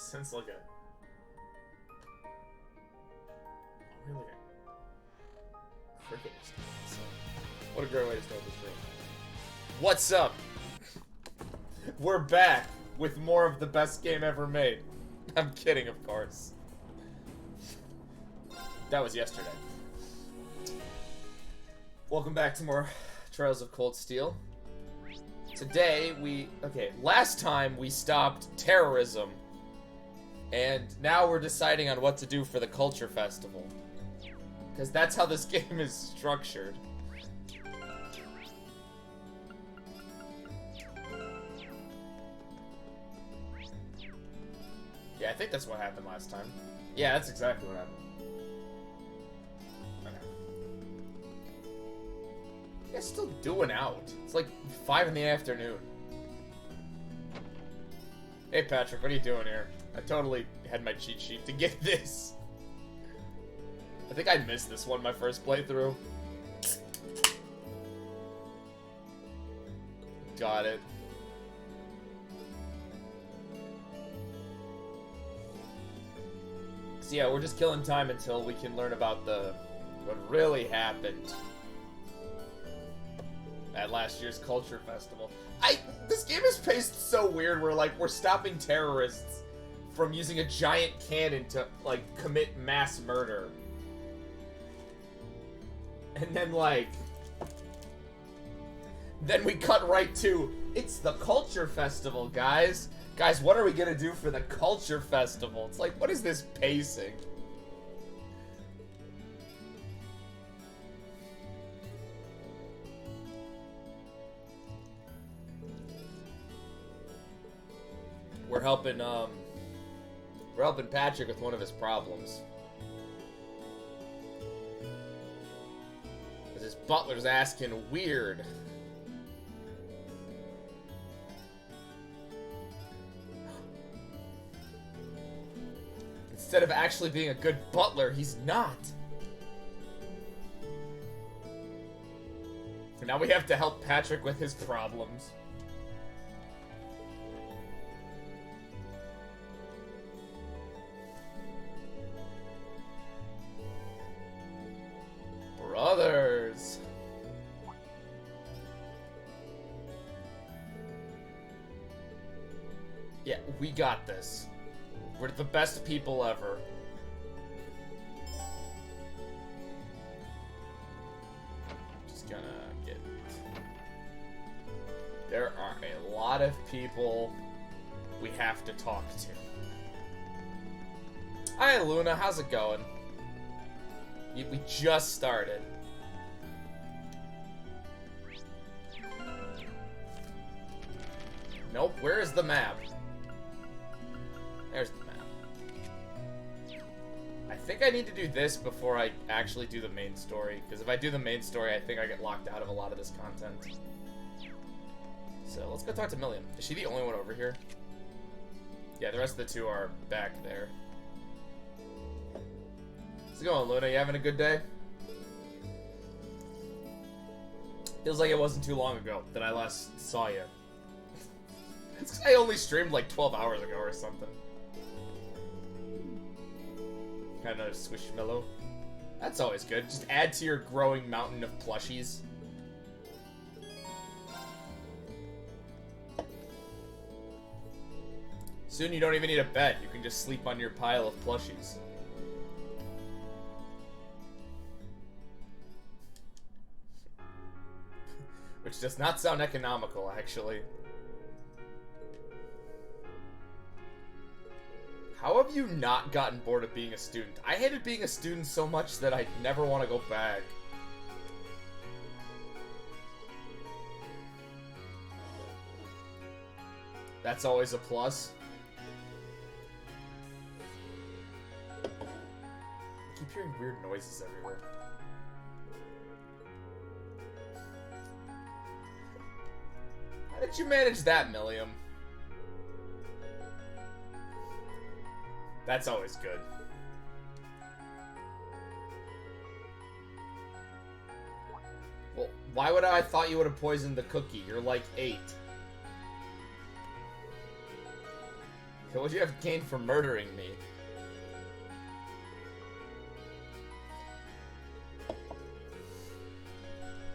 Since like a... Really a cricket so. What a great way to start this room. What's up? We're back with more of the best game ever made. I'm kidding, of course. That was yesterday. Welcome back to more Trials of Cold Steel. Today, last time we stopped terrorism. And now we're deciding on what to do for the Culture Festival. Because that's how this game is structured. Yeah, I think that's what happened last time. Yeah, that's exactly what happened. Okay. You guys still doing out? It's like 5 in the afternoon. Hey Patrick, what are you doing here? I totally had my cheat sheet to get this. I think I missed this one my first playthrough. Got it. So yeah, we're just killing time until we can learn about what really happened at last year's Culture Festival. This game is paced so weird where like we're stopping terrorists from using a giant cannon to like commit mass murder. And then then we cut right to, it's the Culture Festival, guys. Guys, what are we gonna do for the Culture Festival? It's like, what is this pacing? We're helping Patrick with one of his problems. His butler's asking weird. Instead of actually being a good butler, he's not. And now we have to help Patrick with his problems. Brothers. Yeah, we got this. We're the best people ever. Just gonna get... There are a lot of people we have to talk to. Hi, Luna. How's it going? We just started. Nope, where is the map? There's the map. I think I need to do this before I actually do the main story, because if I do the main story, I think I get locked out of a lot of this content. So, let's go talk to Milliam. Is she the only one over here? Yeah, the rest of the two are back there. How's it going, Luna? You having a good day? Feels like it wasn't too long ago that I last saw you. It's 'cause I only streamed like 12 hours ago or something. Kind of squishmallow. That's always good. Just add to your growing mountain of plushies. Soon you don't even need a bed. You can just sleep on your pile of plushies. Which does not sound economical, actually. How have you not gotten bored of being a student? I hated being a student so much that I never want to go back. That's always a plus. I keep hearing weird noises everywhere. How did you manage that, Milliam? That's always good. Well, why would I thought you would have poisoned the cookie? You're like 8. Okay, what do you have gained for murdering me?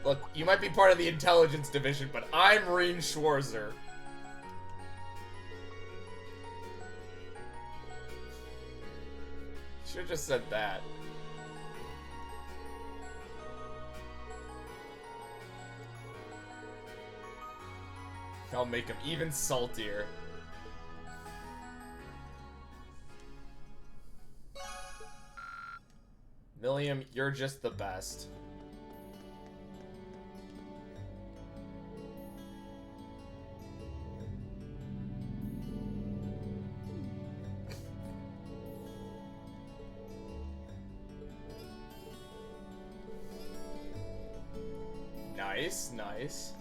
Look, you might be part of the intelligence division, but I'm Rean Schwarzer. Should've just said that. I'll make him even saltier. Milliam, you're just the best. Nice, nice.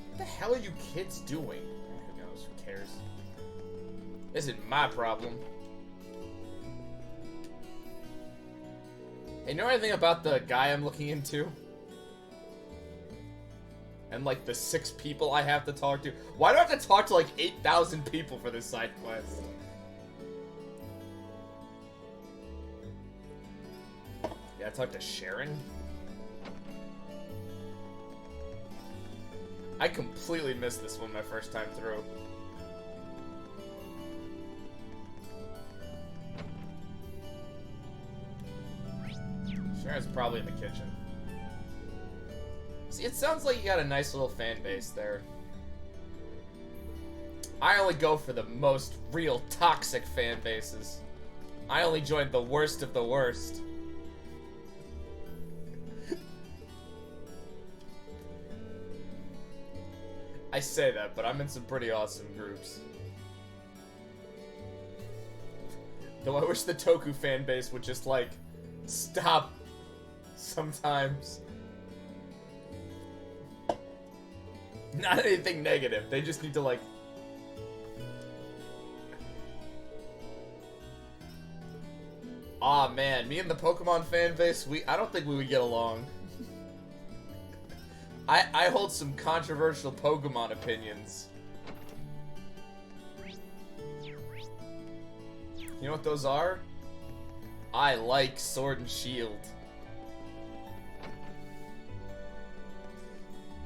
What the hell are you kids doing? Who knows? Who cares? Isn't my problem. Hey, you know anything about the guy I'm looking into? And like the 6 people I have to talk to? Why do I have to talk to like 8,000 people for this side quest? Yeah, I talked to Sharon. I completely missed this one my first time through. Sharon's probably in the kitchen. See, it sounds like you got a nice little fan base there. I only go for the most real toxic fan bases. I only joined the worst of the worst. I say that, but I'm in some pretty awesome groups. Though I wish the Toku fan base would just, like, stop sometimes. Not anything negative, they just need to, like... Aw, man, me and the Pokemon fan base, I don't think we would get along. I hold some controversial Pokemon opinions. You know what those are? I like Sword and Shield.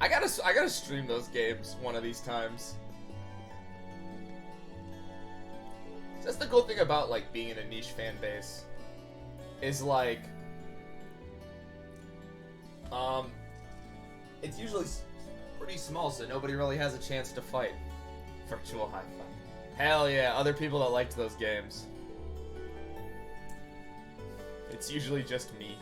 I gotta stream those games one of these times. That's the cool thing about like being in a niche fan base. Is like, it's usually pretty small, so nobody really has a chance to fight. Virtual high five. Hell yeah, other people that liked those games. It's usually just me.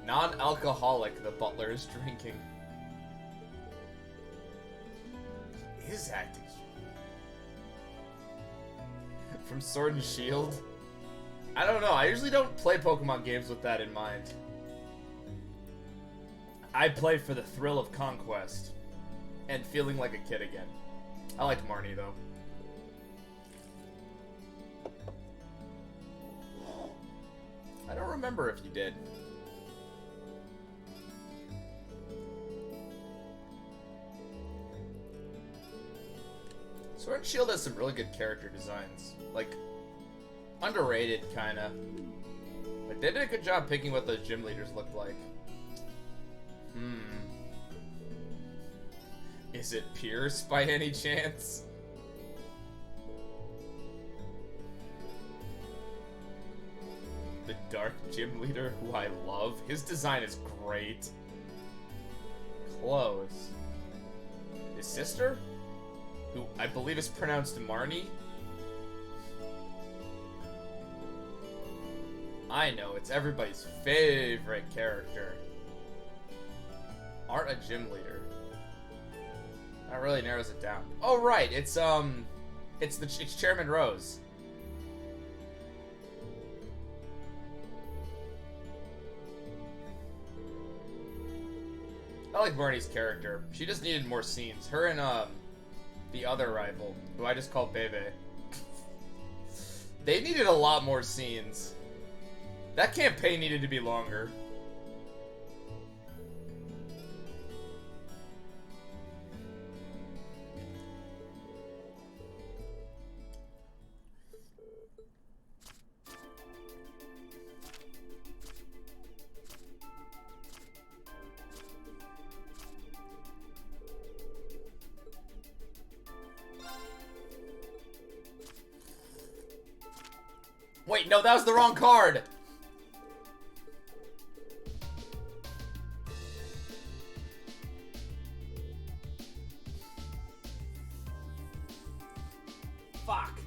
Non-alcoholic, the butler is drinking. His acting. From Sword and Shield? I don't know, I usually don't play Pokemon games with that in mind. I play for the thrill of conquest. And feeling like a kid again. I liked Marnie, though. I don't remember if you did. Sword and Shield has some really good character designs. Like, underrated, kinda. But they did a good job picking what those gym leaders looked like. Is it Pierce by any chance? The dark gym leader who I love. His design is great. Close. His sister? Who I believe is pronounced Marnie? I know, it's everybody's favorite character. Art a gym leader. That really narrows it down. Oh right, it's Chairman Rose. I like Marnie's character. She just needed more scenes. Her and the other rival, who I just call Bebe. They needed a lot more scenes. That campaign needed to be longer. Wait, no, that was the wrong card! Fuck.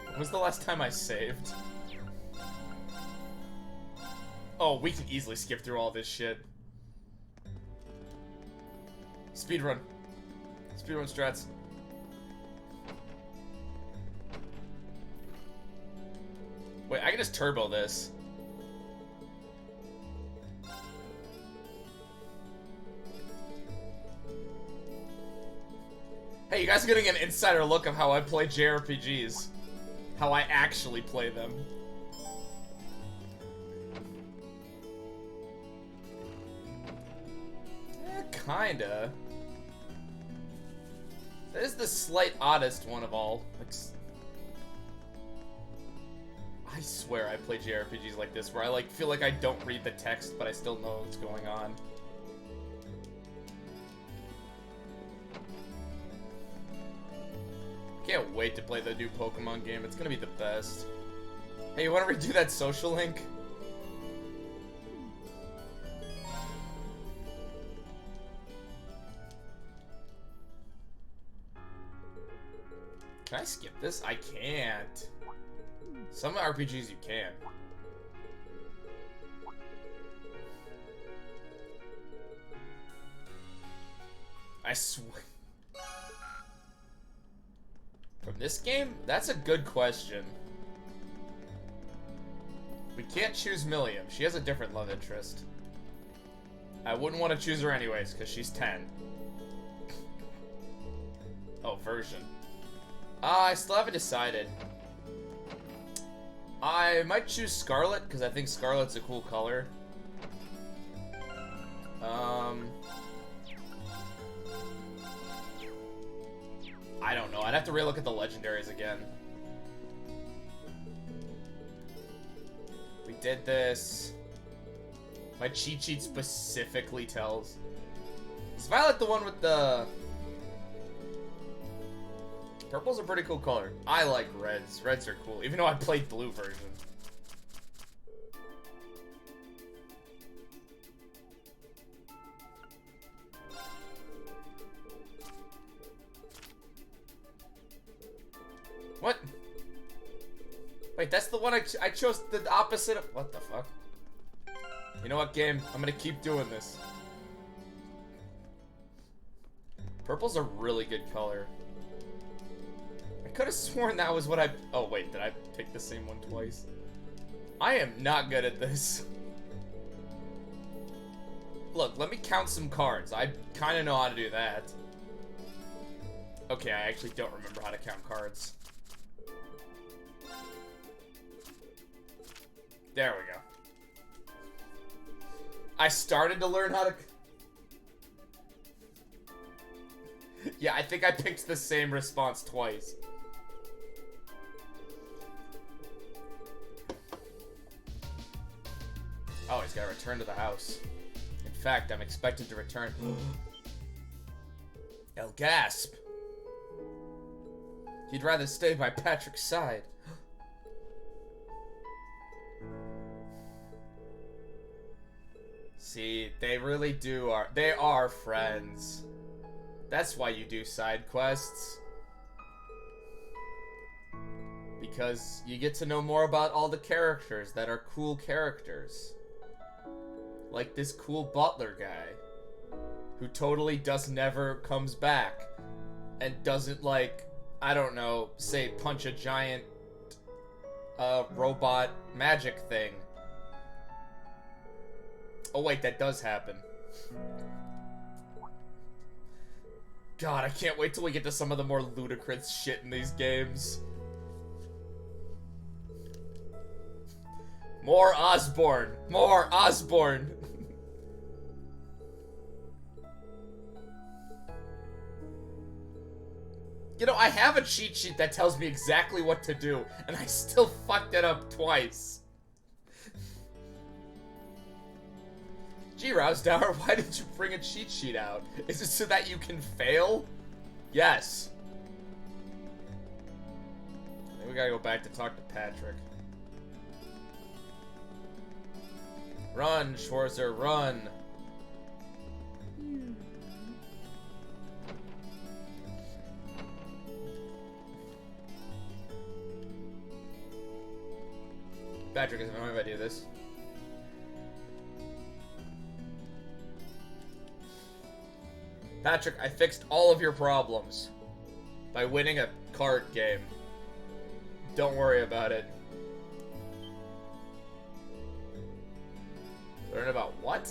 When was the last time I saved? Oh, we can easily skip through all this shit. Speedrun. Speedrun strats. Wait, I can just turbo this. Hey, you guys are getting an insider look of how I play JRPGs. How I actually play them. Kinda. That is the slight oddest one of all. Like, I swear I play JRPGs like this, where I like feel like I don't read the text, but I still know what's going on. Can't wait to play the new Pokemon game. It's gonna be the best. Hey, you wanna redo that social link? Can I skip this? I can't. Some RPGs you can. I swear. From this game? That's a good question. We can't choose Milliam. She has a different love interest. I wouldn't want to choose her anyways, because she's 10. Oh, version. I still haven't decided. I might choose Scarlet, because I think Scarlet's a cool color. I don't know. I'd have to relook at the legendaries again. We did this. My cheat sheet specifically tells. Is Violet the one with the... Purple's a pretty cool color. I like reds. Reds are cool, even though I played blue version. What? Wait, that's the one I chose the opposite of... What the fuck? You know what, game? I'm gonna keep doing this. Purple's a really good color. I could have sworn that was what I... Oh, wait, did I pick the same one twice? I am not good at this. Look, let me count some cards. I kind of know how to do that. Okay, I actually don't remember how to count cards. There we go. I started to learn how to... Yeah, I think I picked the same response twice. Oh, he's got to return to the house. In fact, I'm expected to return... El Gasp! He'd rather stay by Patrick's side. See, they really do they are friends. That's why you do side quests. Because you get to know more about all the characters that are cool characters. Like this cool butler guy. Who totally never comes back. And doesn't, like, I don't know, say punch a giant robot magic thing. Oh wait, that does happen. God, I can't wait till we get to some of the more ludicrous shit in these games. More Osborn! More Osborn! You know, I have a cheat sheet that tells me exactly what to do, and I still fucked it up twice. Gee, Rousdower, why did you bring a cheat sheet out? Is it so that you can fail? Yes. I think we gotta go back to talk to Patrick. Run, Schwarzer, run. Patrick, is it annoying if I do this? Patrick, I fixed all of your problems by winning a card game. Don't worry about it. Learn about what?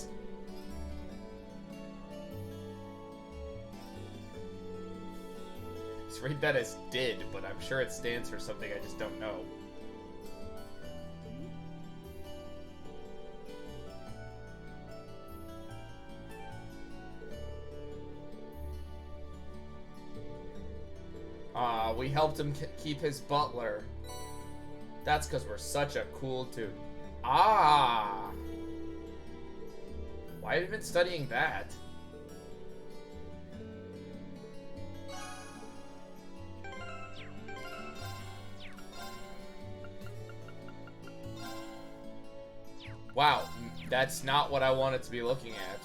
Let's read that as did, but I'm sure it stands for something I just don't know. We helped him keep his butler. That's because we're such a cool dude. Ah! Why have you been studying that? Wow, that's not what I wanted to be looking at.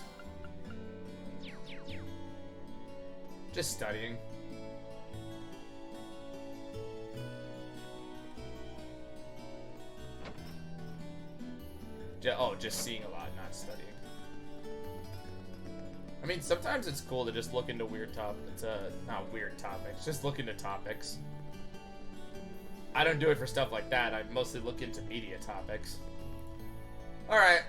Just studying. Oh, just seeing a lot, not studying. I mean, sometimes it's cool to just look into weird topics. Not weird topics, just look into topics. I don't do it for stuff like that. I mostly look into media topics. Alright.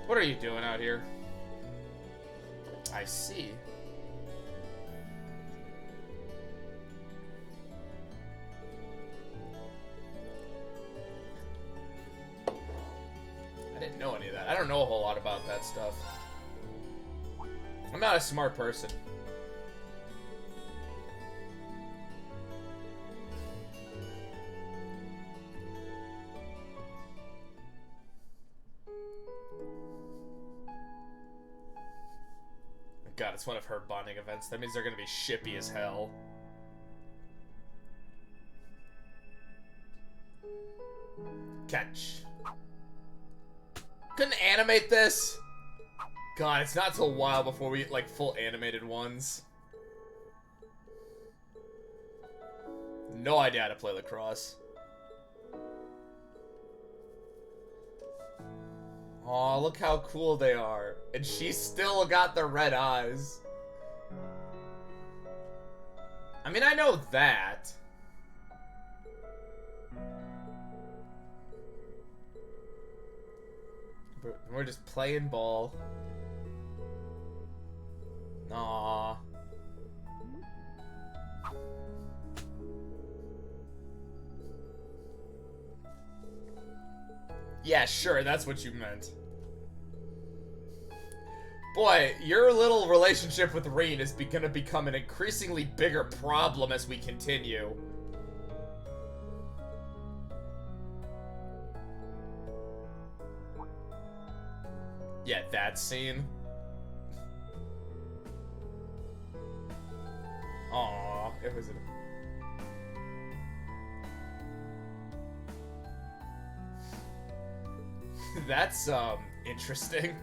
What are you doing out here? I see. I didn't know any of that. I don't know a whole lot about that stuff. I'm not a smart person. God, it's one of her bonding events. That means they're gonna be shippy as hell. Catch. Couldn't animate this? God, it's not till a while before we get, like, full animated ones. No idea how to play lacrosse. Aw, look how cool they are. And she's still got the red eyes. I mean, I know that. But we're just playing ball. Aw. Yeah, sure, that's what you meant. Boy, your little relationship with Rean is gonna become an increasingly bigger problem as we continue. Yeah, that scene. Aww, it was That's, interesting.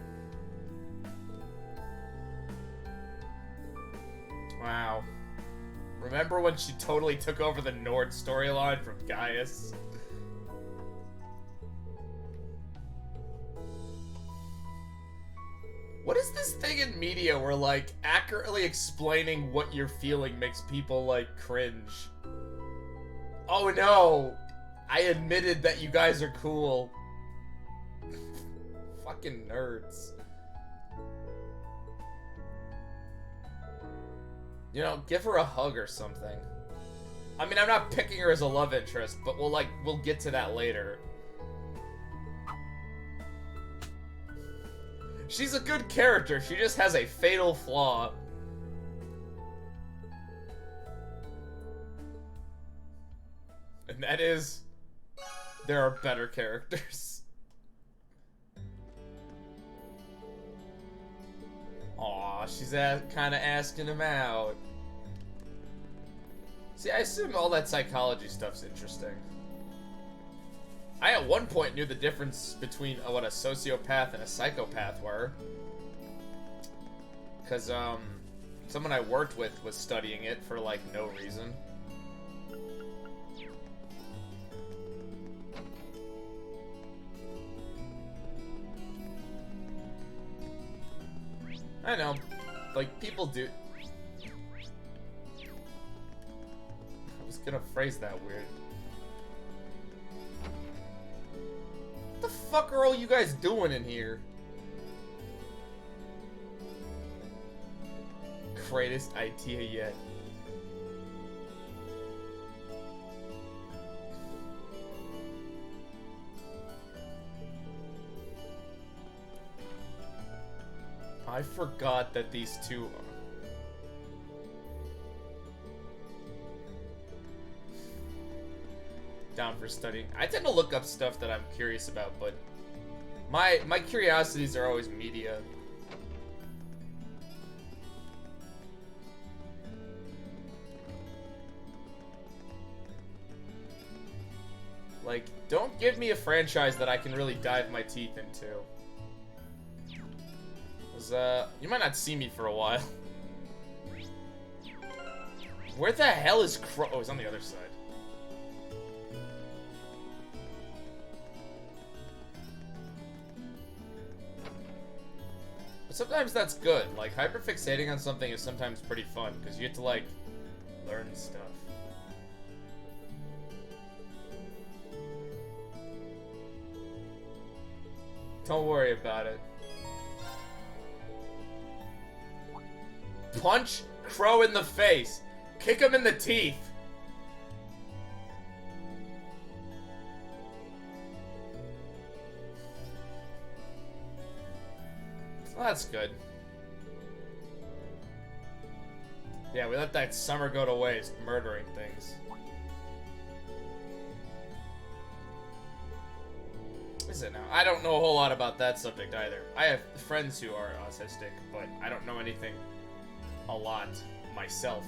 Wow. Remember when she totally took over the Nord storyline from Gaius? What is this thing in media where, like, accurately explaining what you're feeling makes people, like, cringe? Oh no! I admitted that you guys are cool. Fucking nerds. You know, give her a hug or something. I mean, I'm not picking her as a love interest, but we'll get to that later. She's a good character, she just has a fatal flaw. And that is, there are better characters. Aw, she's kind of asking him out. See, I assume all that psychology stuff's interesting. I at one point knew the difference between what a sociopath and a psychopath were. Because, someone I worked with was studying it for, like, no reason. I know, like, people do. I was gonna phrase that weird. What the fuck are all you guys doing in here? Greatest idea yet. I forgot that these two are. Down for studying. I tend to look up stuff that I'm curious about, but my curiosities are always media. Like, don't give me a franchise that I can really dive my teeth into. You might not see me for a while. Where the hell is Crow? Oh, he's on the other side. But sometimes that's good. Like, hyperfixating on something is sometimes pretty fun, because you get to, like, learn stuff. Don't worry about it. Punch Crow in the face. Kick him in the teeth. Well, that's good. Yeah, we let that summer go to waste, murdering things. What is it now? I don't know a whole lot about that subject either. I have friends who are autistic, but I don't know anything a lot myself.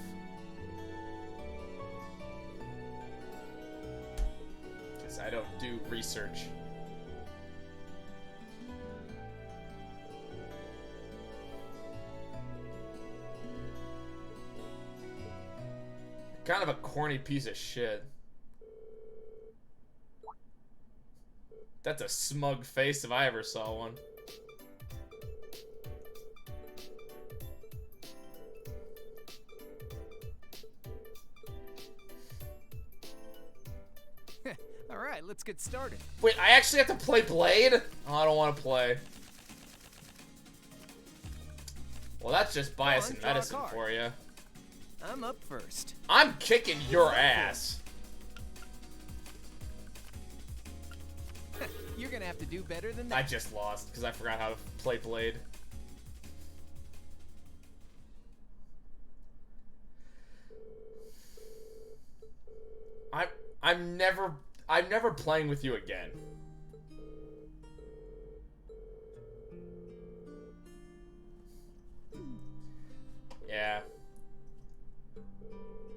Because I don't do research. Kind of a corny piece of shit. That's a smug face if I ever saw one. Alright, let's get started. Wait, I actually have to play Blade? Oh, I don't want to play. Well, that's just bias and medicine for you. I'm up first. I'm kicking your ass. You're gonna have to do better than that. I just lost because I forgot how to play Blade. I'm never playing with you again. Yeah.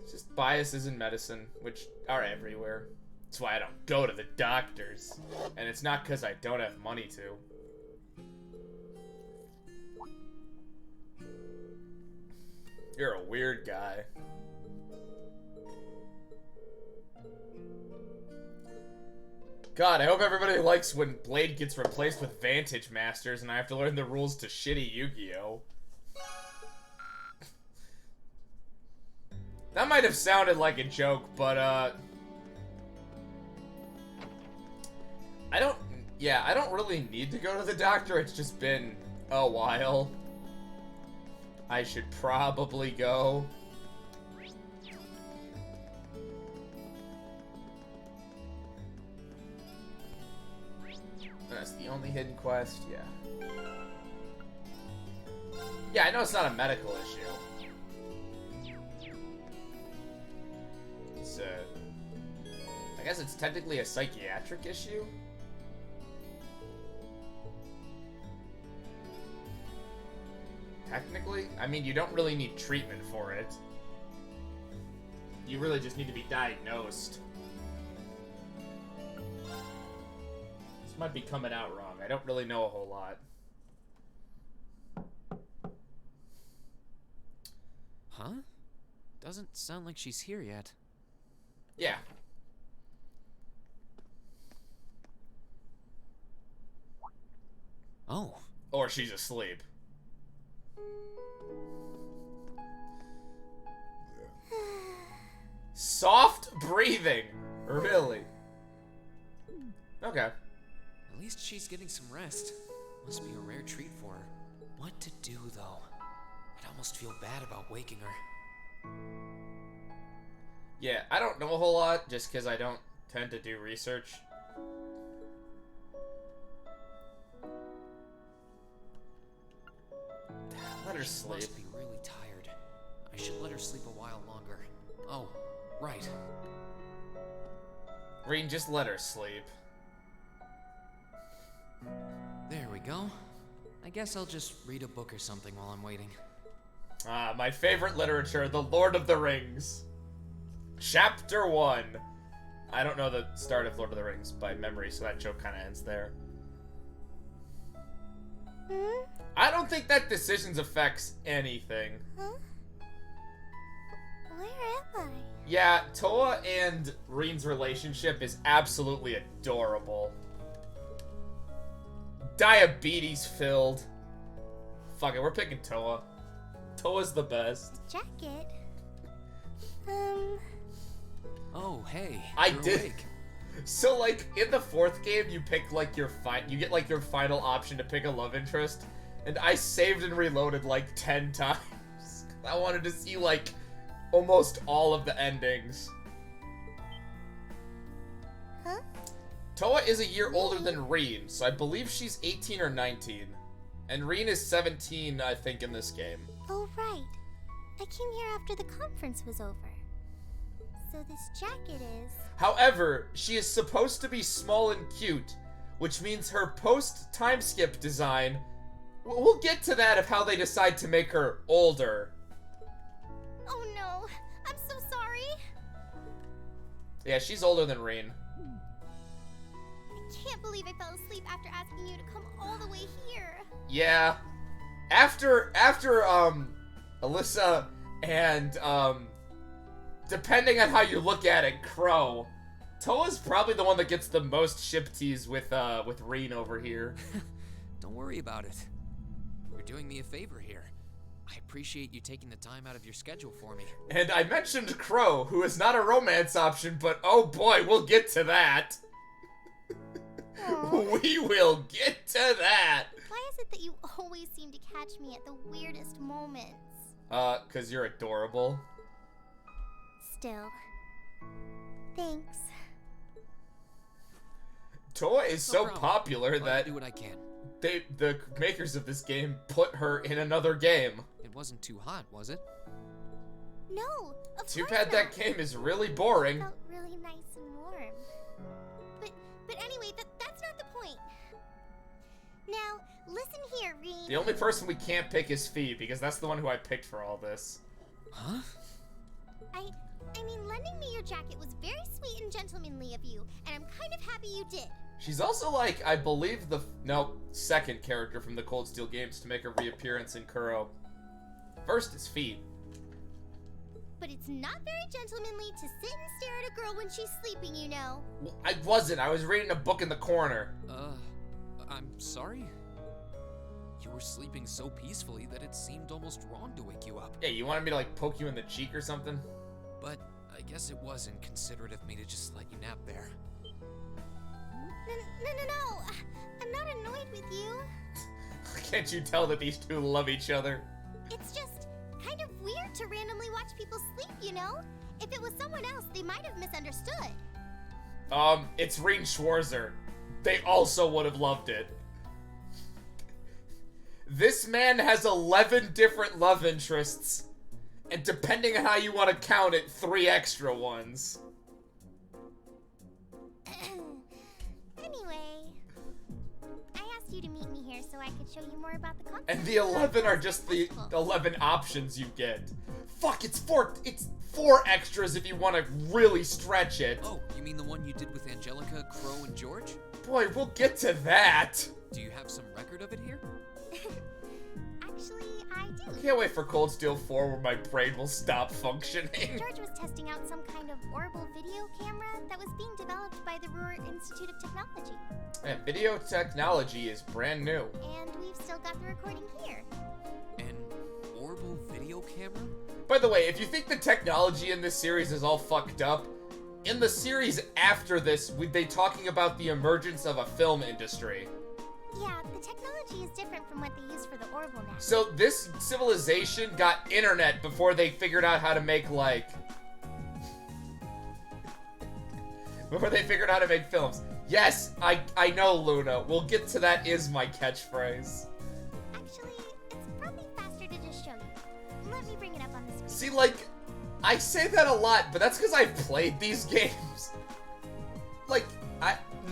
It's just biases in medicine, which are everywhere. That's why I don't go to the doctors. And it's not because I don't have money to. You're a weird guy. God, I hope everybody likes when Blade gets replaced with Vantage Masters and I have to learn the rules to shitty Yu-Gi-Oh! That might have sounded like a joke, but, I don't really need to go to the doctor. It's just been a while. I should probably go. That's the only hidden quest, yeah. Yeah, I know it's not a medical issue. It's I guess it's technically a psychiatric issue? Technically? I mean, you don't really need treatment for it. You really just need to be diagnosed. This might be coming out wrong. I don't really know a whole lot. Huh? Doesn't sound like she's here yet. Yeah. Oh. Or she's asleep. Soft breathing. Really? Okay. At least she's getting some rest. Must be a rare treat for her. What to do, though? I'd almost feel bad about waking her. Yeah, I don't know a whole lot, just because I don't tend to do research. Let her She sleep. must be really tired. I should let her sleep a while longer. Oh, right. Reen, just let her sleep. There we go. I guess I'll just read a book or something while I'm waiting. Ah, my favorite literature, The Lord of the Rings. Chapter 1. I don't know the start of Lord of the Rings by memory, so that joke kind of ends there. I don't think that decisions affects anything. Huh? Where am I? Yeah, Toa and Reen's relationship is absolutely adorable. Diabetes filled. Fuck it, we're picking Toa. Toa's the best. Jacket? Oh, hey. I you're did- awake. So, like, in the fourth game, you pick, like, you get, like, your final option to pick a love interest, and I saved and reloaded, like, 10 times. I wanted to see, like, almost all of the endings. Huh? Toa is a year older than Reen, so I believe she's 18 or 19. And Reen is 17, I think, in this game. Oh, right. I came here after the conference was over. So this jacket is... However, she is supposed to be small and cute, which means her post-time skip design... We'll get to that of how they decide to make her older. Oh no! I'm so sorry! Yeah, she's older than Reen. I can't believe I fell asleep after asking you to come all the way here. Yeah. After Alyssa and, depending on how you look at it, Crow, Toa's probably the one that gets the most ship tease with Reen over here. Don't worry about it. You're doing me a favor here. I appreciate you taking the time out of your schedule for me. And I mentioned Crow, who is not a romance option, but oh boy, we'll get to that. Aw. We will get to that. Why is it that you always seem to catch me at the weirdest moments? 'Cause you're adorable. Still. Thanks. Toa is No so problem. popular I'll that do what I can. the makers of this game put her in another game. It wasn't too hot, was it? No, of Too course bad that not. game is really boring. It felt really nice and warm. But anyway, that's not the point. Now, listen here, Reen. The only person we can't pick is Fee, because that's the one who I picked for all this. Huh? I mean, lending me your jacket was very sweet and gentlemanly of you, and I'm kind of happy you did. She's also like, I believe second character from the Cold Steel games to make a reappearance in Kuro. First is Fee. but it's not very gentlemanly to sit and stare at a girl when she's sleeping, you know. Well, I wasn't. I was reading a book in the corner. I'm sorry? You were sleeping so peacefully that it seemed almost wrong to wake you up. Yeah, you wanted me to, like, poke you in the cheek or something? But I guess it was inconsiderate of me to just let you nap there. No. I'm not annoyed with you. Can't you tell that these two love each other? It's just kind of weird to randomly watch people sleep, you know? If it was someone else, they might have misunderstood. It's Rean Schwarzer. They also would have loved it. This man has 11 different love interests. And depending on how you want to count it, 3 extra ones. Anyway, I asked you to meet me here so I could show you more about the concert. And the 11 are just the 11 options you get. Fuck, it's four extras if you want to really stretch it. Oh, you mean the one you did with Angelica, Crow, and George? Boy, we'll get to that. Do you have some record of it here? Actually, I do. Can't wait for Cold Steel 4 where my brain will stop functioning. George was testing out some kind of orbital video camera that was being developed by the Ruhr Institute of Technology. Man, video technology is brand new. And we've still got the recording here. An orbital video camera? By the way, if you think the technology in this series is all fucked up, in the series after this, they talking about the emergence of a film industry. Yeah, the technology is different from what they use for the Orbital now. So this civilization got internet before they figured out how to make, like... before they figured out how to make films. Yes, I know, Luna. We'll get to that is my catchphrase. Actually, it's probably faster to just show you. Let me bring it up on the screen. See, like, I say that a lot, but that's because I've played these games. Like,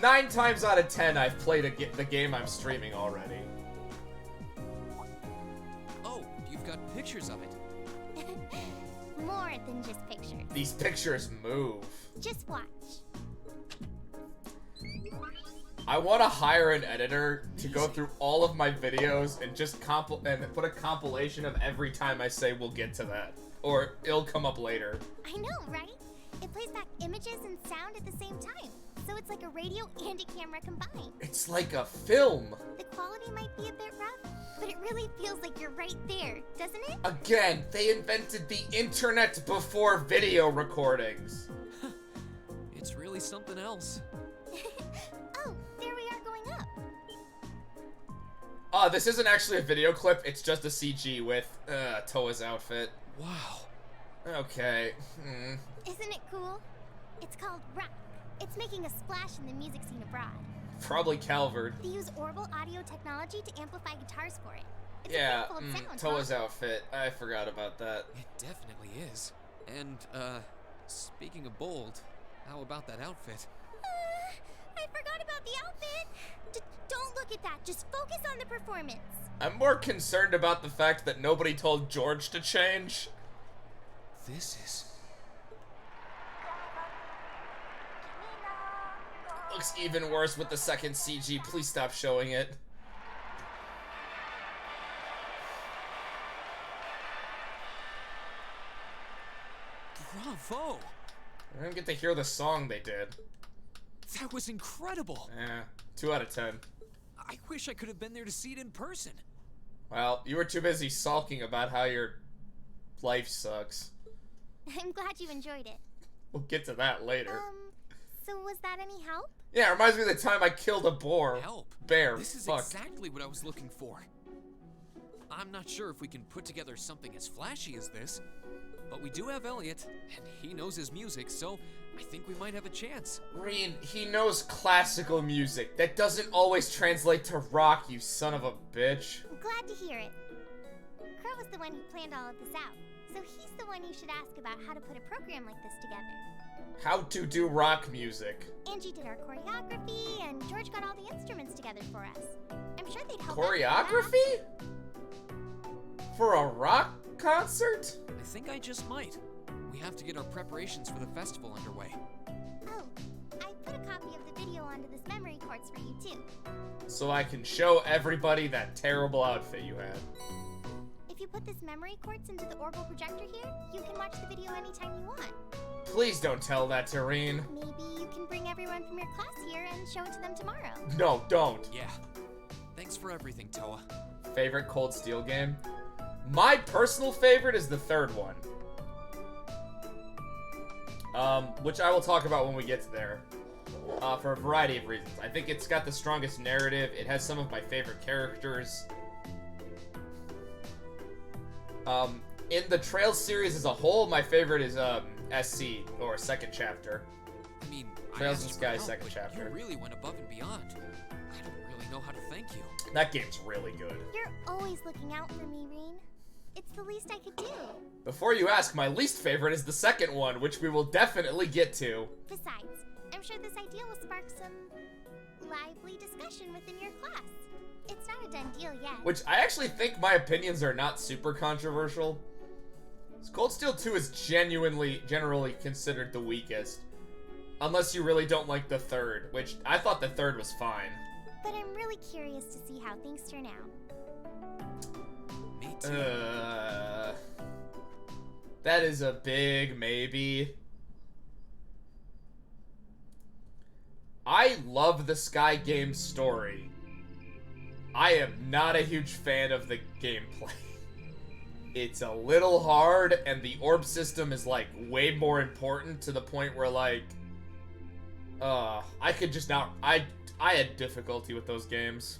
9 times out of 10, I've played the game I'm streaming already. Oh, you've got pictures of it. More than just pictures. These pictures move. Just watch. I want to hire an editor to go through all of my videos and just put a compilation of every time I say we'll get to that. Or it'll come up later. I know, right? It plays back images and sound at the same time. So it's like a radio and a camera combined. It's like a film. The quality might be a bit rough, but it really feels like you're right there, doesn't it? Again, they invented the internet before video recordings. It's really something else. Oh, there we are going up. This isn't actually a video clip, it's just a CG with Toa's outfit. Wow. Okay. Isn't it cool? It's called Rock. It's making a splash in the music scene abroad. Probably Calvard. They use orbital audio technology to amplify guitars for it. It's Yeah, a pretty cool sound, Toa's huh? outfit. I forgot about that. It definitely is. And, speaking of bold, how about that outfit? I forgot about the outfit. Don't look at that. Just focus on the performance. I'm more concerned about the fact that nobody told George to change. This is... Looks even worse with the second CG. Please stop showing it. Bravo! I didn't get to hear the song they did. That was incredible! 2 out of 10. I wish I could have been there to see it in person. Well, you were too busy sulking about how your life sucks. I'm glad you enjoyed it. We'll get to that later. So was that any help? Yeah, it reminds me of the time I killed a boar. Help! Bear. This is Fuck. exactly what I was looking for. I'm not sure if we can put together something as flashy as this, but we do have Elliot, and he knows his music, so I think we might have a chance. Rean, he knows classical music. That doesn't always translate to rock, you son of a bitch. I'm glad to hear it. Crow was the one who planned all of this out, so he's the one you should ask about how to put a program like this together. How to do rock music. Angie did our choreography, and George got all the instruments together for us. I'm sure they'd help. Choreography? For a rock concert? I think I just might. We have to get our preparations for the festival underway. Oh, I put a copy of the video onto this memory quartz for you too. So I can show everybody that terrible outfit you had. If you put this memory quartz into the orbital projector here, you can watch the video anytime you want. Please don't tell that to Reen. Maybe you can bring everyone from your class here and show it to them tomorrow. No, don't. Yeah. Thanks for everything, Toa. Favorite Cold Steel game? My personal favorite is the third one. Which I will talk about when we get to there. For a variety of reasons. I think it's got the strongest narrative. It has some of my favorite characters. In the Trails series as a whole, my favorite is SC, or Second Chapter. I mean, Trails I in asked Sky for help, Second but Chapter. You really went above and beyond. I don't really know how to thank you. That game's really good. You're always looking out for me, Reen. It's the least I could do. Before you ask, my least favorite is the second one, which we will definitely get to. Besides, I'm sure this idea will spark some lively discussion within your class. It's not a done deal yet. Which I actually think my opinions are not super controversial. Cold Steel 2 is generally considered the weakest. Unless you really don't like the third, which I thought the third was fine. But I'm really curious to see how things turn out. Me too. That is a big maybe. I love the Sky game story. I am not a huge fan of the gameplay. It's a little hard, and the orb system is, like, way more important to the point where, like, I could just not, I had difficulty with those games.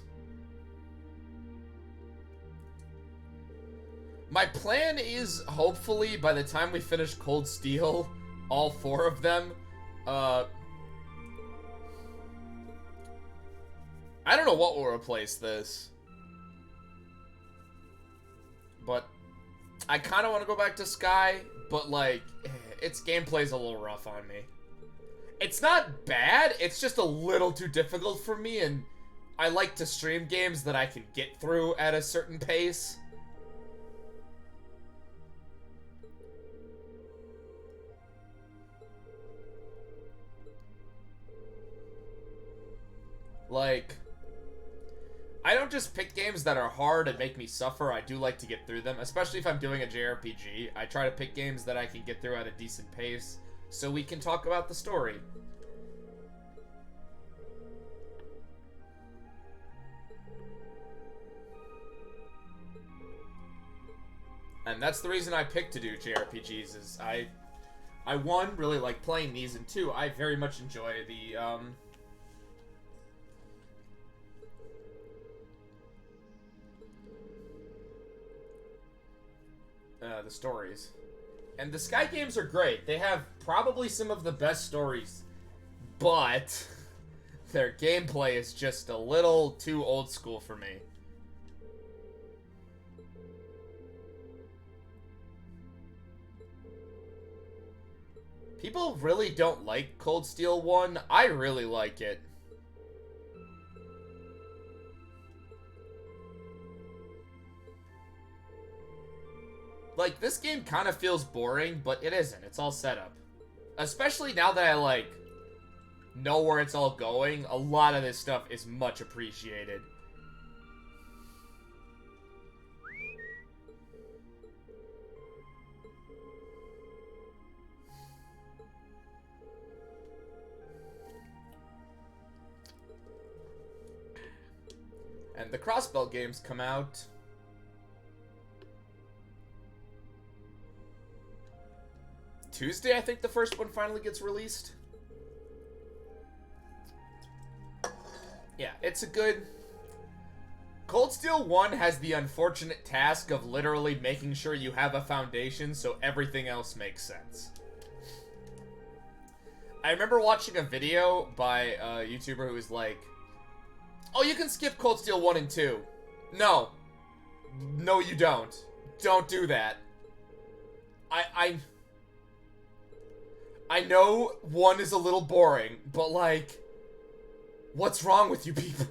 My plan is, hopefully, by the time we finish Cold Steel, all 4 of them, I don't know what will replace this. But I kind of want to go back to Sky, but, like, its gameplay's a little rough on me. It's not bad, it's just a little too difficult for me, and I like to stream games that I can get through at a certain pace. Like, I don't just pick games that are hard and make me suffer. I do like to get through them, especially if I'm doing a JRPG. I try to pick games that I can get through at a decent pace so we can talk about the story. And that's the reason I picked to do JRPGs, is I one, really like playing these, and two, I very much enjoy the stories. And the Sky games are great. They have probably some of the best stories, but their gameplay is just a little too old school for me. People really don't like Cold Steel 1. I really like it. Like, this game kind of feels boring, but it isn't. It's all set up. Especially now that I, like, know where it's all going, a lot of this stuff is much appreciated. And the Crossbell games come out Tuesday, I think the first one finally gets released. Yeah, it's a good... Cold Steel 1 has the unfortunate task of literally making sure you have a foundation so everything else makes sense. I remember watching a video by a YouTuber who was like, oh, you can skip Cold Steel 1 and 2. No. No, you don't. Don't do that. I know 1 is a little boring, but, like, what's wrong with you people?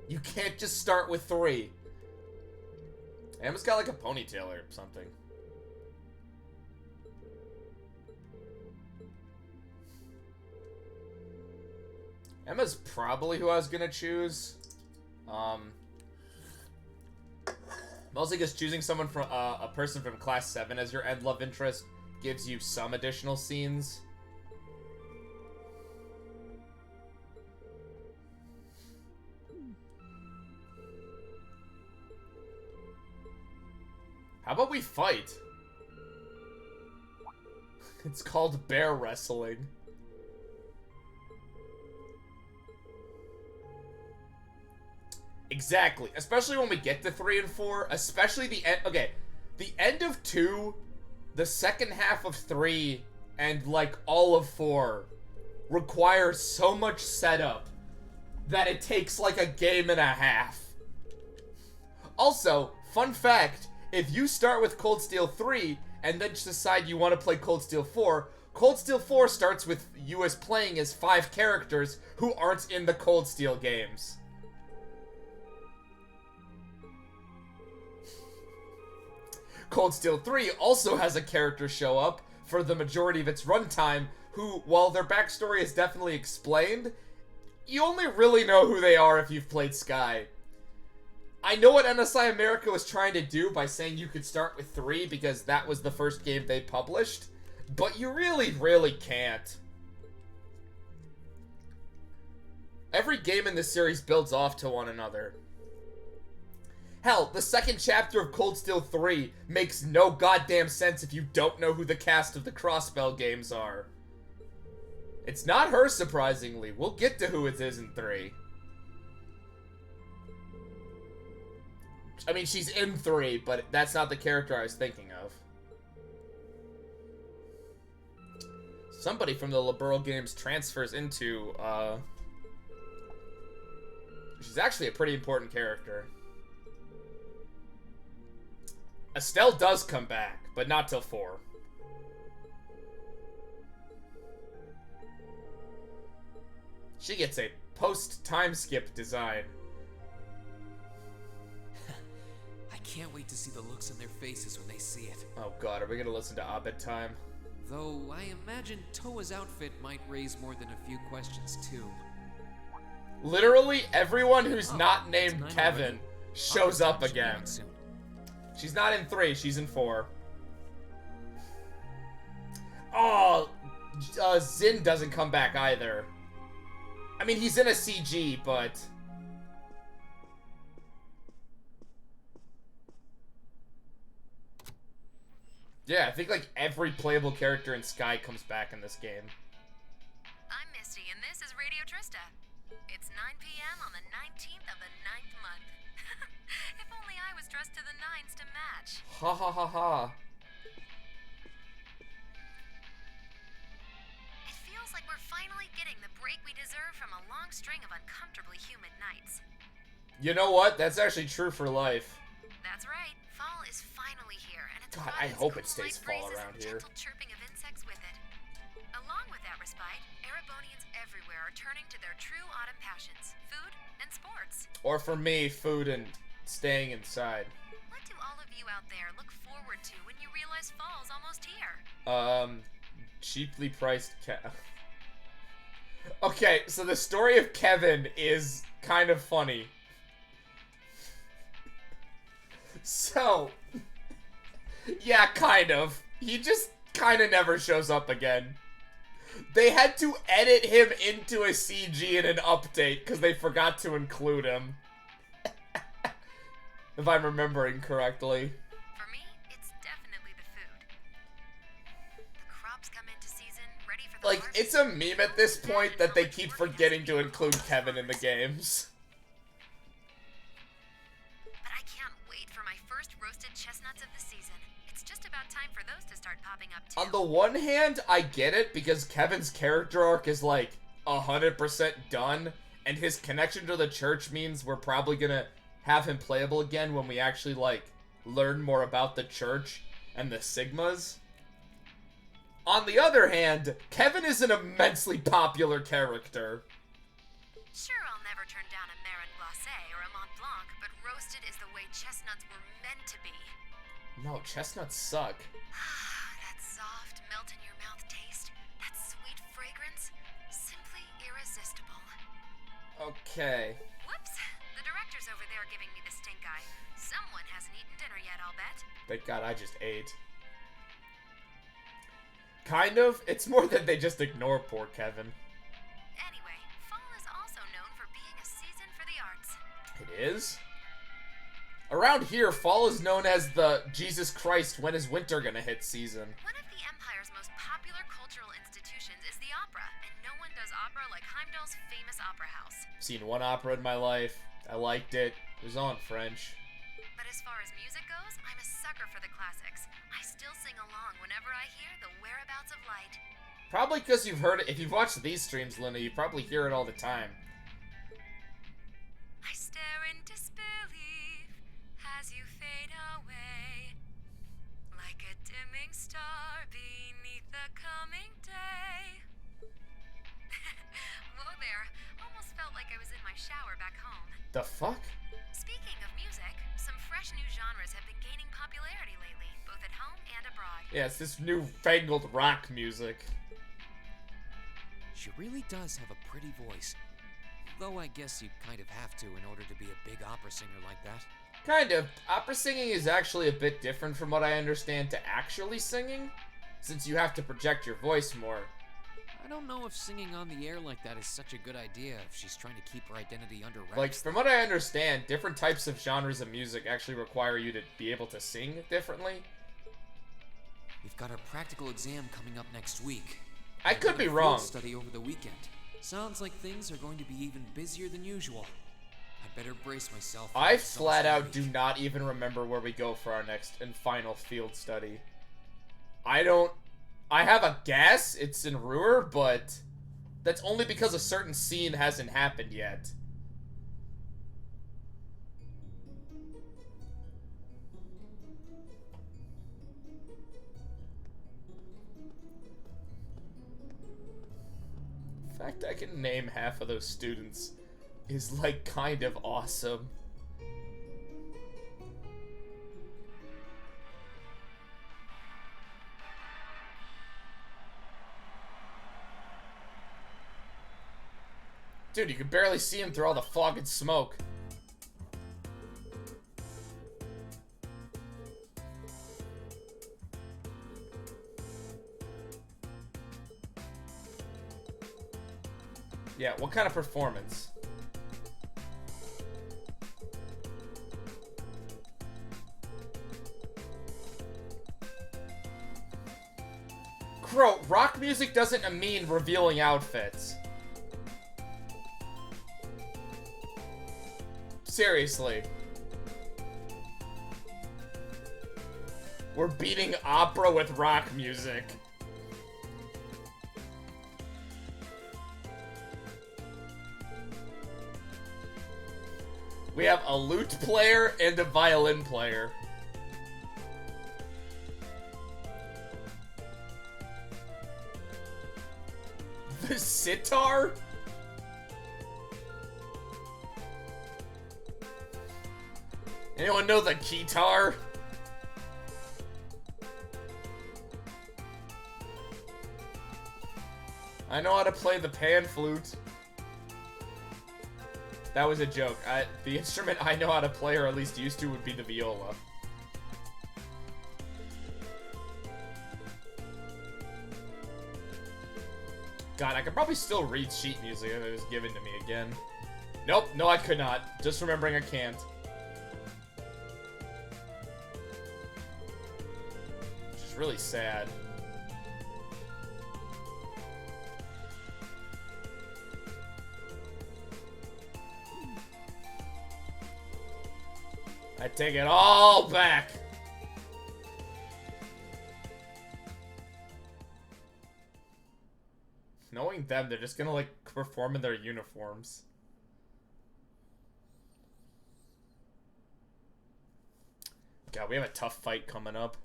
You can't just start with 3. Emma's got, like, a ponytail or something. Emma's probably who I was gonna choose. Mostly because choosing someone from a person from Class 7 as your end love interest gives you some additional scenes. How about we fight? It's called bear wrestling. Exactly. Especially when we get to 3 and 4. Especially the end. Okay. The end of 2, the second half of 3, and like all of 4 require so much setup that it takes like a game and a half. Also, fun fact, if you start with Cold Steel 3 and then decide you want to play Cold Steel 4, Cold Steel 4 starts with you as playing as 5 characters who aren't in the Cold Steel games. Cold Steel 3 also has a character show up for the majority of its runtime who, while their backstory is definitely explained, you only really know who they are if you've played Sky. I know what NSI America was trying to do by saying you could start with 3 because that was the first game they published, but you really can't. Every game in this series builds off to one another. Hell, the second chapter of Cold Steel 3 makes no goddamn sense if you don't know who the cast of the Crossbell games are. It's not her, surprisingly. We'll get to who it is in 3. I mean, she's in 3, but that's not the character I was thinking of. Somebody from the Liberal games transfers into, she's actually a pretty important character. Estelle does come back, but not till 4. She gets a post-time skip design. I can't wait to see the looks on their faces when they see it. Oh god, are we gonna listen to Abed Time? Though I imagine Toa's outfit might raise more than a few questions too. Literally everyone who's not it's named 9 Kevin already. shows Time up should be again. out soon. She's not in 3, she's in 4. Oh, Zin doesn't come back either. I mean, he's in a CG, but... yeah, I think like every playable character in Sky comes back in this game. I'm Misty, and this is Radio Trista. It's 9 p.m. on the 19th of the 9th month. If only I was dressed to the nines to match. Ha ha ha ha. It feels like we're finally getting the break we deserve from a long string of uncomfortably humid nights. You know what? That's actually true for life. That's right. Fall is finally here, and it's God, brought I its hope it cool stays light fall breezes around and here. gentle chirping of insects with it. Along with that respite, Erebonians everywhere are turning to their true autumn passions: food and sports. Or for me, food and staying inside. What do all of you out there look forward to when you realize fall's almost here? Cheaply priced Okay, so the story of Kevin is kind of funny. So, yeah, kind of. He just kind of never shows up again. They had to edit him into a CG in an update because they forgot to include him. If I'm remembering correctly. For me, it's definitely the food. The crops come into season, ready for the Like, harvest. it's a meme at this point that they keep forgetting to include Kevin in the games. But I can't wait for my first roasted chestnuts of the season. It's just about time for those to start popping up too. On the one hand, I get it, because Kevin's character arc is, like, 100% done, and his connection to the church means we're probably gonna have him playable again when we actually, like, learn more about the church and the Sigmas. On the other hand, Kevin is an immensely popular character. Sure, I'll never turn down a Marin Glacé or a Mont Blanc, but roasted is the way chestnuts were meant to be. No, chestnuts suck. That soft, melt-in-your-mouth taste, that sweet fragrance, simply irresistible. Okay. Whoops, the director actors over there are giving me the stink eye. Someone hasn't eaten dinner yet, I'll bet. Thank God I just ate. Kind of. It's more that they just ignore poor Kevin. Anyway, fall is also known for being a season for the arts. It is? Around here, fall is known as the Jesus Christ, when is winter gonna hit season. One of the Empire's most popular cultural institutions is the opera, and no one does opera like Heimdall's famous opera house. Seen one opera in my life. I liked it. It was all in French. But as far as music goes, I'm a sucker for the classics. I still sing along whenever I hear The Whereabouts of Light. Probably because you've heard it. If you've watched these streams, Luna, you probably hear it all the time. I stare in disbelief as you fade away, like a dimming star beneath the coming day. Whoa there, almost felt like I was in my shower back home. The fuck? Speaking of music, some fresh new genres have been gaining popularity lately, both at home and abroad. Yeah, it's this newfangled rock music. She really does have a pretty voice. Though I guess you kind of have to in order to be a big opera singer like that. Kind of. Opera singing is actually a bit different from what I understand to actually singing, since you have to project your voice more. I don't know if singing on the air like that is such a good idea if she's trying to keep her identity under wraps. Like, from what I understand, different types of genres of music actually require you to be able to sing differently. We've got our practical exam coming up next week. I And could another be field wrong. Study over the weekend. Sounds like things are going to be even busier than usual. I better brace myself. for I an flat exhausting out do week. not even remember where we go for our next and final field study. I have a guess it's in Ruhr, but that's only because a certain scene hasn't happened yet. The fact I can name half of those students is like kind of awesome. Dude, you can barely see him through all the fog and smoke. Yeah, what kind of performance? Crow, rock music doesn't mean revealing outfits. Seriously. We're beating opera with rock music. We have a lute player and a violin player. The sitar? Anyone know the guitar? I know how to play the pan flute. That was a joke. The instrument I know how to play, or at least used to, would be the viola. God, I could probably still read sheet music if it was given to me again. Nope, no I could not. Just remembering I can't. Which is really sad. I take it all back. Knowing them, they're just gonna, like, perform in their uniforms. God, we have a tough fight coming up.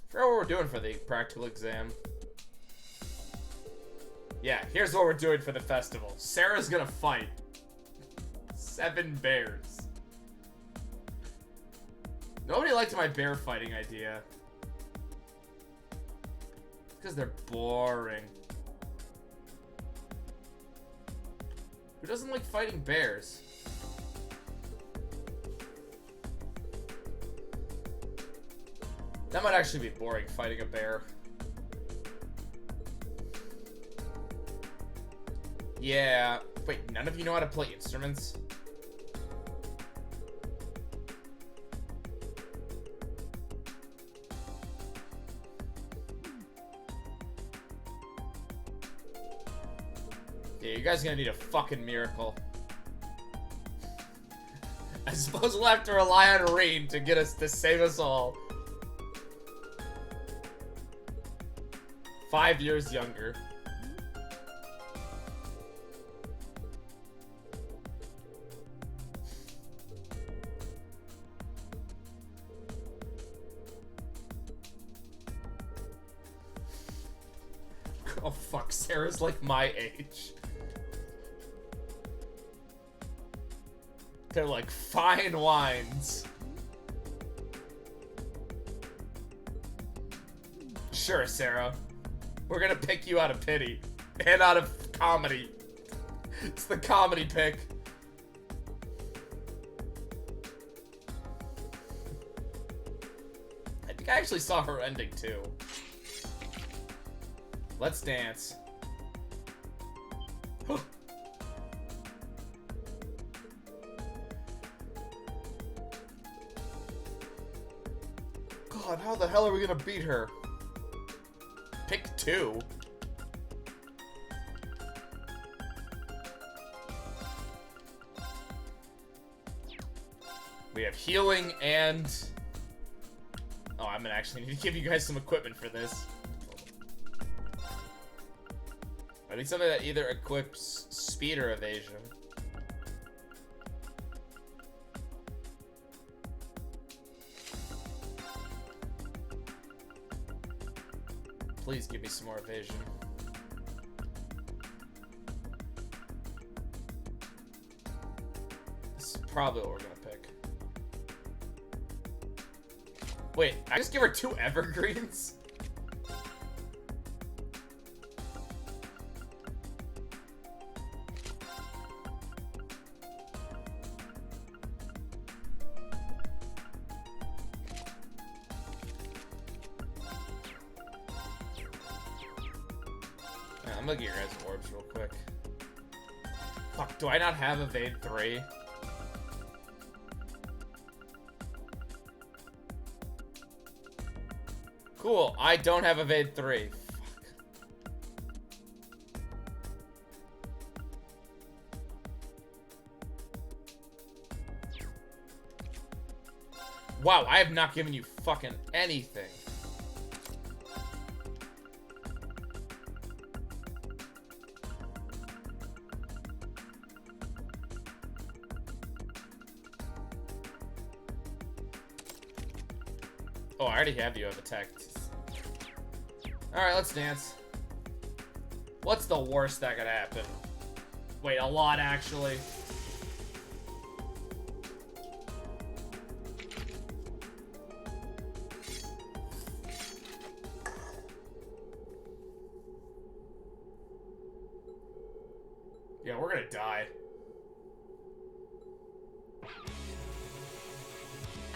Forgot what we're doing for the practical exam. Yeah, here's what we're doing for the festival. Sarah's gonna fight 7 bears. Nobody liked my bear fighting idea. Because they're boring. Who doesn't like fighting bears? That might actually be boring, fighting a bear. Yeah. Wait, none of you know how to play instruments? Yeah, you guys are gonna need a fucking miracle. I suppose we'll have to rely on rain to get us to save us all. 5 years younger. Oh fuck, Sarah's like my age. They're like fine wines. Sure, Sarah. We're gonna pick you out of pity. And out of comedy. It's the comedy pick. I think I actually saw her ending too. Let's dance. God, how the hell are we gonna beat her? Pick 2. We have healing and... Oh, I'm gonna actually need to give you guys some equipment for this. I think something that either equips speed or evasion. Please give me some more evasion. This is probably what we're gonna pick. Wait, I just give her 2 evergreens? I'm gonna get your guys' orbs real quick. Fuck, do I not have evade 3? Cool, I don't have evade 3. Fuck. Wow, I have not given you fucking anything. Oh, I already have you have attacked. Alright, let's dance. What's the worst that could happen? Wait, a lot, actually. Yeah, we're gonna die.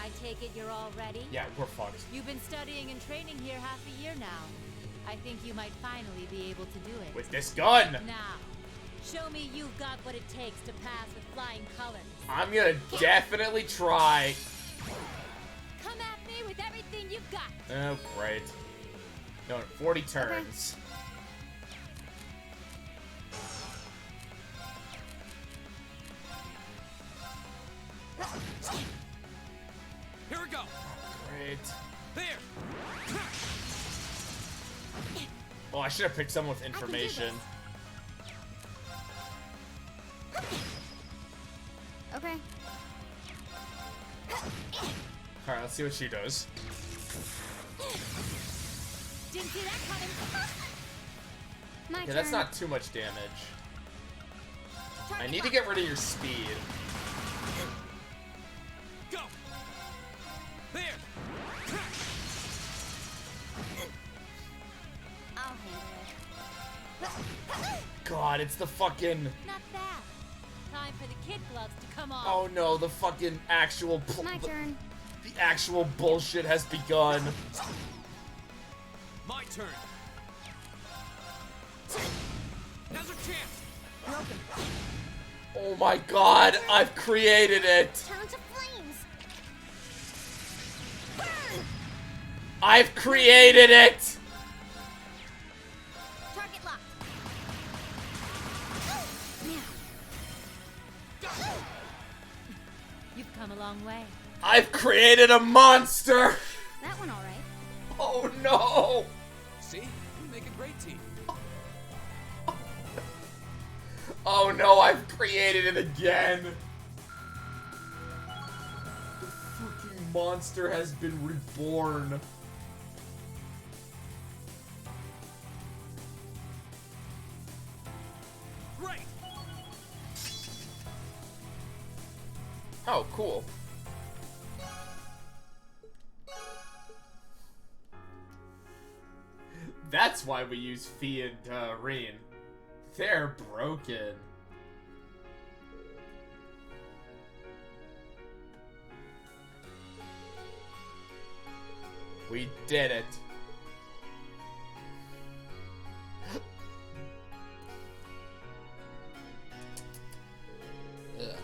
I take it you're all ready? Yeah, we're fucked. You've been studying and training here half a year now. I think you might finally be able to do it. With this gun! Now, show me you've got what it takes to pass with flying colors. I'm gonna definitely try. Come at me with everything you've got. Oh, great. No, 40 turns. Here we go. Great. There. Oh, I should have picked someone with information. Okay. Alright, let's see what she does. Didn't see that coming. My Yeah, turn. that's not too much damage. I need to get rid of your speed. Go. There. I'll god, it's the fucking... Not bad. Time for the kid gloves to come off. Oh no, the fucking actual... My turn. The actual bullshit has begun. My turn. Now's our chance. Broken. Oh my god, I've created it. Turn to flames. I've created it. Target locked. You've come a long way. I've created a monster. That one all right. Oh no. See? We make a great team. Oh no, I've created it again. The fucking monster has been reborn. Great. Oh, cool. That's why we use Fee and Reen. They're broken. We did it. Ugh.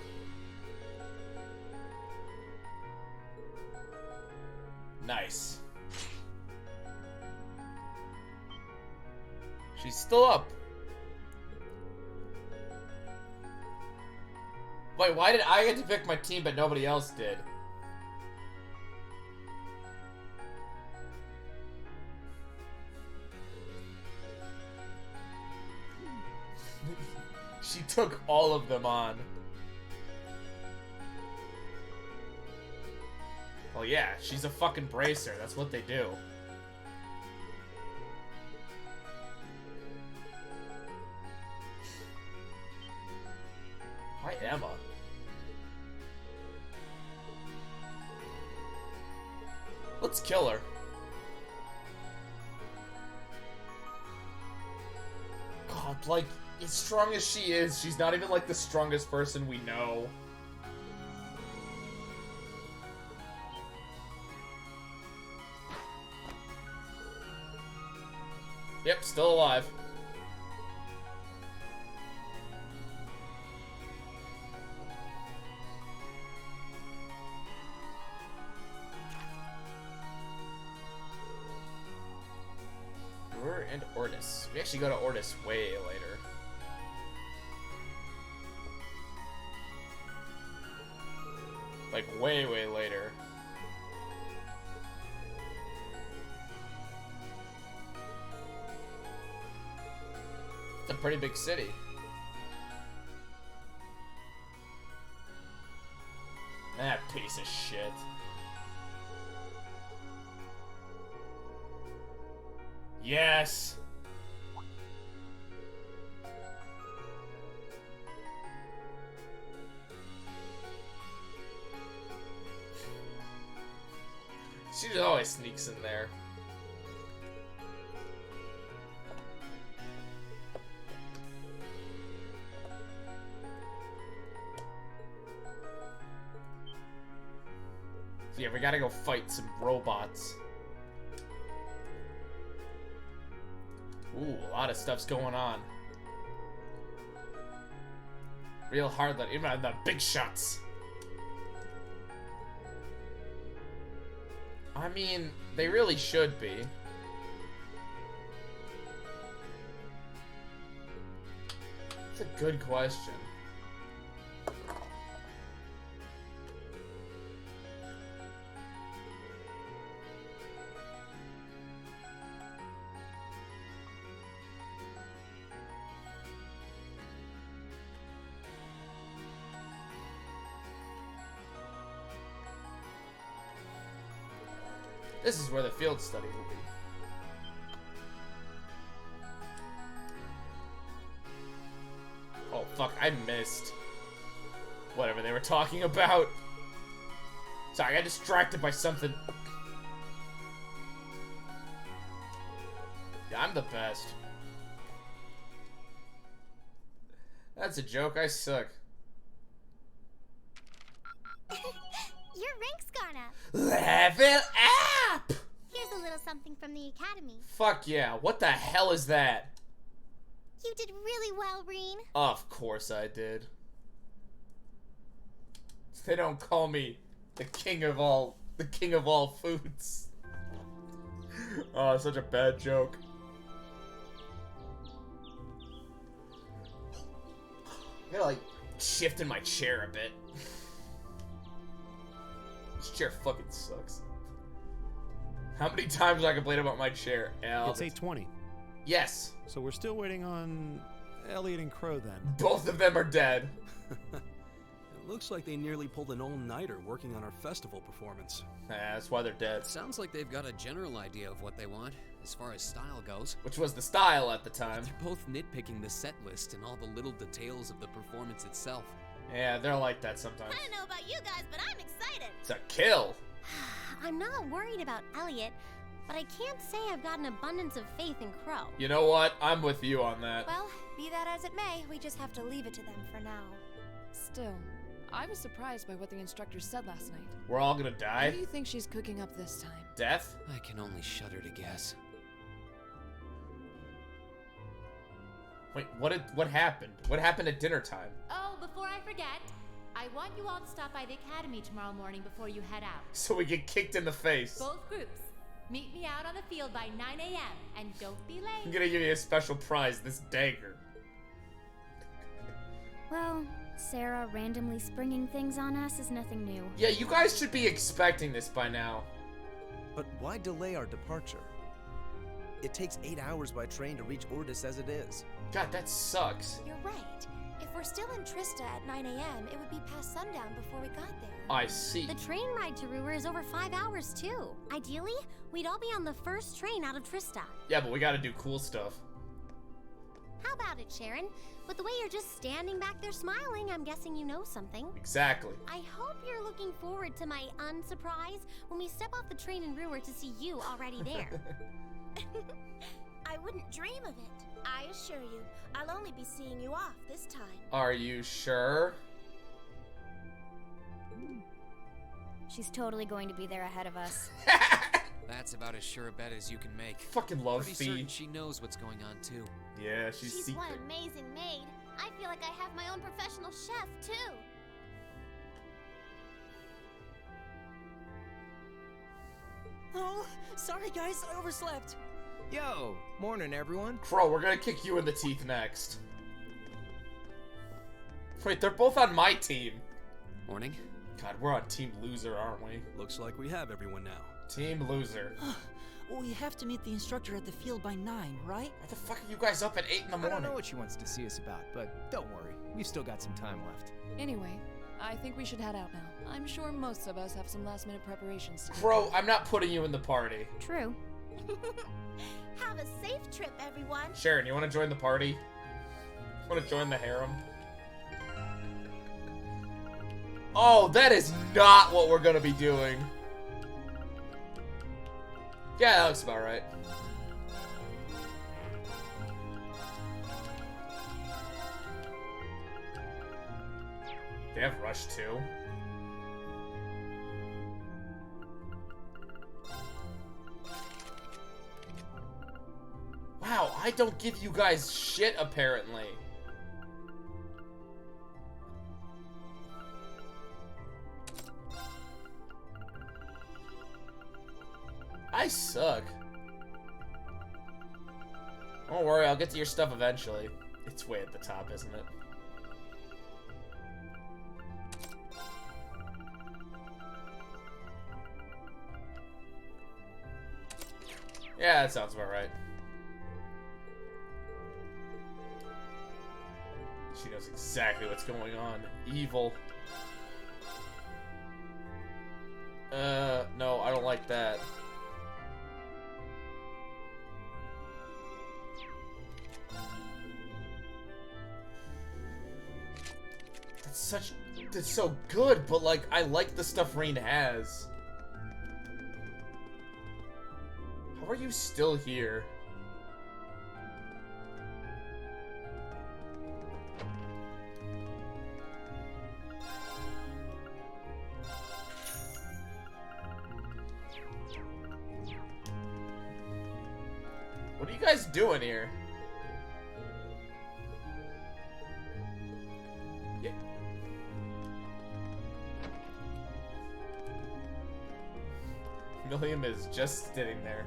Nice. She's still up. Wait, why did I get to pick my team but nobody else did? She took all of them on. Well, yeah, she's a fucking bracer. That's what they do. Why Emma? Let's kill her. God, like, as strong as she is, she's not even, like, the strongest person we know. Yep, still alive. Brewer and Ortis. We actually go to Ortis way later. Like, way, way later. It's a pretty big city. That piece of shit. Yes! She just always sneaks in there. So yeah, we gotta go fight some robots. Ooh, a lot of stuff's going on. Real hard, like, even the big shots. I mean, they really should be. It's a good question. This is where the field study will be. Oh, fuck, I missed whatever they were talking about. Sorry, I got distracted by something. Yeah, I'm the best. That's a joke. I suck. Your rank's gone up. Level up! Here's a little something from the academy. Fuck yeah. What the hell is that? You did really well, Reen. Of course I did. They don't call me the king of all foods. Oh, such a bad joke. I gotta like shift in my chair a bit. This chair fucking sucks. How many times do I complain about my chair? It's 8:20. Yes. So we're still waiting on Elliot and Crow then. Both of them are dead. It looks like they nearly pulled an all-nighter working on our festival performance. That's why they're dead. Sounds like they've got a general idea of what they want, as far as style goes. Which was the style at the time. They're both nitpicking the set list and all the little details of the performance itself. Yeah, they're like that sometimes. I don't know about you guys, but I'm excited. It's a kill. I'm not worried about Elliot, but I can't say I've got an abundance of faith in Crow. You know what? I'm with you on that. Well, be that as it may, we just have to leave it to them for now. Still, I was surprised by what the instructor said last night. We're all gonna What die? do you think she's cooking up this time? Death? I can only shudder to guess. Wait, what happened? What happened at dinner time? Oh, before I forget, I want you all to stop by the academy tomorrow morning before you head out. So we get kicked in the face. Both groups. Meet me out on the field by 9 a.m. and don't be I'm late. gonna give you a special prize, this dagger. Well, Sarah randomly springing things on us is nothing new. Yeah, you guys should be expecting this by now. But why delay our departure? It takes 8 hours by train to reach Ordis as it is. God, that sucks. You're right. If we're still in Trista at 9 a.m., it would be past sundown before we got there. I see. The train ride to Ruhr is over 5 hours, too. Ideally, we'd all be on the first train out of Trista. Yeah, but we gotta do cool stuff. How about it, Sharon? With the way you're just standing back there smiling, I'm guessing you know something. Exactly. I hope you're looking forward to my unsurprise when we step off the train in Ruhr to see you already there. I wouldn't dream of it. I assure you, I'll only be seeing you off this time. Are you sure? She's totally going to be there ahead of us. That's about as sure a bet as you can make. Fucking love Pretty Fee. certain she knows what's going on too. Yeah, she's She's secret. one amazing maid. I feel like I have my own professional chef, too. Oh, sorry guys, I overslept. Yo, morning everyone. Crow, we're gonna kick you in the teeth next. Wait, they're both on my team. Morning. God, we're on Team Loser, aren't we? Looks like we have everyone now. Team Loser. We have to meet the instructor at the field by 9, right? Why the fuck are you guys up at 8 in the I don't morning? know what she wants to see us about, but don't worry. We've still got some time left. Anyway, I think we should head out now. I'm sure most of us have some last-minute preparations to do. Bro, I'm not putting you in the party. True. Have a safe trip, everyone. Sharon, you wanna join the party? Wanna join the harem? Oh, that is not what we're gonna be doing. Yeah, that looks about right. They have Rush too. Wow, I don't give you guys shit apparently. I suck. Don't worry, I'll get to your stuff eventually. It's way at the top, isn't it? Yeah, that sounds about right. She knows exactly what's going on. Evil. No, I don't like that. That's so good, but like, I like the stuff Rain has. How are you still here? What are you guys doing here? Yeah. Milliam is just sitting there.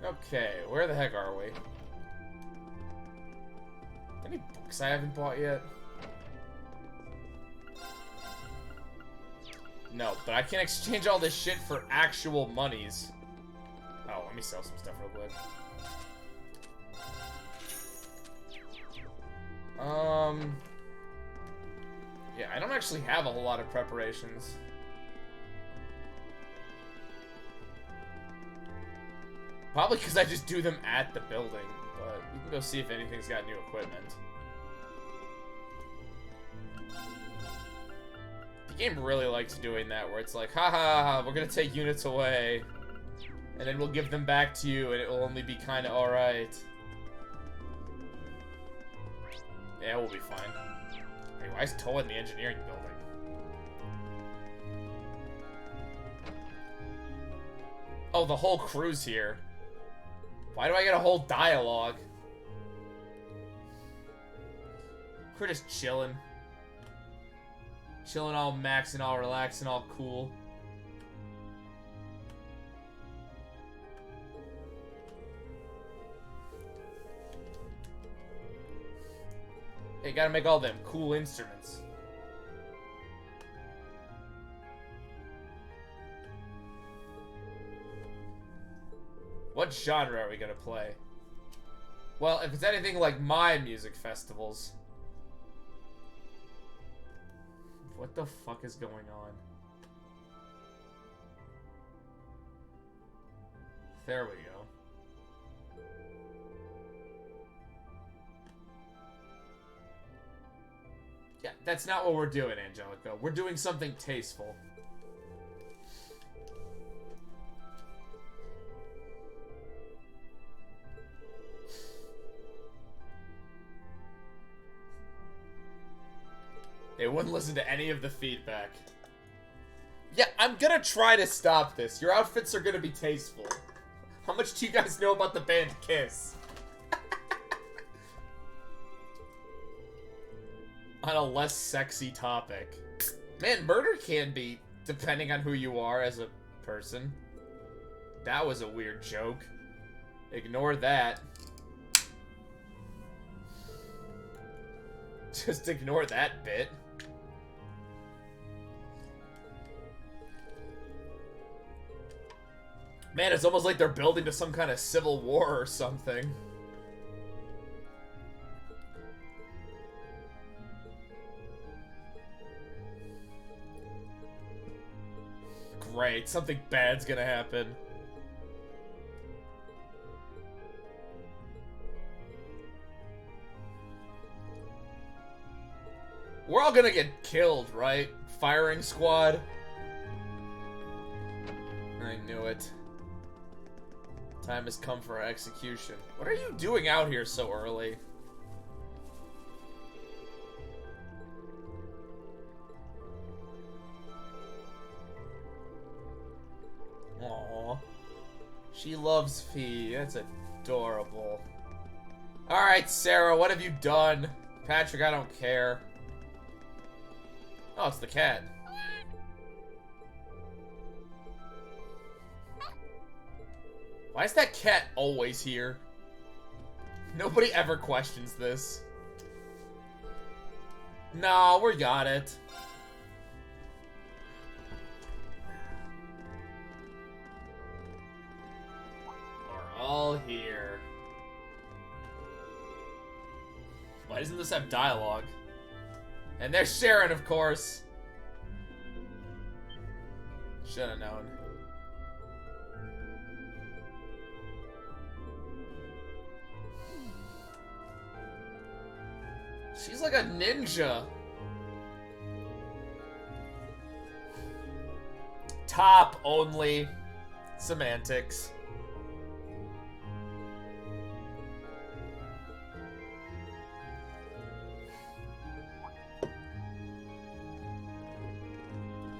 Okay, where the heck are we? Any books I haven't bought yet? No, but I can exchange all this shit for actual monies. Oh, let me sell some stuff real quick. Yeah, I don't actually have a whole lot of preparations. Probably because I just do them at the building, but we can go see if anything's got new equipment. The game really likes doing that, where it's like, haha, we're gonna take units away, and then we'll give them back to you, and it will only be kinda alright. Yeah, we'll be fine. Hey, why is Toa in the engineering building? Oh, the whole crew's here. Why do I get a whole dialogue? We're just chilling. Chilling all maxing, all relaxing, all cool. Hey, gotta make all them cool instruments. What genre are we gonna play? Well, if it's anything like my music festivals. What the fuck is going on? There we go. Yeah, that's not what we're doing, Angelica. We're doing something tasteful. They wouldn't listen to any of the feedback. Yeah, I'm gonna try to stop this. Your outfits are gonna be tasteful. How much do you guys know about the band Kiss? On a less sexy topic. Man, murder can be, depending on who you are as a person. That was a weird joke. Ignore that. Just ignore that bit. Man, it's almost like they're building to some kind of civil war or something. Great, something bad's gonna happen. We're all gonna get killed, right? Firing squad. I knew it. Time has come for our execution. What are you doing out here so early? Aww. She loves Fee. That's adorable. Alright, Sarah, what have you done? Patrick, I don't care. Oh, it's the cat. Why is that cat always here? Nobody ever questions this. No, we got it. We're all here. Why doesn't this have dialogue? And there's Sharon, of course. Should have known. She's like a ninja. Top only. Semantics.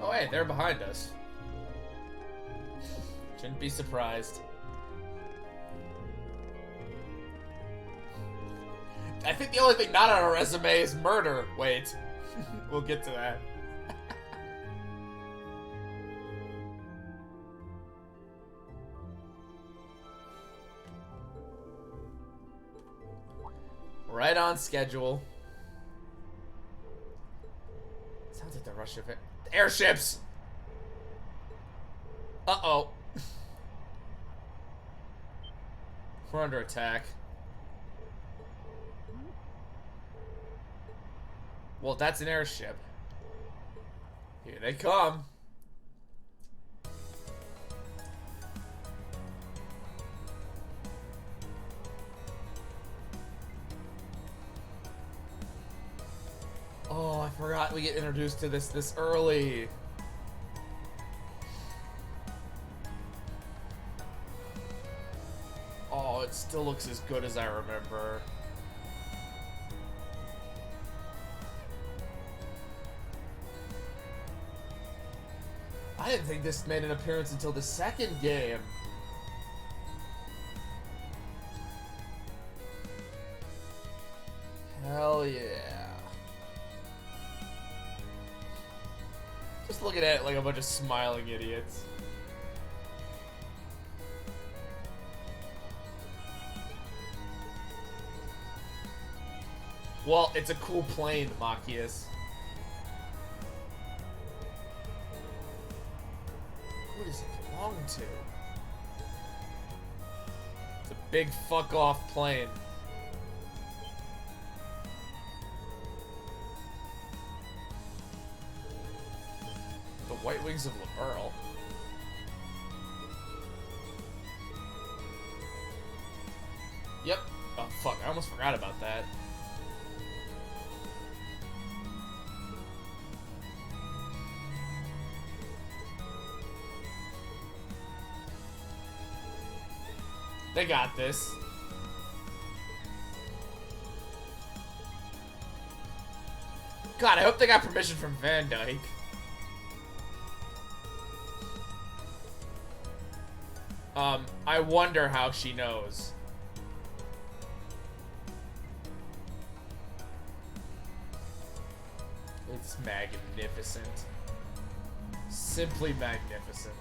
Oh, hey, they're behind us. Shouldn't be surprised. I think the only thing not on our resume is murder. Wait. We'll get to that. Right on schedule. Sounds like the rush of it. Airships! Uh-oh. We're under attack. Well, that's an airship. Here they come. Oh, I forgot we get introduced to this early. Oh, it still looks as good as I remember. I didn't think this made an appearance until the second game. Hell yeah. Just looking at it like a bunch of smiling idiots. Well, it's a cool plane, Machias. Who does it belong to? It's a big fuck-off plane. The White Wings of Laburl. Yep. Oh, fuck. I almost forgot about that. They got this. God, I hope they got permission from Van Dyke. I wonder how she knows. It's magnificent. Simply magnificent.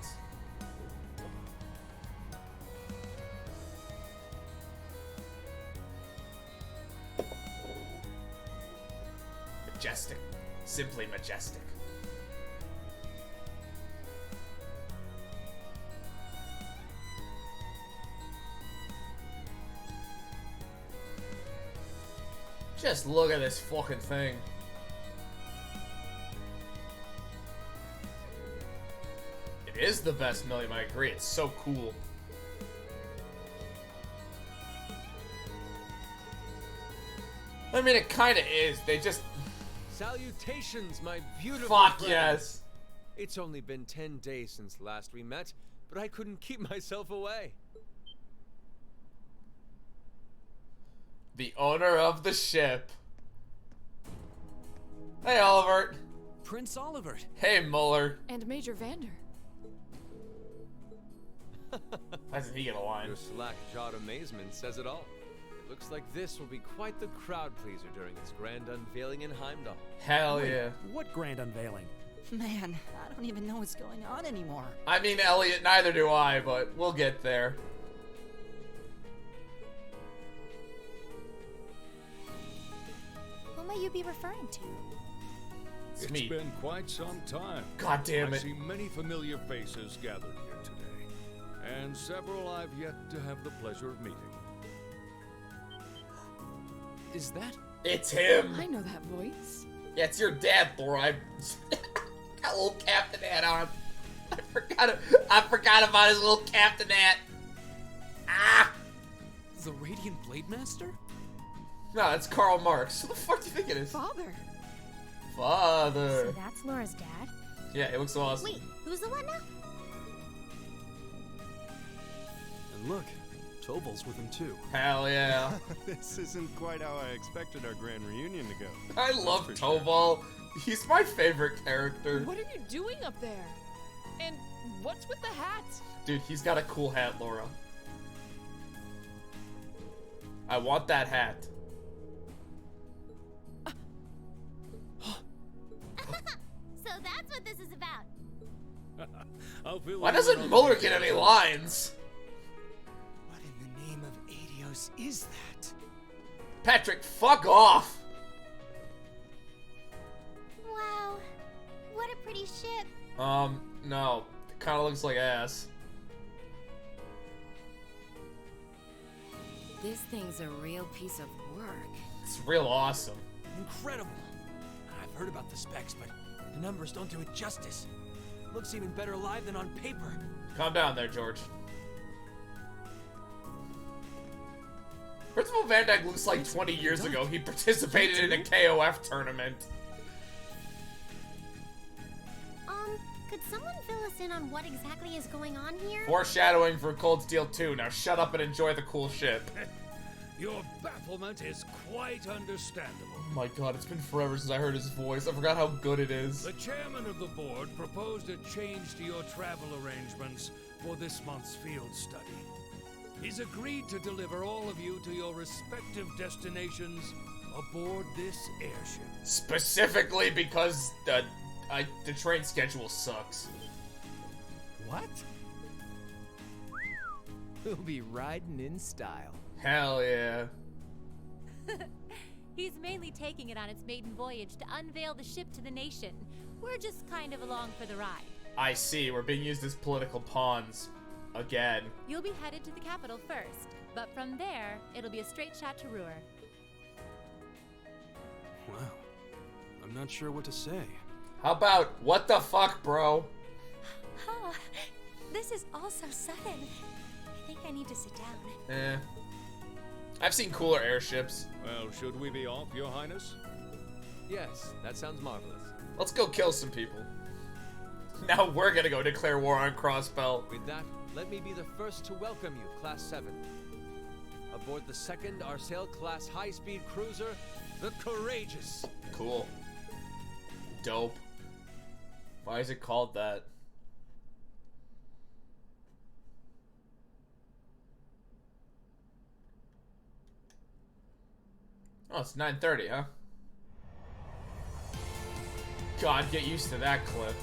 Majestic. Simply majestic. Just look at this fucking thing. It is the best Millium, I agree. It's so cool. I mean, it kinda is. They just... Salutations, my beautiful Fuck friend. yes. It's only been 10 days since last we met, but I couldn't keep myself away. The owner of the ship. Hey, Olivert. Prince Olivert. Hey, Muller. And Major Vander. Doesn't he get a line? Your slack-jawed amazement says it all. It looks like this will be quite the crowd pleaser during its grand unveiling in Heimdall. Hell Wait, yeah. What grand unveiling? Man, I don't even know what's going on anymore. I mean, Elliot, neither do I, but we'll get there. Who might you be referring to? It's me. been quite some time. God damn I it. see many familiar faces gathered here today, and several I've yet to have the pleasure of meeting. Is that? It's him. I know that voice. Yeah, it's your dad, Thor. I got a little captain hat on. I forgot about his little captain hat. Ah! The Radiant Blade Master? No, it's Karl Marx. Who the fuck do you think it is? Father. Father. So that's Laura's dad? Yeah, it looks awesome. Wait, who's the one now? And look, Tobal's with him too. Hell yeah. This isn't quite how I expected our grand reunion to go. I love Tobal. He's my favorite character. What are you doing up there? And what's with the hat? Dude, he's got a cool hat, Laura. I want that hat. So that's what this is about. Why doesn't Muller get any lines? What in the name of Adios is that? Patrick, fuck off! Wow. What a pretty ship. No. It kinda looks like ass. This thing's a real piece of work. It's real awesome. Incredible. I've heard about the specs, but the numbers don't do it justice. Looks even better live than on paper. Calm down there, George. Principal Van Dyke looks like 20 years ago he participated in a KOF tournament. Could someone fill us in on what exactly is going on here? Foreshadowing for Cold Steel 2. Now shut up and enjoy the cool shit. Your bafflement is quite understandable. Oh my god, it's been forever since I heard his voice. I forgot how good it is. The chairman of the board proposed a change to your travel arrangements for this month's field study. He's agreed to deliver all of you to your respective destinations aboard this airship. Specifically because the train schedule sucks. What? We'll be riding in style. Hell yeah. He's mainly taking it on its maiden voyage to unveil the ship to the nation. We're just kind of along for the ride. I see, we're being used as political pawns. Again. You'll be headed to the capital first, but from there, it'll be a straight shot to Ruhr. Wow. I'm not sure what to say. How about, what the fuck, bro? Huh. This is all so sudden. I think I need to sit down. Eh. I've seen cooler airships. Well, should we be off, Your Highness? Yes, that sounds marvelous. Let's go kill some people. Now we're gonna go declare war on Crossbell. With that, let me be the first to welcome you, Class 7. Aboard the second Arsail-class high-speed cruiser, the Courageous. Cool. Dope. Why is it called that? Oh, it's 9:30, huh? God, get used to that clip.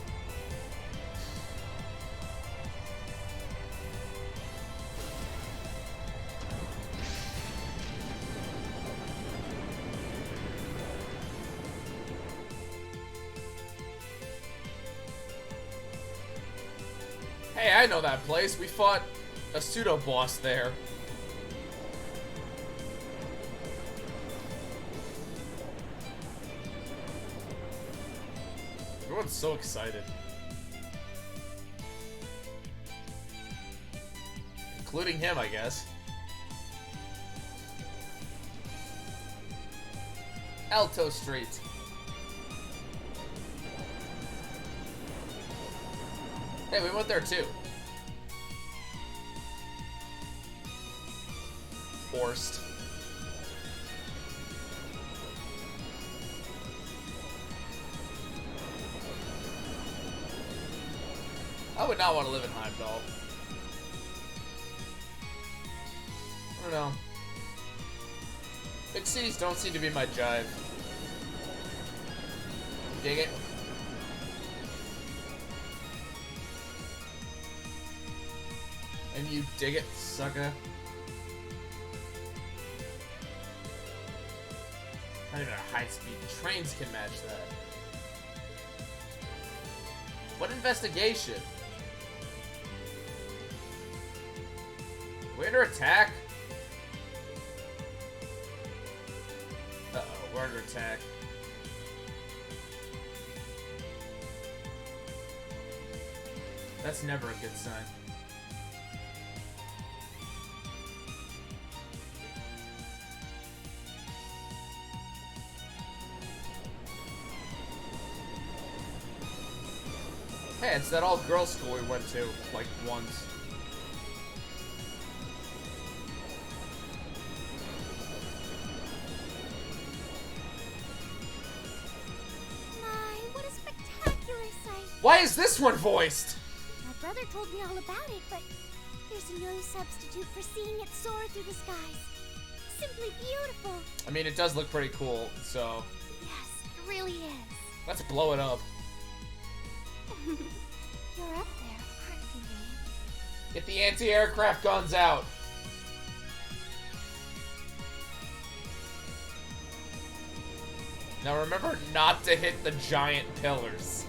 Hey, I know that place. We fought a pseudo-boss there. Everyone's so excited. Including him, I guess. Alto Street. Hey, we went there too. Forced. I would not want to live in Heimdall. I don't know. Big cities don't seem to be my jive. Dig it? And you dig it, sucker? Not even high-speed trains can match that. What investigation? We're under attack? Uh-oh, we're under attack. That's never a good sign. Hey, it's that all-girls school we went to, like, once. My, what a spectacular sight. Why is this one voiced? My brother told me all about it, but there's no substitute for seeing it soar through the skies. Simply beautiful. I mean, it does look pretty cool, so... Yes, it really is. Let's blow it up. You're up there, aren't you, Wayne? Get the anti-aircraft guns out. Now remember not to hit the giant pillars.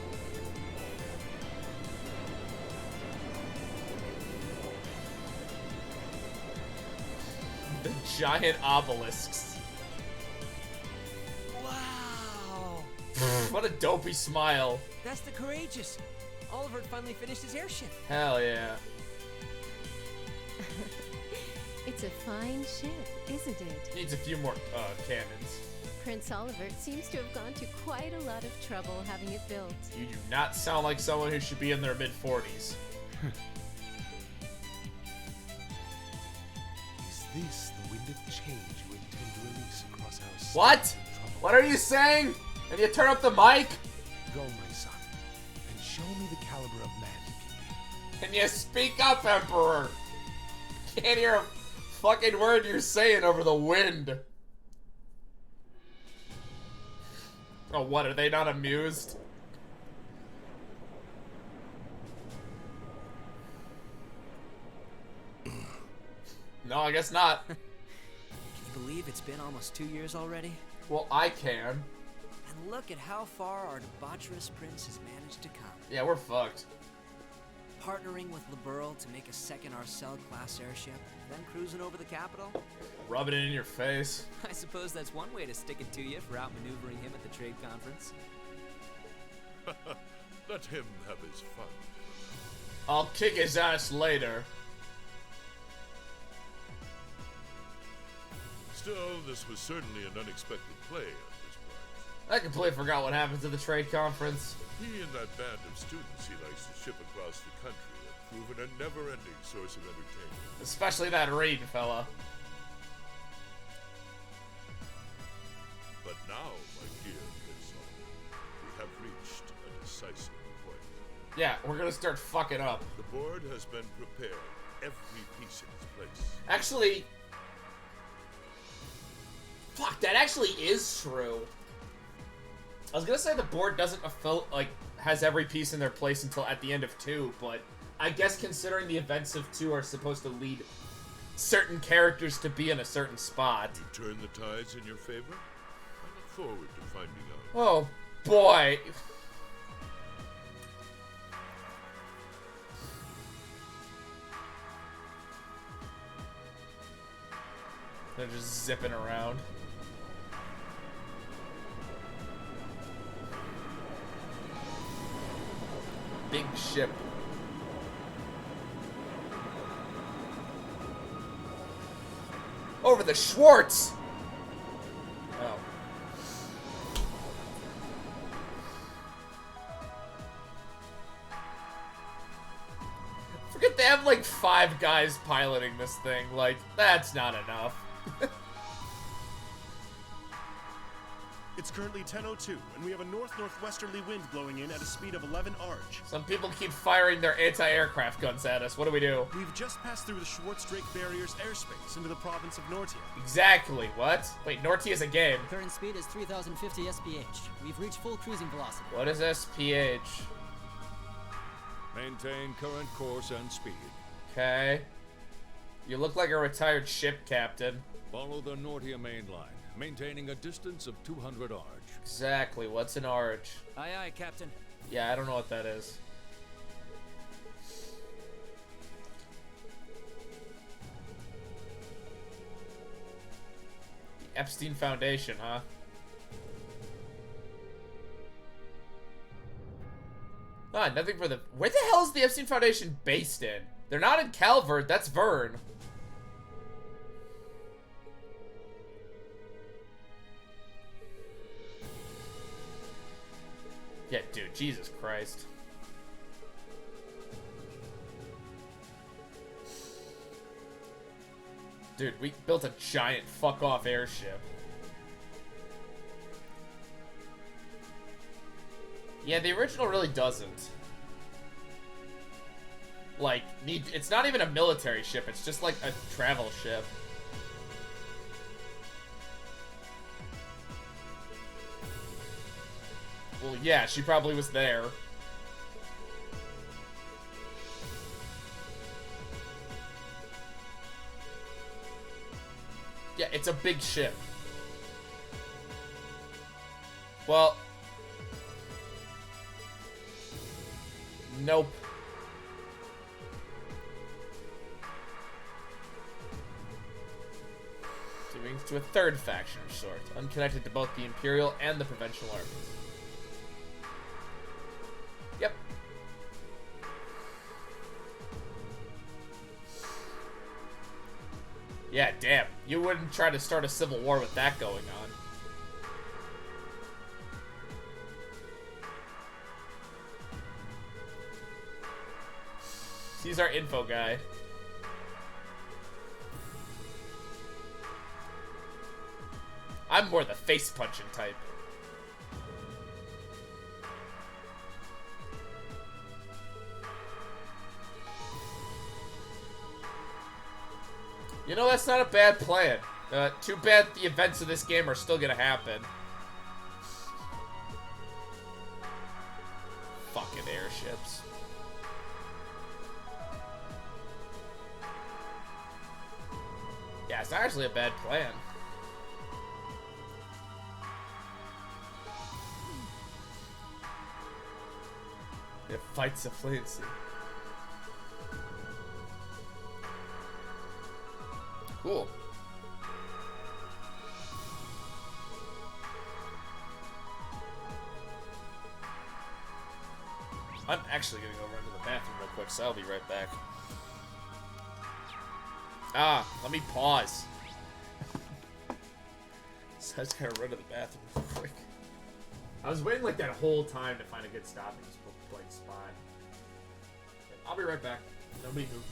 The giant obelisks. Wow! What a dopey smile. That's the Courageous. Oliver finally finished his airship. Hell yeah. It's a fine ship, isn't it? Needs a few more cannons. Prince Oliver seems to have gone to quite a lot of trouble having it built. You do not sound like someone who should be in their mid-40s. Is this the wind of change you intend to release across our state What? of trouble? What are you saying? And you turn up the mic? Go, my son, and show me the caliber of man you can be. Can you speak up, Emperor? Can't hear a fucking word you're saying over the wind. Oh, what? Are they not amused? No, I guess not. Can you believe it's been almost 2 years already? Well, I can. And look at how far our debaucherous prince has managed to come. Yeah, we're fucked. Partnering with Liberl to make a second Arcel-class airship, then cruising over the capital? Rubbing it in your face. I suppose that's one way to stick it to you for outmaneuvering him at the trade conference. Let him have his fun. I'll kick his ass later. Still, this was certainly an unexpected play on his part. I completely forgot what happened to the trade conference. He and that band of students he likes to ship across the country have proven a never-ending source of entertainment. Especially that Reed fella. But now, my dear Prince, we have reached a decisive point. Yeah, we're gonna start fucking up. The board has been prepared, every piece in its place. Actually... Fuck, that actually is true. I was gonna say the board doesn't has every piece in their place until at the end of 2, but I guess considering the events of 2 are supposed to lead certain characters to be in a certain spot. You turn the tides in your favor? I look forward to finding out. Oh, boy. They're just zipping around. Big ship. Over the Schwartz! Oh. Forget they have like 5 guys piloting this thing. Like, that's not enough. It's currently 10:02, and we have a north-northwesterly wind blowing in at a speed of 11 arch. Some people keep firing their anti-aircraft guns at us. What do we do? We've just passed through the Schwartz-Drake Barrier's airspace into the province of Nortia. Exactly. What? Wait, Nortia is a game. Current speed is 3,050 SPH. We've reached full cruising velocity. What is SPH? Maintain current course and speed. Okay. You look like a retired ship captain. Follow the Nortia main line, maintaining a distance of 200 arch. Exactly. What's an arch? Aye, aye, Captain. Yeah, I don't know what that is. The Epstein Foundation, huh? Ah, nothing for the... Where the hell is the Epstein Foundation based in? They're not in Calvert, that's Vern. Yeah, dude, Jesus Christ. Dude, we built a giant fuck-off airship. Yeah, the original really doesn't. Like, it's not even a military ship, it's just like a travel ship. Well, yeah, she probably was there. Yeah, it's a big ship. Well... Nope. So we move to a third faction of sort, unconnected to both the Imperial and the Provincial armies. Yep. Yeah, damn. You wouldn't try to start a civil war with that going on. He's our info guy. I'm more the face-punching type. You know, that's not a bad plan. Too bad the events of this game are still gonna happen. Fucking airships. Yeah, it's not actually a bad plan. It fights a fluency. Cool. I'm actually gonna go run to the bathroom real quick, so I'll be right back. Ah, let me pause. So I just gotta run to the bathroom real quick. I was waiting like that whole time to find a good stopping like spot. I'll be right back. Nobody move.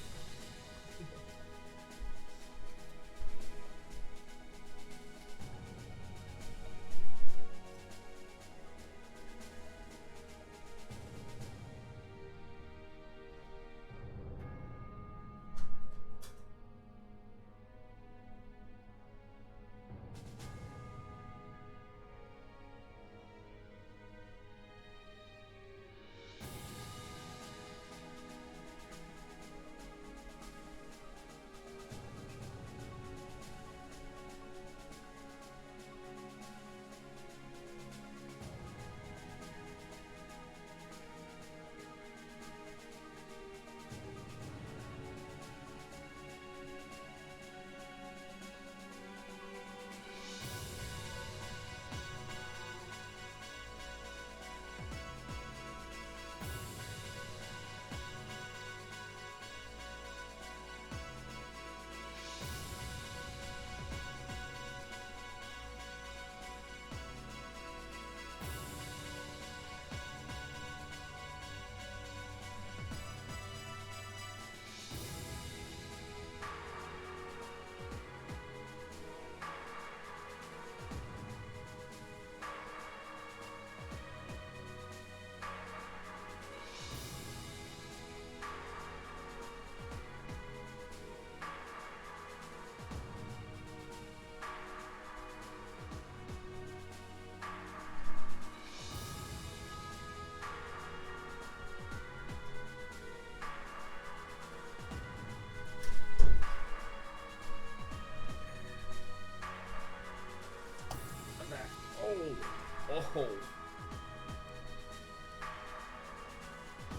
Oh.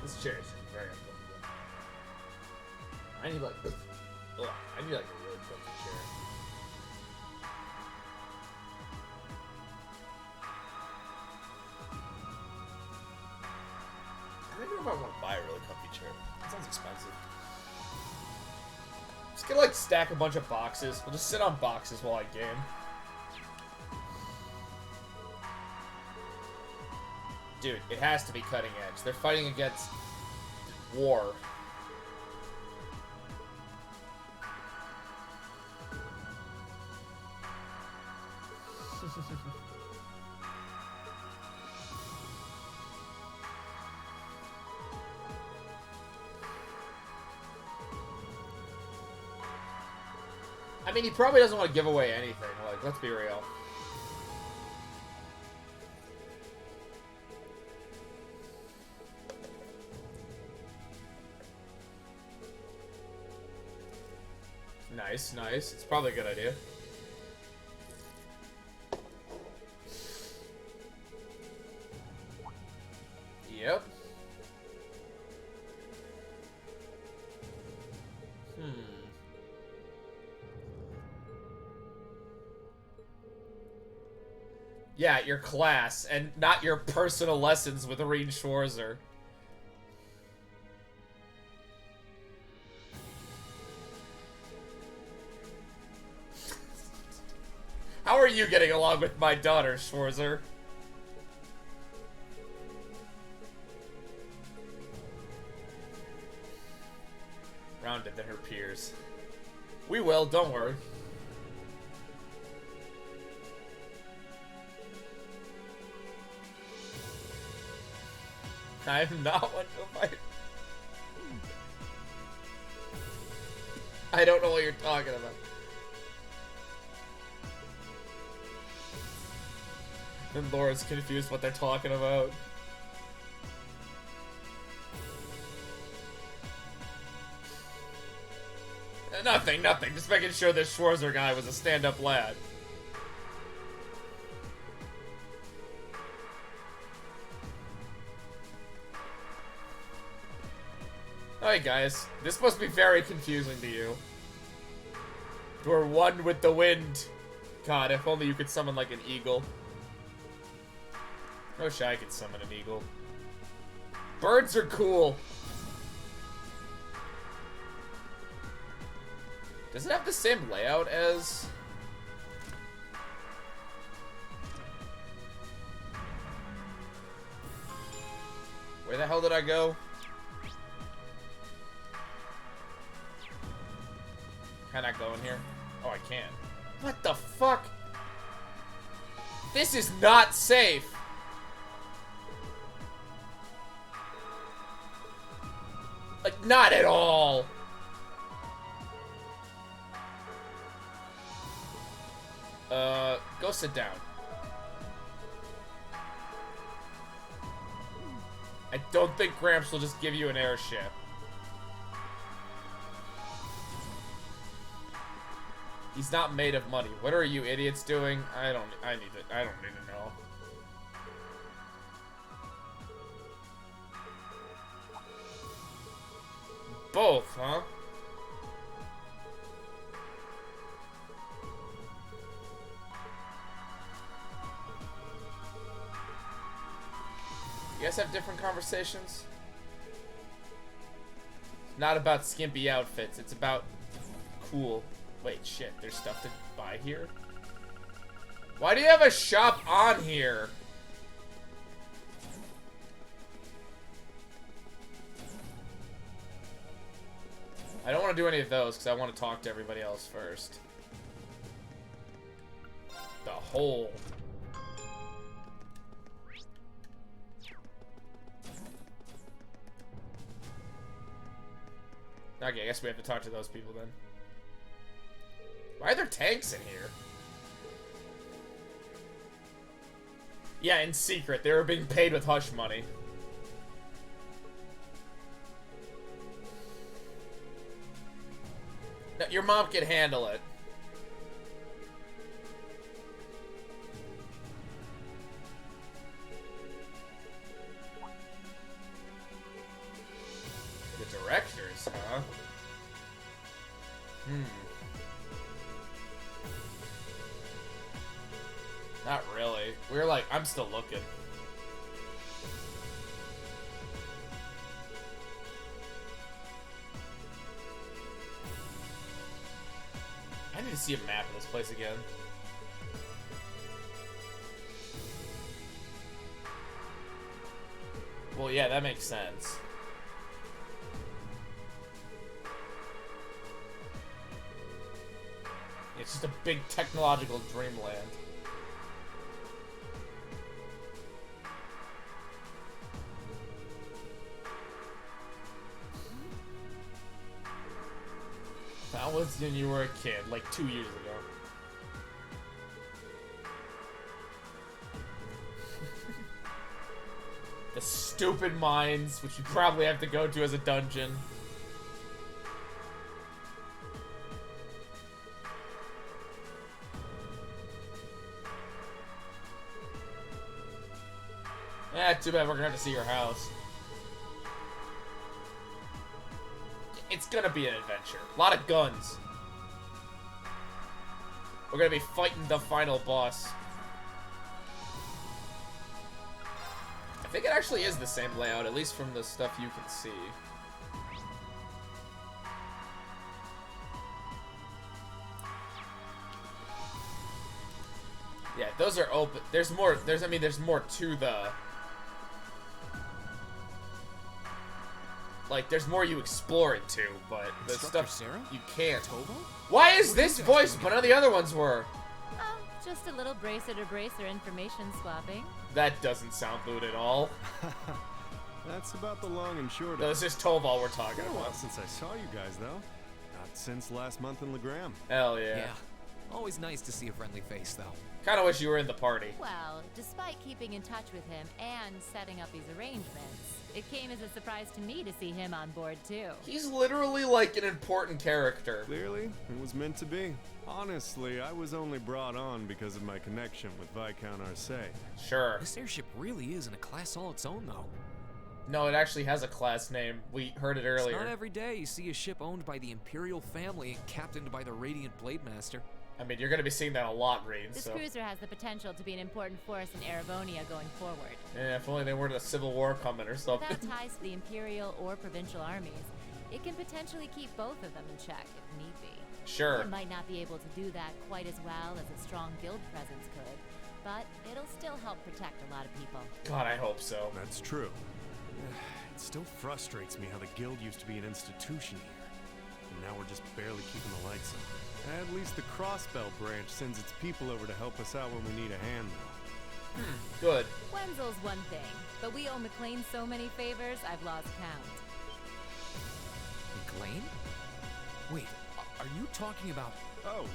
This chair is very uncomfortable. I need like, I need like a really comfy chair. I don't know if I want to buy a really comfy chair. That sounds expensive. Just gonna like stack a bunch of boxes. We'll just sit on boxes while I game. Dude, it has to be cutting edge. They're fighting against war. I mean, he probably doesn't want to give away anything. Like, let's be real. Nice, nice. It's probably a good idea. Yep. Yeah, your class, and not your personal lessons with Reed Schwarzer. How are you getting along with my daughter, Schwarzer? Rounded than her peers. We will, don't worry. I'm not one to fight. I don't know what you're talking about. And Laura's confused what they're talking about. Nothing, nothing. Just making sure this Schwarzer guy was a stand-up lad. Alright guys, this must be very confusing to you. We're one with the wind. God, if only you could summon like an eagle. I wish I could summon an eagle. Birds are cool. Does it have the same layout as... Where the hell did I go? Can I go in here? Oh, I can. What the fuck? This is not safe. Like, not at all. Go sit down. I don't think Gramps will just give you an airship. He's not made of money. What are you idiots doing? I don't need to know. Both, huh? You guys have different conversations? It's not about skimpy outfits, it's about cool. Wait, shit, there's stuff to buy here? Why do you have a shop on here? I don't want to do any of those because I want to talk to everybody else first. The hole. Okay, I guess we have to talk to those people then. Why are there tanks in here? Yeah, in secret. They were being paid with hush money. No, your mom can handle it. The directors, huh? Not really. We're like, I'm still looking. I need to see a map of this place again. Well, yeah, that makes sense. It's just a big technological dreamland. That was when you were a kid, like 2 years ago. The stupid mines, which you probably have to go to as a dungeon. Too bad we're gonna have to see your house. It's gonna be an adventure. A lot of guns. We're gonna be fighting the final boss. I think it actually is the same layout, at least from the stuff you can see. Yeah, those are open. There's more, there's more to the... Like, there's more you explore it to, but the Instructor stuff Sarah? you can't. Tovo? Why is this voice, but none of the other ones were? Oh, just a little bracer-to-bracer information swapping. That doesn't sound lewd at all. That's about the long and short of No, it. this is Toval we're talking Been a while about. since I saw you guys, though. Not since last month in Legram. Hell yeah. Yeah. Always nice to see a friendly face, though. Kinda wish you were in the party. Well, despite keeping in touch with him and setting up these arrangements, it came as a surprise to me to see him on board, too. He's literally like an important character. Clearly, it was meant to be. Honestly, I was only brought on because of my connection with Viscount Arce. Sure. This airship really is in a class all its own, though. No, it actually has a class name. We heard it earlier. It's not every day you see a ship owned by the Imperial family and captained by the Radiant Blade Master. I mean, you're gonna be seeing that a lot, Reed, This so... cruiser has the potential to be an important force in Erebonia going forward. Yeah, if only they weren't a civil war coming or something. Without ties to the Imperial or provincial armies, it can potentially keep both of them in check if need be. Sure. It might not be able to do that quite as well as a strong guild presence could, but it'll still help protect a lot of people. God, I hope so. That's true. It still frustrates me how the guild used to be an institution here. And now we're just barely keeping the lights on. At least the Crossbell branch sends its people over to help us out when we need a hand, though. Good. Wenzel's one thing, but we owe McLean so many favors, I've lost count. McLean? Wait, are you talking about... Oh,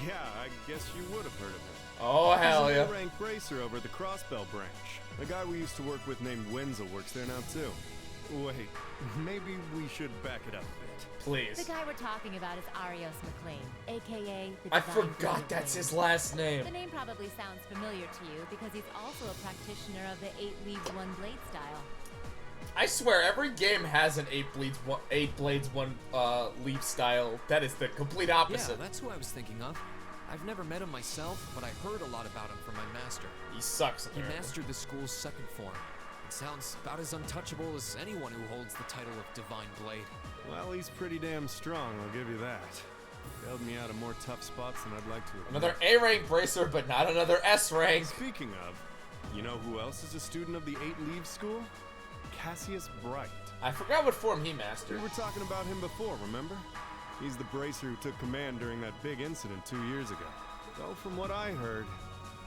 yeah, I guess you would have heard of him. Oh, hell He's yeah. an A-rank bracer over at the Crossbell branch. A guy we used to work with named Wenzel works there now, too. Wait, maybe we should back it up a bit. Please. The guy we're talking about is Arios McLean, aka the I Divine forgot Blade that's Blade. his last name. The name probably sounds familiar to you because he's also a practitioner of the 8 leaves 1 blade style. I swear, every game has an 8 blades 1 leaf style. That is the complete opposite. Yeah, that's who I was thinking of. I've never met him myself, but I heard a lot about him from my master. He sucks, He apparently. mastered the school's second form. It sounds about as untouchable as anyone who holds the title of Divine Blade. Well, he's pretty damn strong, I'll give you that. Bailed me out of more tough spots than I'd like to admit. Another A-rank bracer, but not another S-rank. Speaking of, you know who else is a student of the 8 Leaves School? Cassius Bright. I forgot what form he mastered. We were talking about him before, remember? He's the bracer who took command during that big incident 2 years ago. Though from what I heard,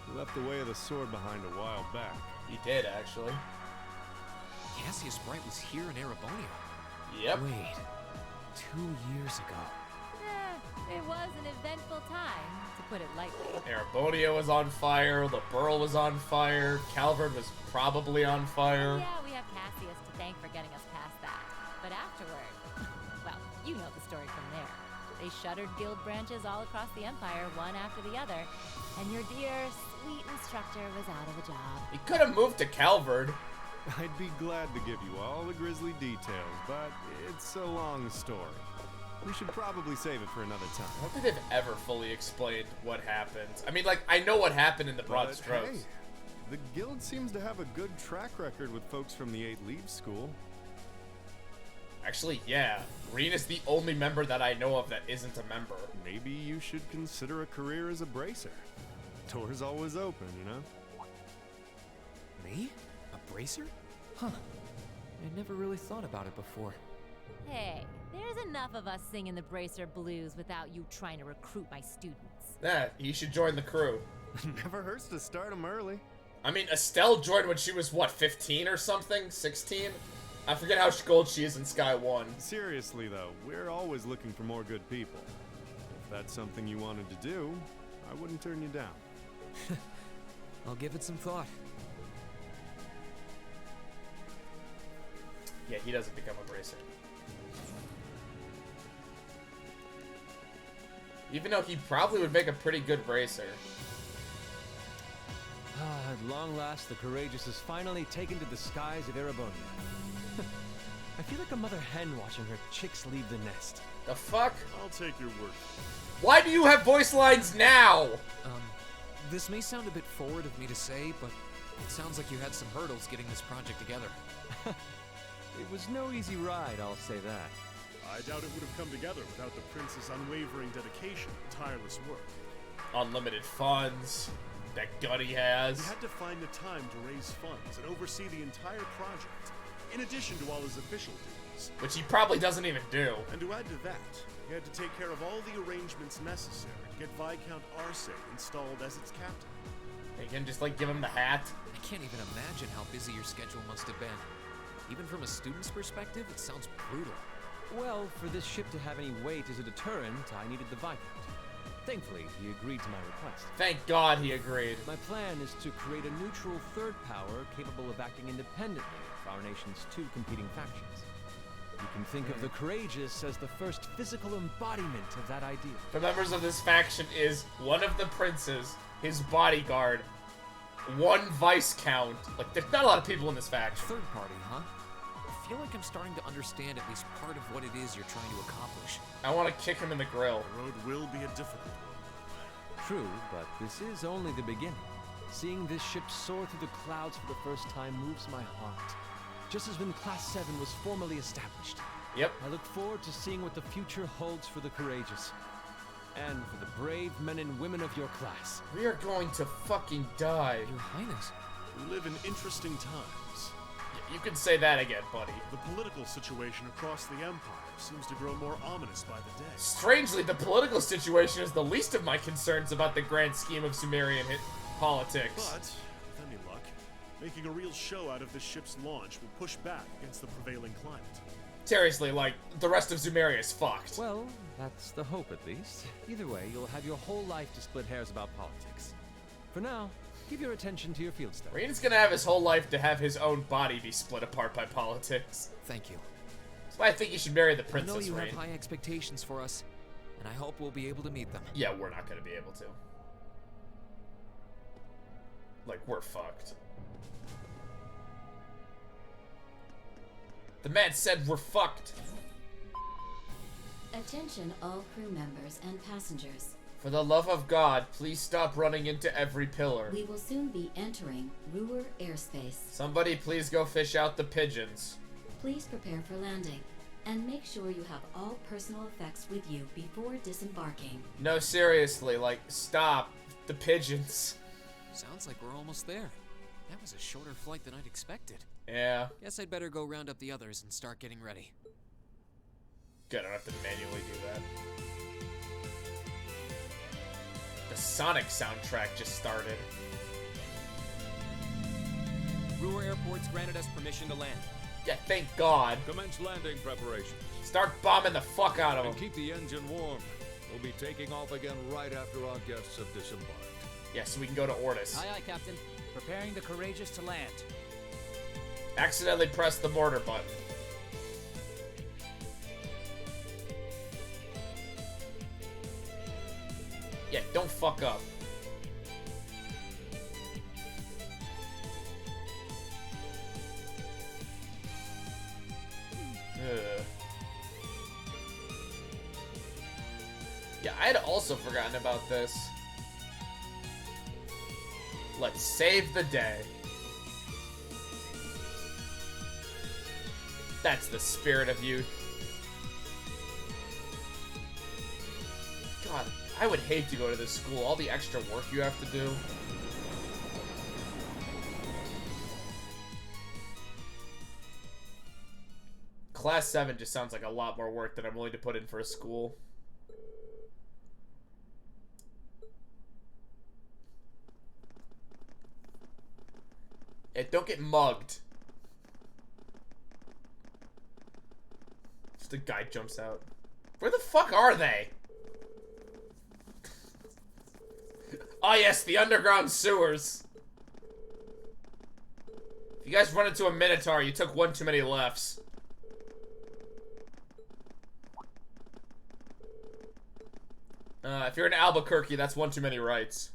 he left the way of the sword behind a while back. He did, actually. Cassius Bright was here in Erebonia. Yep. Wait, 2 years ago. It was an eventful time, to put it lightly. Erebonia was on fire, the Burl was on fire, Calvard was probably on fire. Yeah, we have Cassius to thank for getting us past that. But afterward, well, you know the story from there. They shuttered guild branches all across the Empire, one after the other, and your dear, sweet instructor was out of a job. He could have moved to Calvard. I'd be glad to give you all the grisly details, but it's a long story. We should probably save it for another time. I don't think they've ever fully explained what happened. I mean, like, I know what happened in the broad But, strokes. hey, the guild seems to have a good track record with folks from the 8 Leaves School. Actually, yeah. Reen is the only member that I know of that isn't a member. Maybe you should consider a career as a bracer. Door's always open, you know? Me? A bracer? Huh. I never really thought about it before. Hey, there's enough of us singing the Bracer Blues without you trying to recruit my students. Yeah, you should join the crew. Never hurts to start them early. I mean, Estelle joined when she was, what, 15 or something? 16? I forget how gold she is in Sky 1. Seriously, though, we're always looking for more good people. If that's something you wanted to do, I wouldn't turn you down. I'll give it some thought. Yeah, he doesn't become a bracer. Even though he probably would make a pretty good bracer. At long last, the Courageous has finally taken to the skies of Erebonia. I feel like a mother hen watching her chicks leave the nest. The fuck? I'll take your word. Why do you have voice lines now? This may sound a bit forward of me to say, but it sounds like you had some hurdles getting this project together. It was no easy ride, I'll say that. I doubt it would have come together without the prince's unwavering dedication and tireless work. Unlimited funds. That gun he has. He had to find the time to raise funds and oversee the entire project, in addition to all his official duties. Which he probably doesn't even do. And to add to that, he had to take care of all the arrangements necessary to get Viscount Arce installed as its captain. You can just, like, give him the hat. I can't even imagine how busy your schedule must have been. Even from a student's perspective, it sounds brutal. Well, for this ship to have any weight as a deterrent, I needed the Viscount. Thankfully, he agreed to my request. Thank God he agreed. My plan is to create a neutral third power capable of acting independently of our nation's two competing factions. You can think of the Courageous as the first physical embodiment of that idea. The members of this faction is one of the princes, his bodyguard, one Viscount. Like, there's not a lot of people in this faction. Third party, huh? I feel like I'm starting to understand at least part of what it is you're trying to accomplish. I want to kick him in the grill. The road will be a difficult one. True, but this is only the beginning. Seeing this ship soar through the clouds for the first time moves my heart. Just as when Class 7 was formally established. Yep. I look forward to seeing what the future holds for the Courageous. And for the brave men and women of your class. We are going to fucking die. Your Highness. We live in interesting times. You can say that again, buddy. The political situation across the Empire seems to grow more ominous by the day. Strangely, the political situation is the least of my concerns about the grand scheme of Sumerian politics. But, with any luck, making a real show out of this ship's launch will push back against the prevailing climate. Seriously, like, the rest of Zumeria is fucked. Well, that's the hope at least. Either way, you'll have your whole life to split hairs about politics. For now, give your attention to your field study. Rain's gonna have his whole life to have his own body be split apart by politics. Thank you. That's why I think you should marry the I princess, know you Rain. have high expectations for us, and I hope we'll be able to meet them. Yeah, we're not gonna be able to. Like, we're fucked. The man said we're fucked. Attention all crew members and passengers. For the love of God, please stop running into every pillar. We will soon be entering Ruhr airspace. Somebody please go fish out the pigeons. Please prepare for landing, and make sure you have all personal effects with you before disembarking. No, seriously, like, stop. The pigeons. Sounds like we're almost there. That was a shorter flight than I'd expected. Yeah. Guess I'd better go round up the others and start getting ready. Good, I don't have to manually do that. The Sonic soundtrack just started. Ruhr Airport's granted us permission to land. Yeah, thank God. Commence landing preparations. Start bombing the fuck out of And them. keep the engine warm. We'll be taking off again right after our guests have disembarked. Yeah, so we can go to Ortis. Aye, aye, Captain. Preparing the Courageous to land. Accidentally press the mortar button. Yeah, don't fuck up. Ugh. Yeah, I had also forgotten about this. Let's save the day. That's the spirit of youth. God, I would hate to go to this school. All the extra work you have to do. Class 7 just sounds like a lot more work than I'm willing to put in for a school. Yeah, don't get mugged. Just a guy jumps out. Where the fuck are they? Oh yes, the underground sewers. If you guys run into a Minotaur, you took one too many lefts. If you're in Albuquerque, that's one too many rights.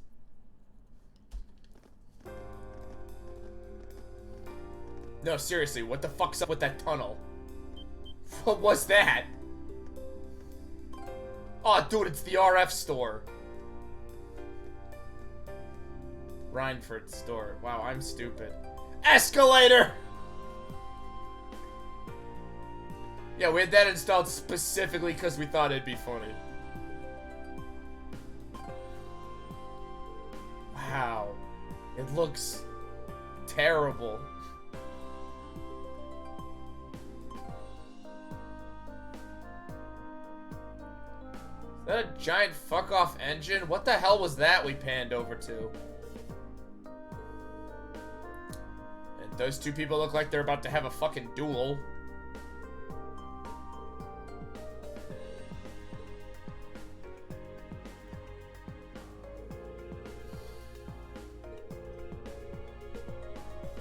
No, seriously, what the fuck's up with that tunnel? What was that? Oh, dude, it's the RF store. Rhineford store. Wow, I'm stupid. Escalator! Yeah, we had that installed specifically because we thought it'd be funny. Wow. It looks terrible. Is that a giant fuck-off engine? What the hell was that we panned over to? And those two people look like they're about to have a fucking duel.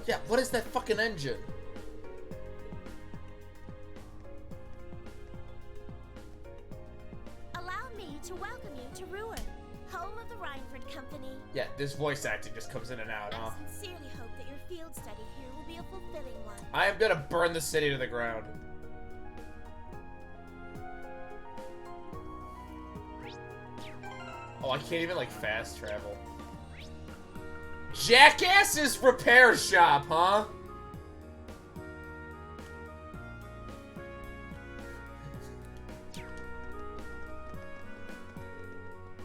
Yeah, what is that fucking engine? Allow me to welcome you to Ruin, home of the Rhineford Company. Yeah, this voice acting just comes in and out, huh? I sincerely hope that your field study here will be a fulfilling one. I am gonna burn the city to the ground. Oh, I can't even, like, fast travel. Jackass's repair shop, huh?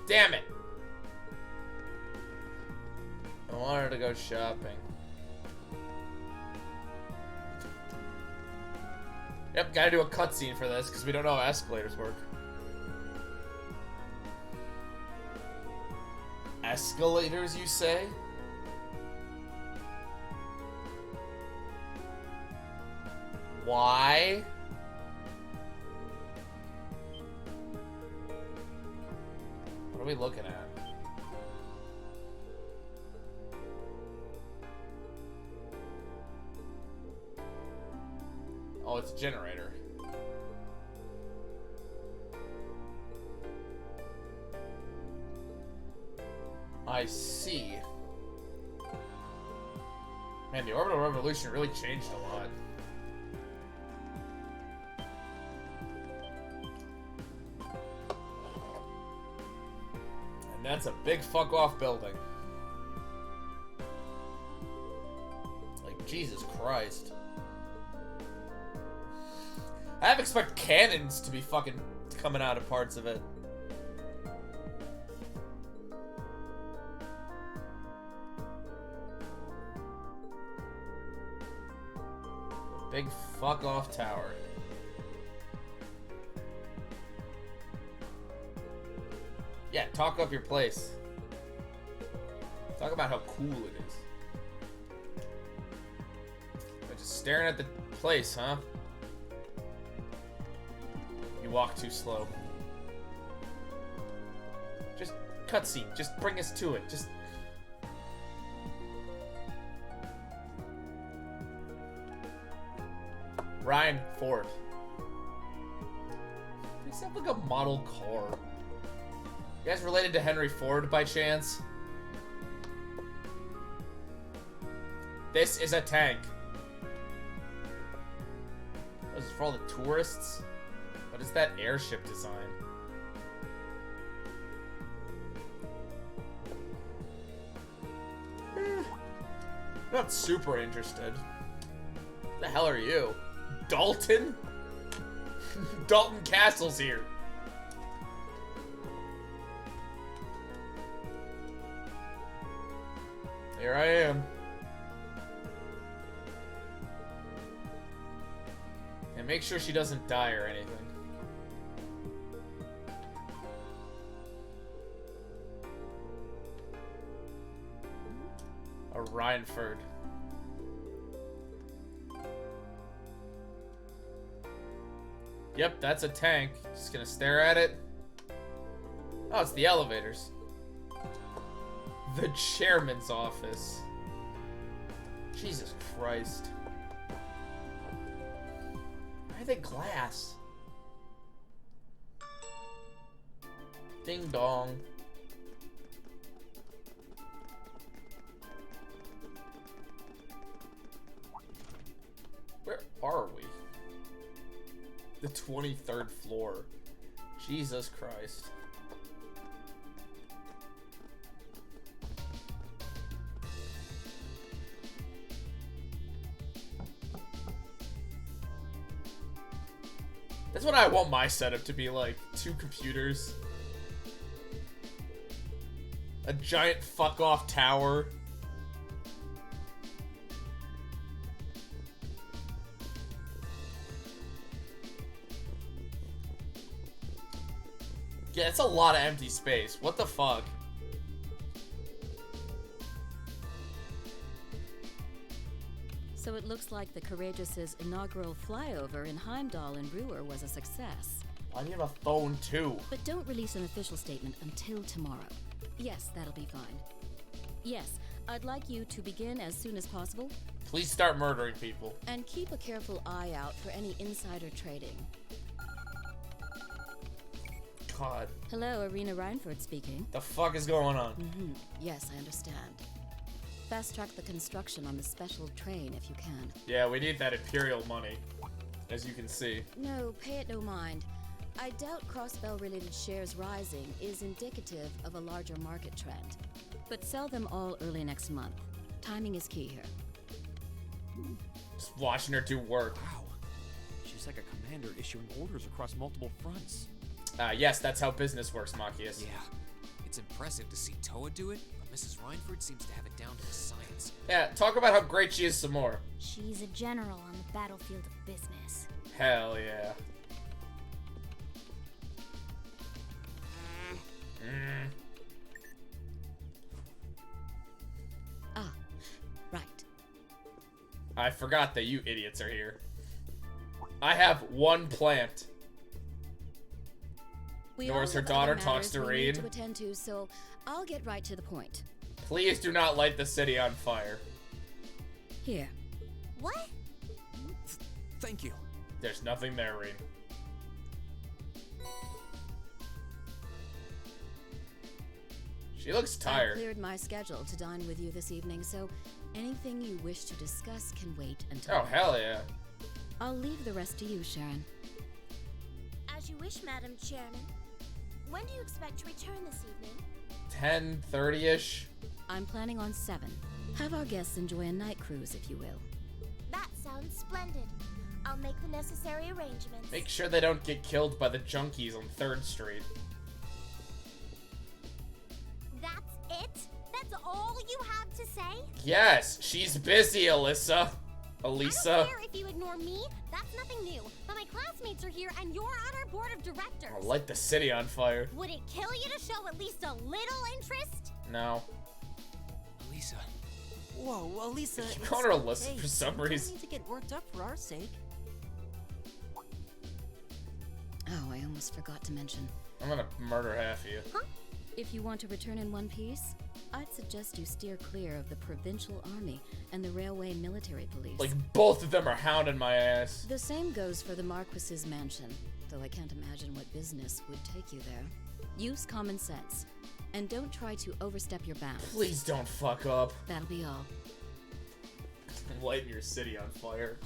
Damn it. I wanted to go shopping. Yep, gotta do a cutscene for this because we don't know how escalators work. Escalators, you say? Why? What are we looking at? Oh, it's a generator. I see. Man, the orbital revolution really changed a lot. And that's a big fuck off building. Like, Jesus Christ. I have expect cannons to be fucking coming out of parts of it. Big fuck off tower. Yeah, talk up your place. Talk about how cool it is. But just staring at the place, huh? You walk too slow. Just cutscene. Just bring us to it. Just. Ryan Ford. They sound like a model car. You guys related to Henry Ford by chance? This is a tank. This is for all the tourists? What is that airship design? Not super interested. What the hell are you? Dalton? Dalton Castle's here. Here I am. And make sure she doesn't die or anything. A Rhineford. Yep, that's a tank. Just gonna stare at it. Oh, it's the elevators. The chairman's office. Jesus Christ. Why are they glass? Ding dong. Where are we? The 23rd floor. Jesus Christ. That's what I want my setup to be like. 2 computers. A giant fuck off tower. Yeah, it's a lot of empty space. What the fuck? So it looks like the Courageous' inaugural flyover in Heimdall and Brewer was a success. Why do you have a phone too? But don't release an official statement until tomorrow. Yes, that'll be fine. Yes, I'd like you to begin as soon as possible. Please start murdering people. And keep a careful eye out for any insider trading. God. Hello, Irina Reinford speaking. The fuck is going on? Yes, I understand. Fast track the construction on the special train if you can. Yeah, we need that Imperial money, as you can see. No, pay it no mind. I doubt Crossbell-related shares rising is indicative of a larger market trend. But sell them all early next month. Timing is key here. Just watching her do work. Wow. She's like a commander issuing orders across multiple fronts. Yes, that's how business works, Machias. Yeah. It's impressive to see Toa do it, but Mrs. Reinford seems to have it down to a science. Yeah, talk about how great she is some more. She's a general on the battlefield of business. Hell yeah. Ah, right. I forgot that you idiots are here. I have one plant. We Nora's all her have daughter other talks to matters we need Reed. to attend to, so I'll get right to the point. Please do not light the city on fire. Here. What? Thank you. There's nothing there, Reed. She looks I tired. cleared my schedule to dine with you this evening, so anything you wish to discuss can wait until. Oh, hell yeah. I'll leave the rest to you, Sharon. As you wish, Madam Chairman. When do you expect to return this evening? 10:30-ish. I'm planning on 7. Have our guests enjoy a night cruise, if you will. That sounds splendid. I'll make the necessary arrangements. Make sure they don't get killed by the junkies on 3rd Street. That's it? That's all you have to say? Yes, she's busy, Alyssa. I don't Elisa. care if you ignore me. That's nothing new. But my classmates are here and you're on our board of directors. I'll light the city on fire. Would it kill you to show at least a little interest? No. Elisa. Whoa, Elisa. I keep calling her Alyssa for some You don't reason. need to get worked up for our sake. Oh, I almost forgot to mention. I'm gonna murder half of you. If you want to return in one piece, I'd suggest you steer clear of the Provincial Army and the Railway Military Police. Like, both of them are hounding my ass. The same goes for the Marquis's mansion, though I can't imagine what business would take you there. Use common sense, and don't try to overstep your bounds. Please don't fuck up. That'll be all. I'm lighting your city on fire.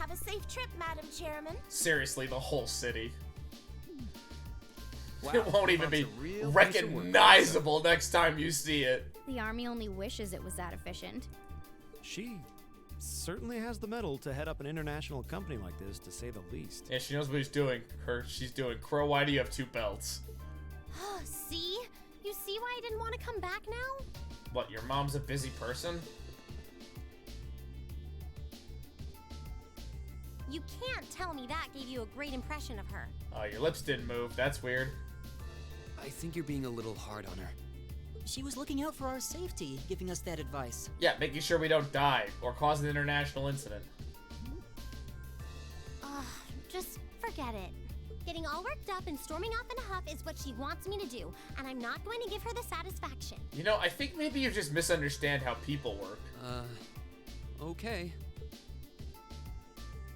Have a safe trip, Madam Chairman. Seriously, the whole city. Wow, It won't even that's be a real piece of work. recognizable next time you see it. The Army only wishes it was that efficient. She certainly has the mettle to head up an international company like this, to say the least. Yeah, she knows what she's doing. She's doing. Crow, why do you have 2 belts? See? You see why I didn't want to come back now? What, your mom's a busy person? You can't tell me that gave you a great impression of her. Your lips didn't move. That's weird. I think you're being a little hard on her. She was looking out for our safety, giving us that advice. Yeah, making sure we don't die or cause an international incident. Just forget it. Getting all worked up and storming off in a huff is what she wants me to do, and I'm not going to give her the satisfaction. You know, I think maybe you just misunderstand how people work. Okay.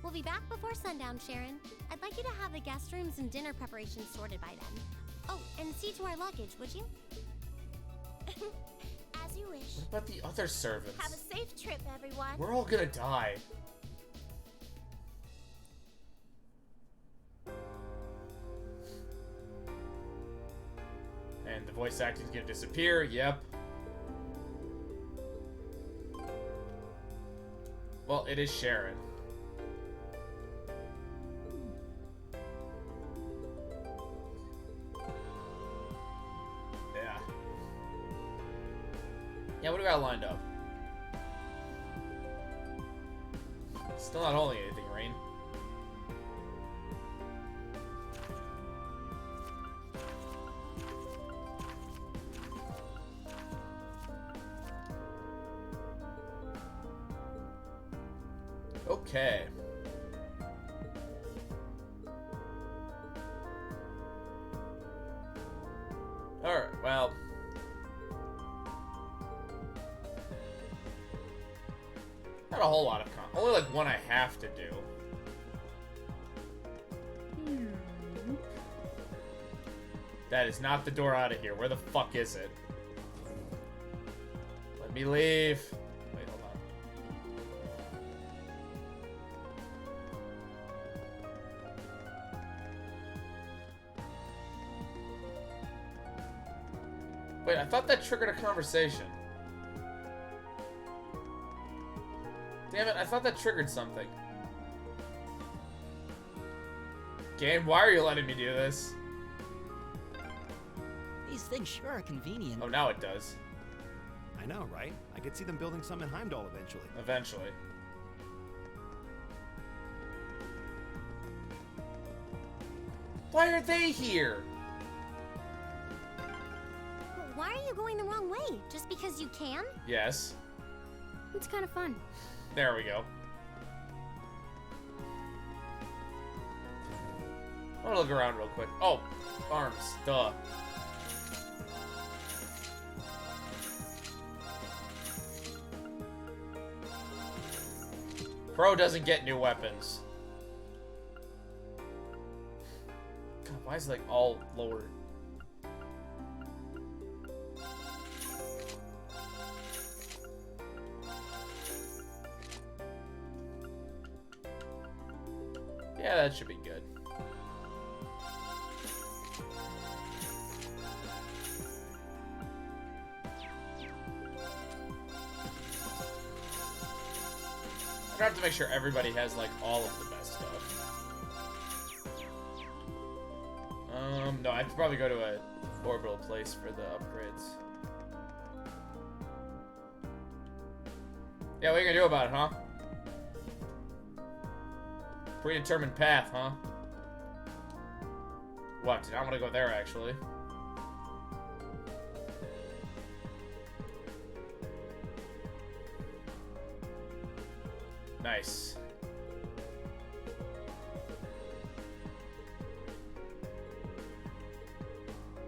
We'll be back before sundown, Sharon. I'd like you to have the guest rooms and dinner preparations sorted by then. Oh, and see to our luggage, would you? As you wish. What about the other servants? Have a safe trip, everyone. We're all gonna die. And the voice acting's gonna disappear, yep. Well, it is Sharon. Yeah, what do we got lined up? Still not holding anything, Rain. Okay. Alright, well. Not a whole lot of only like one I have to do. That is not the door out of here. Where the fuck is it? Let me leave. Wait, hold on. Wait, I thought that triggered a conversation. Damn it, I thought that triggered something. Game, why are you letting me do this? These things sure are convenient. Oh, now it does. I know, right? I could see them building some in Heimdall eventually. Eventually. Why are they here? Why are you going the wrong way? Just because you can? Yes. It's kind of fun. There we go. I want to look around real quick. Oh, arms. Duh. Crow doesn't get new weapons. God, why is it like all lowered? Yeah, that should be good. I have to make sure everybody has like all of the best stuff. No, I have to probably go to a orbital place for the upgrades. Yeah, what are you gonna do about it, huh? Predetermined path, huh? What? I want to go there, actually. Nice.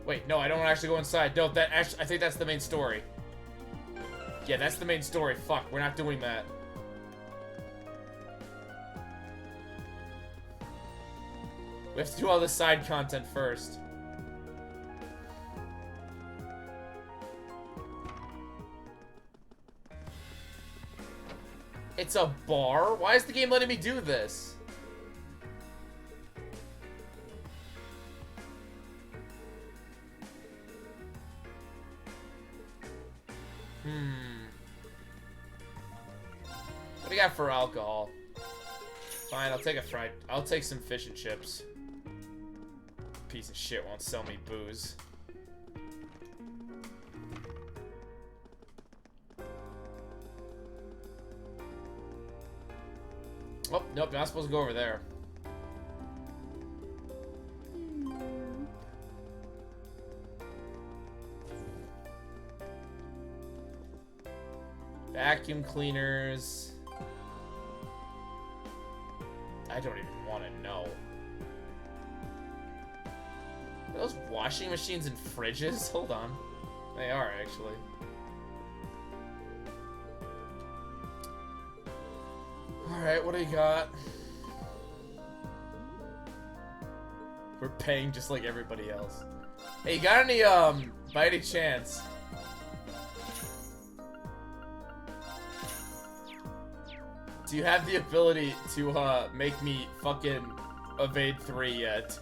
Wait, no, I don't actually go inside. No, that actually, I think that's the main story. Yeah, that's the main story. Fuck, we're not doing that. We have to do all the side content first. It's a bar? Why is the game letting me do this? What do you got for alcohol? Fine, I'll take some fish and chips. Piece of shit won't sell me booze. Oh, nope, not supposed to go over there. Vacuum cleaners. I don't even want to know. Are those washing machines and fridges? Hold on. They are, actually. Alright, what do you got? We're paying just like everybody else. Hey, you got any, by any chance? Do you have the ability to, make me fucking evade 3 yet?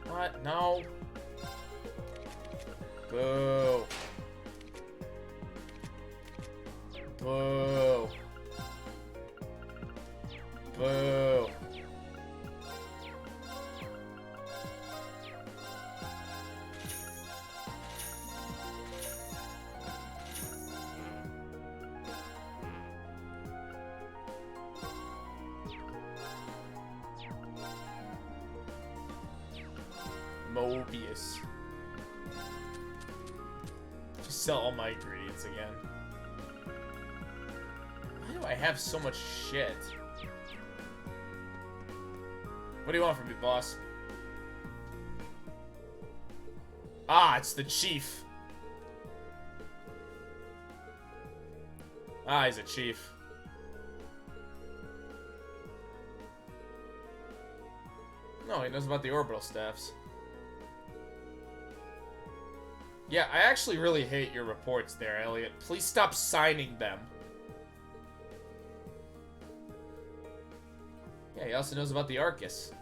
What? No. Boo. Boo. Boo. Mobius. Just sell all my ingredients again. Why do I have so much shit? What do you want from me, boss? Ah, it's the chief. Ah, he's a chief. No, he knows about the orbital staffs. Yeah, I actually really hate your reports there, Elliot. Please stop signing them. Yeah, he also knows about the Arcus.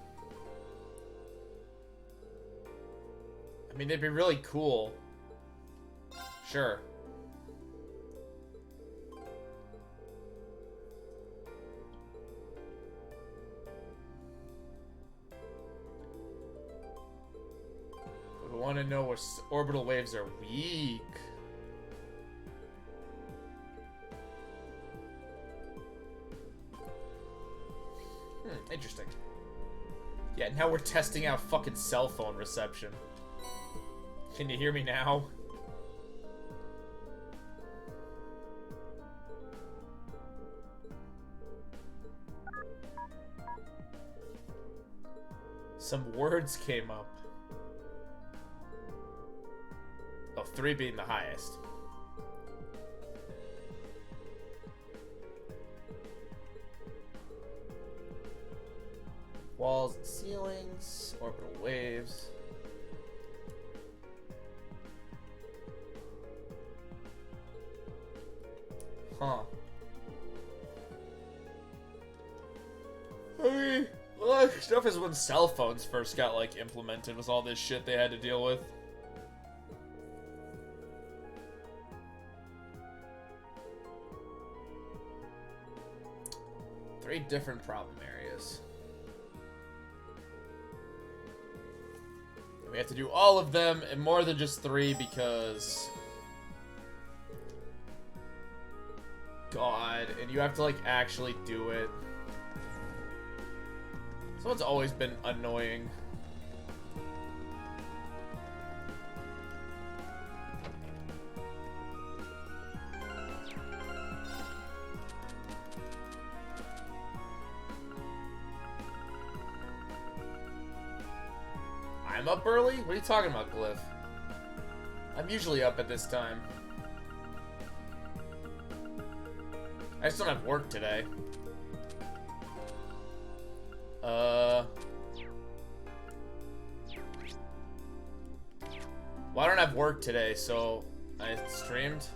I mean, they'd be really cool. Sure. We want to know where orbital waves are weak. Interesting. Yeah, now we're testing out fucking cell phone reception. Can you hear me now? Some words came up. Oh, 3 being the highest. Walls and ceilings, orbital waves. Huh. I mean, well, stuff is when cell phones first got, like, implemented, was all this shit they had to deal with. Three different problem areas. We have to do all of them, and more than just 3, because... God, and you have to, like, actually do it. Someone's always been annoying. I'm up early? What are you talking about, Glyph? I'm usually up at this time. I just don't have work today. Well, I don't have work today, so I streamed.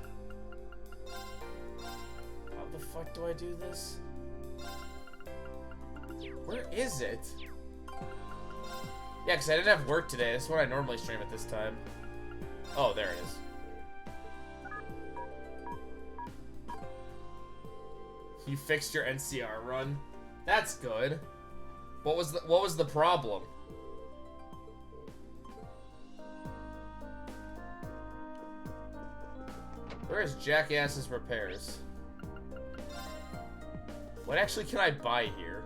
How the fuck do I do this? Where is it? Yeah, because I didn't have work today. This is what I normally stream at this time. Oh, there it is. You fixed your NCR run. That's good. What was the problem? Where is Jackass's repairs? What actually can I buy here?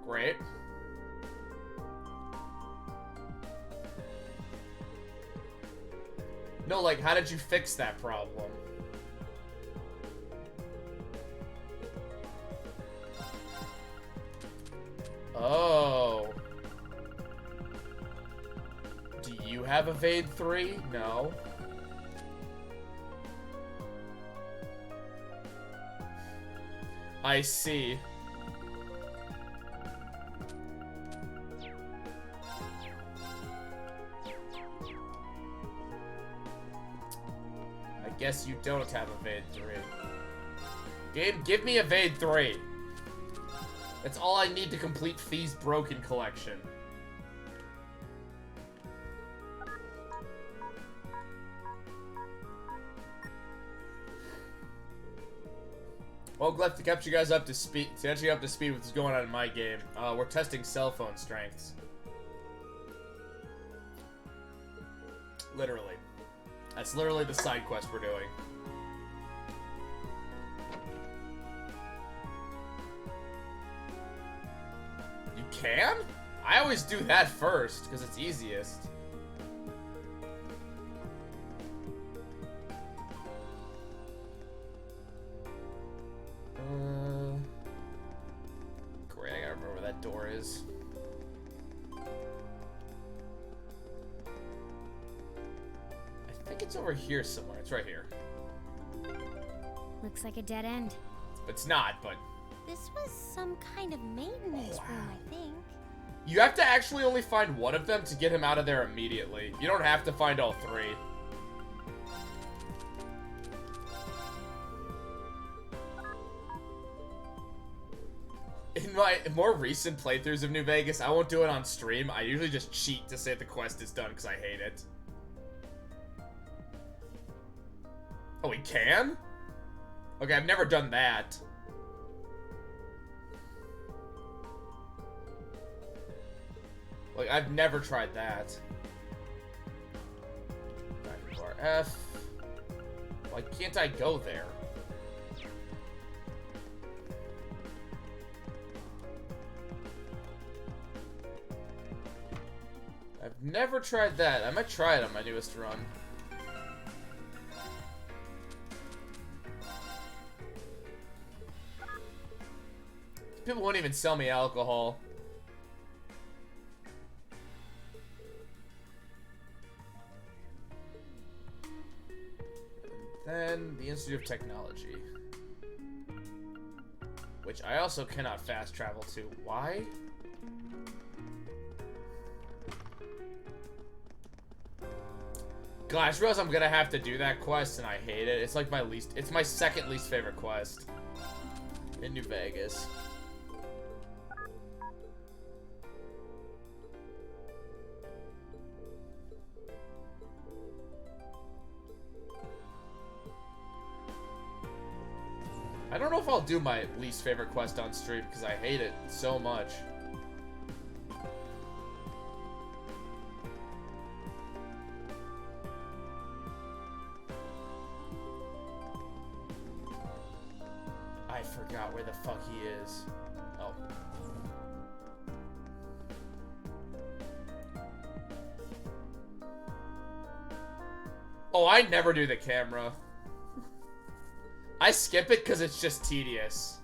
Great. No, like, how did you fix that problem? Oh. Do you have evade 3? No. I see. I guess you don't have evade 3. Game, give me evade 3. That's all I need to complete Fee's Broken collection. Well, glad to catch you guys up to speed. To catch you up to speed with what's going on in my game. We're testing cell phone strengths. Literally. That's literally the side quest we're doing. You can? I always do that first, because it's easiest. Great, I gotta remember where that door is. I think it's over here somewhere. It's right here. Looks like a dead end. It's not, but... This was some kind of maintenance room, I think. You have to actually only find one of them to get him out of there immediately. You don't have to find all 3. In my more recent playthroughs of New Vegas, I won't do it on stream. I usually just cheat to say the quest is done because I hate it. Oh, we can? Okay, I've never done that. Like, I've never tried that. RF. Why can't I go there? I've never tried that. I might try it on my newest run. People won't even sell me alcohol. Then the Institute of Technology, which I also cannot fast travel to. Why? God, I just realized I'm gonna have to do that quest, and I hate it. It's like it's my second least favorite quest in New Vegas. I don't know if I'll do my least favorite quest on stream because I hate it so much. I forgot where the fuck he is. Oh. Oh, I never do the camera. I skip it because it's just tedious.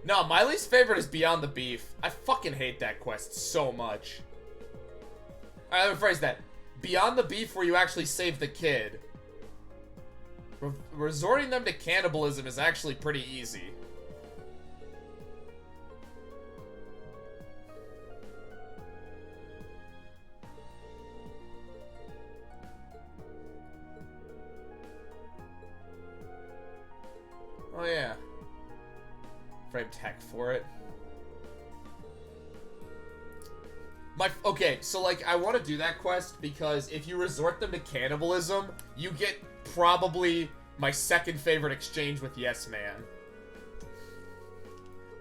No, my least favorite is Beyond the Beef. I fucking hate that quest so much. Alright, let me rephrase that. Beyond the Beef where you actually save the kid. Resorting them to cannibalism is actually pretty easy. Oh yeah. Frame tech for it. Okay, so like I want to do that quest because if you resort them to cannibalism, you get probably my second favorite exchange with Yes Man.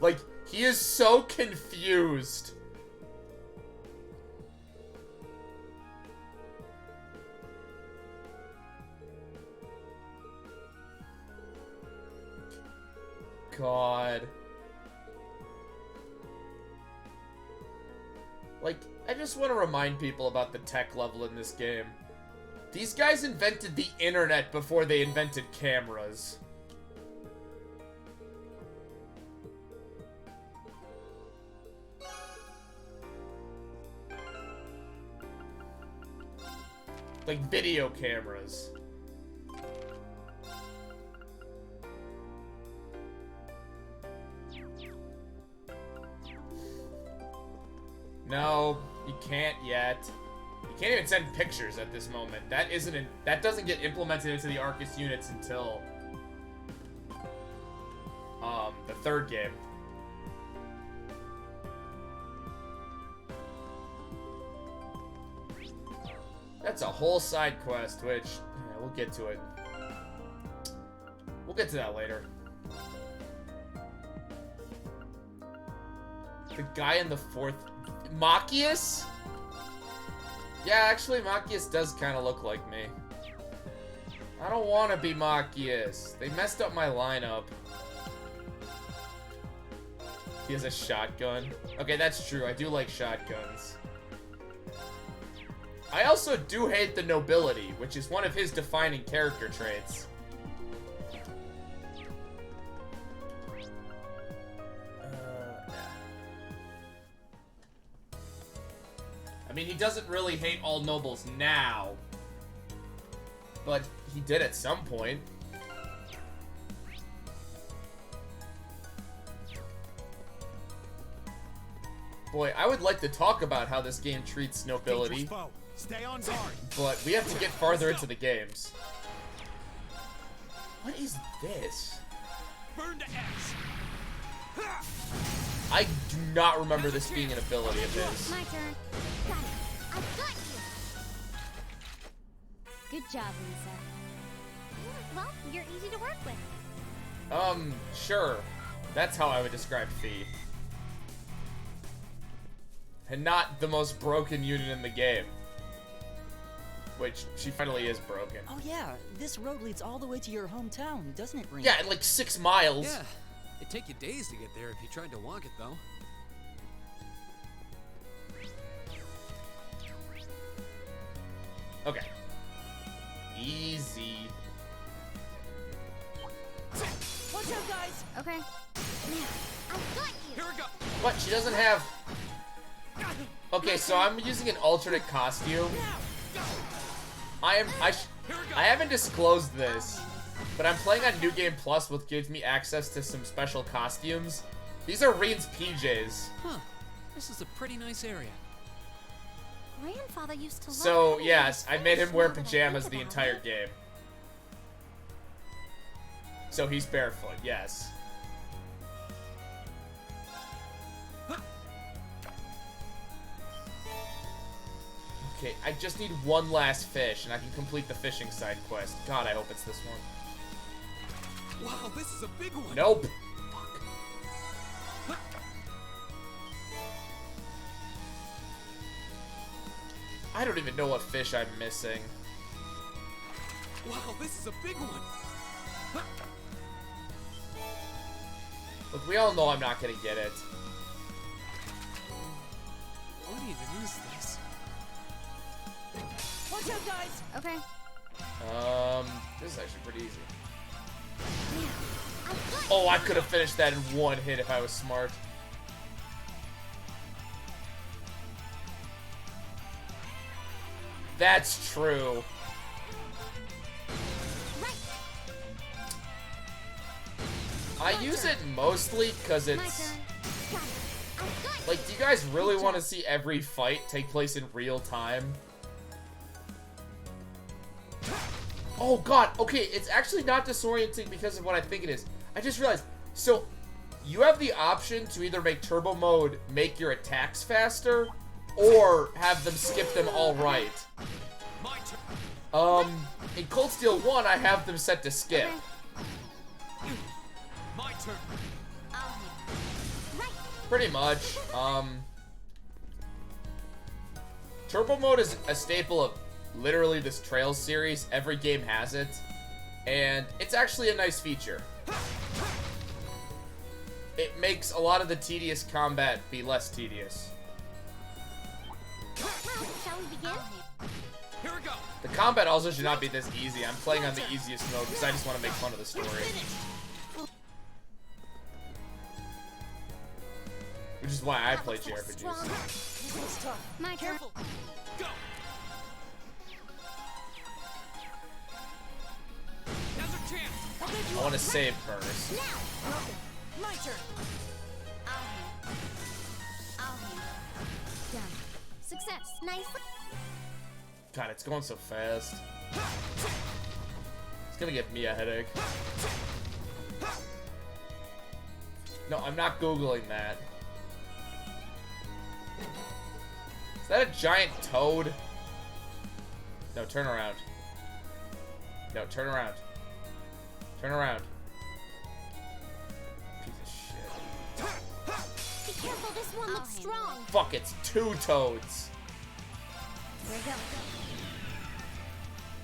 Like, he is so confused. God. Like, I just want to remind people about the tech level in this game. These guys invented the internet before they invented cameras. like video cameras. No, you can't yet. You can't even send pictures at this moment. That doesn't get implemented into the Arcus units until the third game. That's a whole side quest, which yeah, we'll get to it. We'll get to that later. The guy in the fourth... Machias? Yeah, actually, Machias does kind of look like me. I don't want to be Machias. They messed up my lineup. He has a shotgun. Okay, that's true. I do like shotguns. I also do hate the nobility, which is one of his defining character traits. I mean, he doesn't really hate all nobles now, but he did at some point. Boy, I would like to talk about how this game treats nobility, Stay on guard. but we have to get farther into the games. What is this? Burn to X. I do not remember this being an ability of his. My turn. Got it. I've got you. Good job, Lisa. Well, you're easy to work with. Sure. That's how I would describe Fee. And not the most broken unit in the game. Which, she finally is broken. Oh yeah, this road leads all the way to your hometown, doesn't it, Green? Yeah, in like 6 miles. Yeah, it'd take you days to get there if you tried to walk it, though. Okay. Easy. Watch out, guys! Okay. Now, I've got you. Here we go. What? She doesn't have... Okay, so I'm using an alternate costume. I haven't disclosed this, but I'm playing on New Game Plus, which gives me access to some special costumes. These are Reen's PJs. Huh. This is a pretty nice area. Grandfather used to love So, having yes, these I made him wear now that I pajamas think the about entire it. game. So he's barefoot, yes. Okay, I just need one last fish, and I can complete the fishing side quest. God, I hope it's this one. Wow, this is a big one. Nope. I don't even know what fish I'm missing. Wow, this is a big one. Look, we all know I'm not gonna get it. What even is this? Watch out, guys! Okay. This is actually pretty easy. Oh, I could have finished that in one hit if I was smart. That's true. I use it mostly because it's... Like, do you guys really want to see every fight take place in real time? Oh god, okay, it's actually not disorienting because of what I think it is. I just realized, so, you have the option to either make turbo mode make your attacks faster, or have them skip them all right. In Cold Steel 1, I have them set to skip. My turn. Pretty much. Turbo mode is a staple of literally this Trails series. Every game has it. And it's actually a nice feature. It makes a lot of the tedious combat be less tedious. Shall we begin? Here we go. The combat also should not be this easy. I'm playing on the easiest mode because I just want to make fun of the story. Which is why I play JRPGs. My turn. Go. I want to save first. My turn. Done. Success. Nice. God, it's going so fast. It's gonna give me a headache. No, I'm not Googling that. Is that a giant toad? No, turn around. No, turn around. Turn around. Piece of shit. Be careful, this one looks strong. Fuck, it's 2 toads. There you go.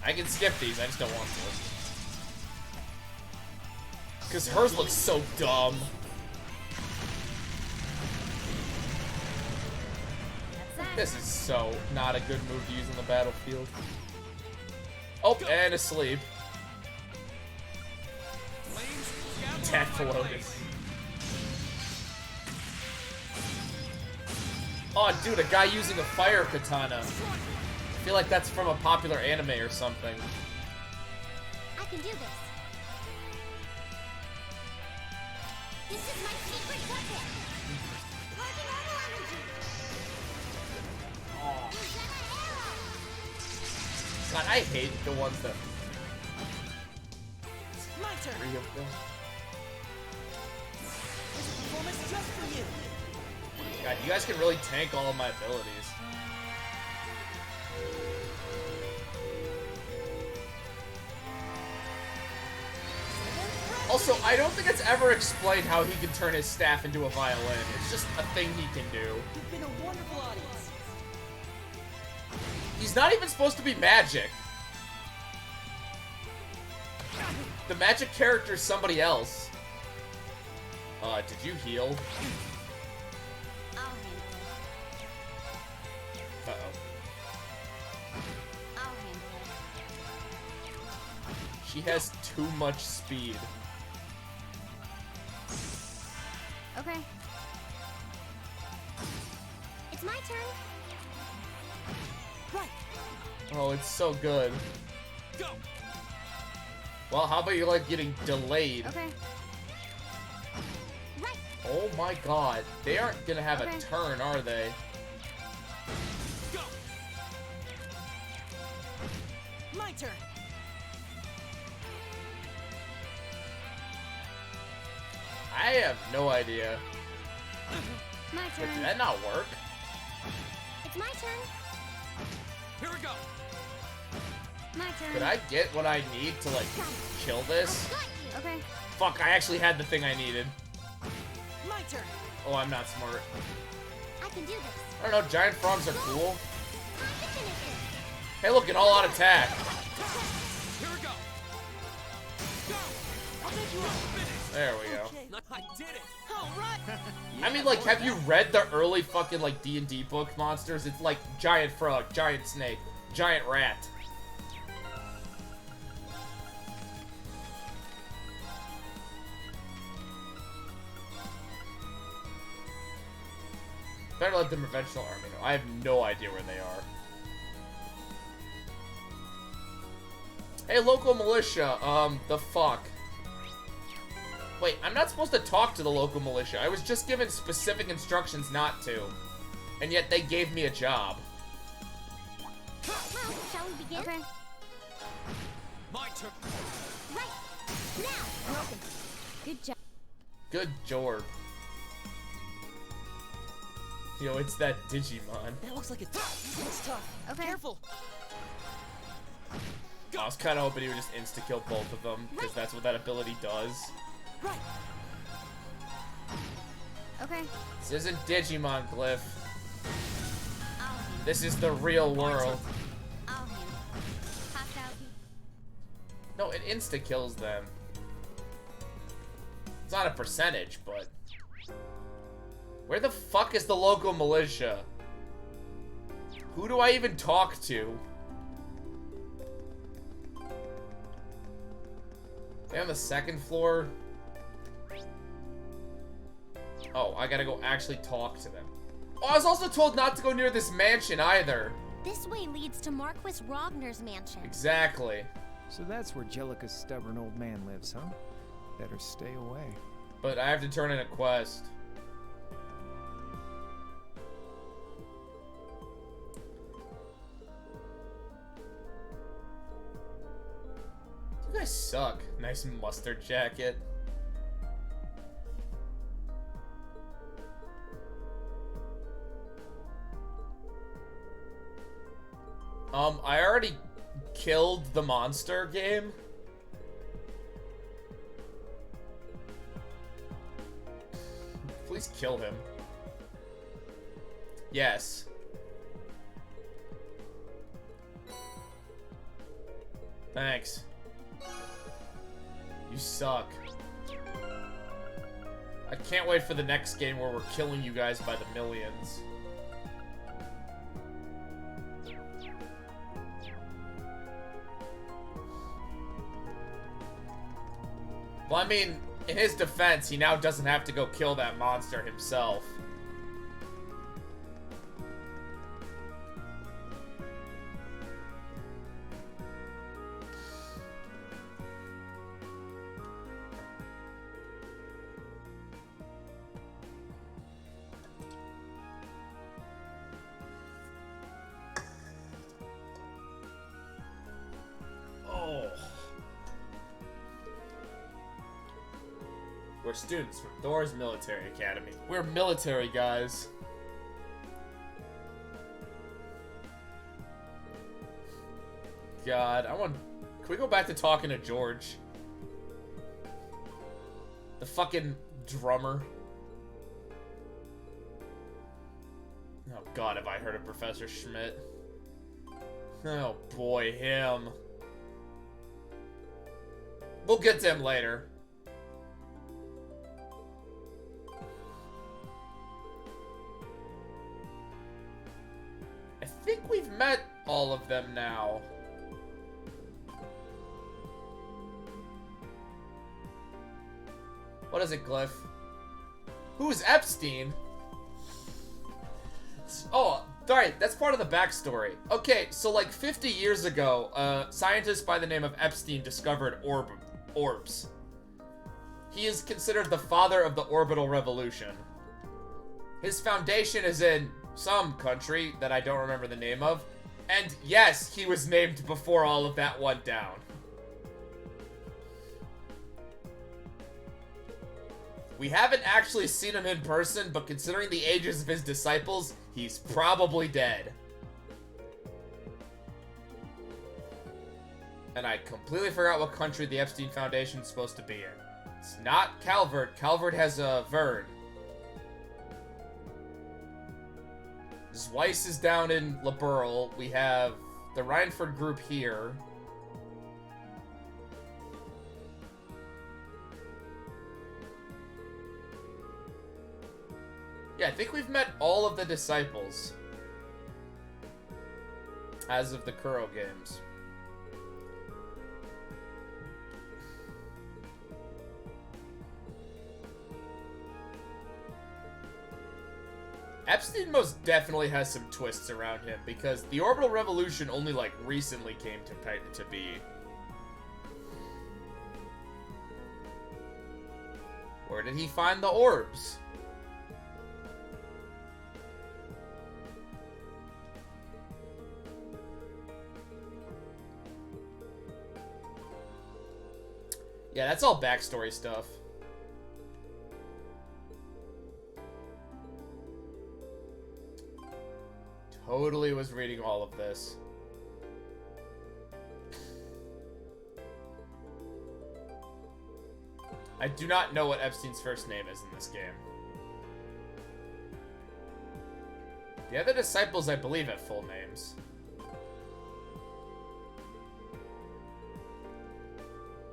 I can skip these, I just don't want to. Because hers looks so dumb. This is so not a good move to use on the battlefield. Oh, and asleep. Tactful Lotus. Oh, dude, a guy using a fire katana. I feel like that's from a popular anime or something. I can do this. This is my secret weapon. Working auto energy. Oh. God, I hate the ones that. My turn. 3 of them. This is performance just for you. God, you guys can really tank all of my abilities. Also, I don't think it's ever explained how he can turn his staff into a violin. It's just a thing he can do. You've been a wonderful audience. He's not even supposed to be magic. The magic character's somebody else. Did you heal? She has too much speed. Okay. It's my turn. Right. Oh, it's so good. Go. Well, how about you like getting delayed? Okay. Right. Oh my god. They aren't gonna have Okay. a turn, are they? Go. My turn. I have no idea. My Wait, turn. did that not work? It's my turn. Here we go. My turn. Could I get what I need to, like, kill this? Okay. Fuck, I actually had the thing I needed. My turn. Oh, I'm not smart. I can do this. I don't know, giant frogs are cool. Hey, look, an all-out attack. Here we go. Go. I'll make you all finish. There we go. I did it. All right. I mean, like, have you read the early fucking, like, D&D book monsters? It's like giant frog, giant snake, giant rat. Better let the conventional army know. I have no idea where they are. Hey, local militia, the fuck? Wait, I'm not supposed to talk to the local militia. I was just given specific instructions not to. And yet they gave me a job. Well, shall we begin? Okay. My turn. Right. Now. Welcome. Good job. Good Jorb. Yo, it's that Digimon. That looks like it's tough. Okay. Careful. I was kind of hoping he would just insta-kill both of them, because that's what that ability does. Right. Okay. This isn't Digimon, Glyph. This is the real world. I'll handle it. Pass out. No, it insta-kills them. It's not a percentage, but... Where the fuck is the local militia? Who do I even talk to? They on the second floor? Oh, I gotta go actually talk to them. Oh, I was also told not to go near this mansion either. This way leads to Marquis Rogner's mansion. Exactly. So that's where Jellica's stubborn old man lives, huh? Better stay away. But I have to turn in a quest. You guys suck. Nice mustard jacket. I already killed the monster game. Please kill him. Yes. Thanks. You suck. I can't wait for the next game where we're killing you guys by the millions. Well, I mean, in his defense, he now doesn't have to go kill that monster himself. We're students from Thor's Military Academy. We're military guys. God, can we go back to talking to George? The fucking drummer. Oh God, have I heard of Professor Schmidt? Oh boy, him. We'll get to him later. I think we've met all of them now. What is it, Glyph? Who's Epstein? Oh, alright, that's part of the backstory. Okay, so like 50 years ago, a scientist by the name of Epstein discovered orbs. He is considered the father of the orbital revolution. His foundation is in some country that I don't remember the name of. And yes, he was named before all of that went down. We haven't actually seen him in person, but considering the ages of his disciples, he's probably dead. And I completely forgot what country the Epstein Foundation is supposed to be in. It's not Calvert. Calvert has a Vern. Weiss is down in Liberl. We have the Rhineford group here. Yeah, I think we've met all of the disciples as of the Kuro games. Epstein most definitely has some twists around him because the orbital revolution only like recently came to be. Where did he find the orbs? Yeah, that's all backstory stuff. Totally was reading all of this. I do not know what Epstein's first name is in this game. The other disciples, I believe, have full names.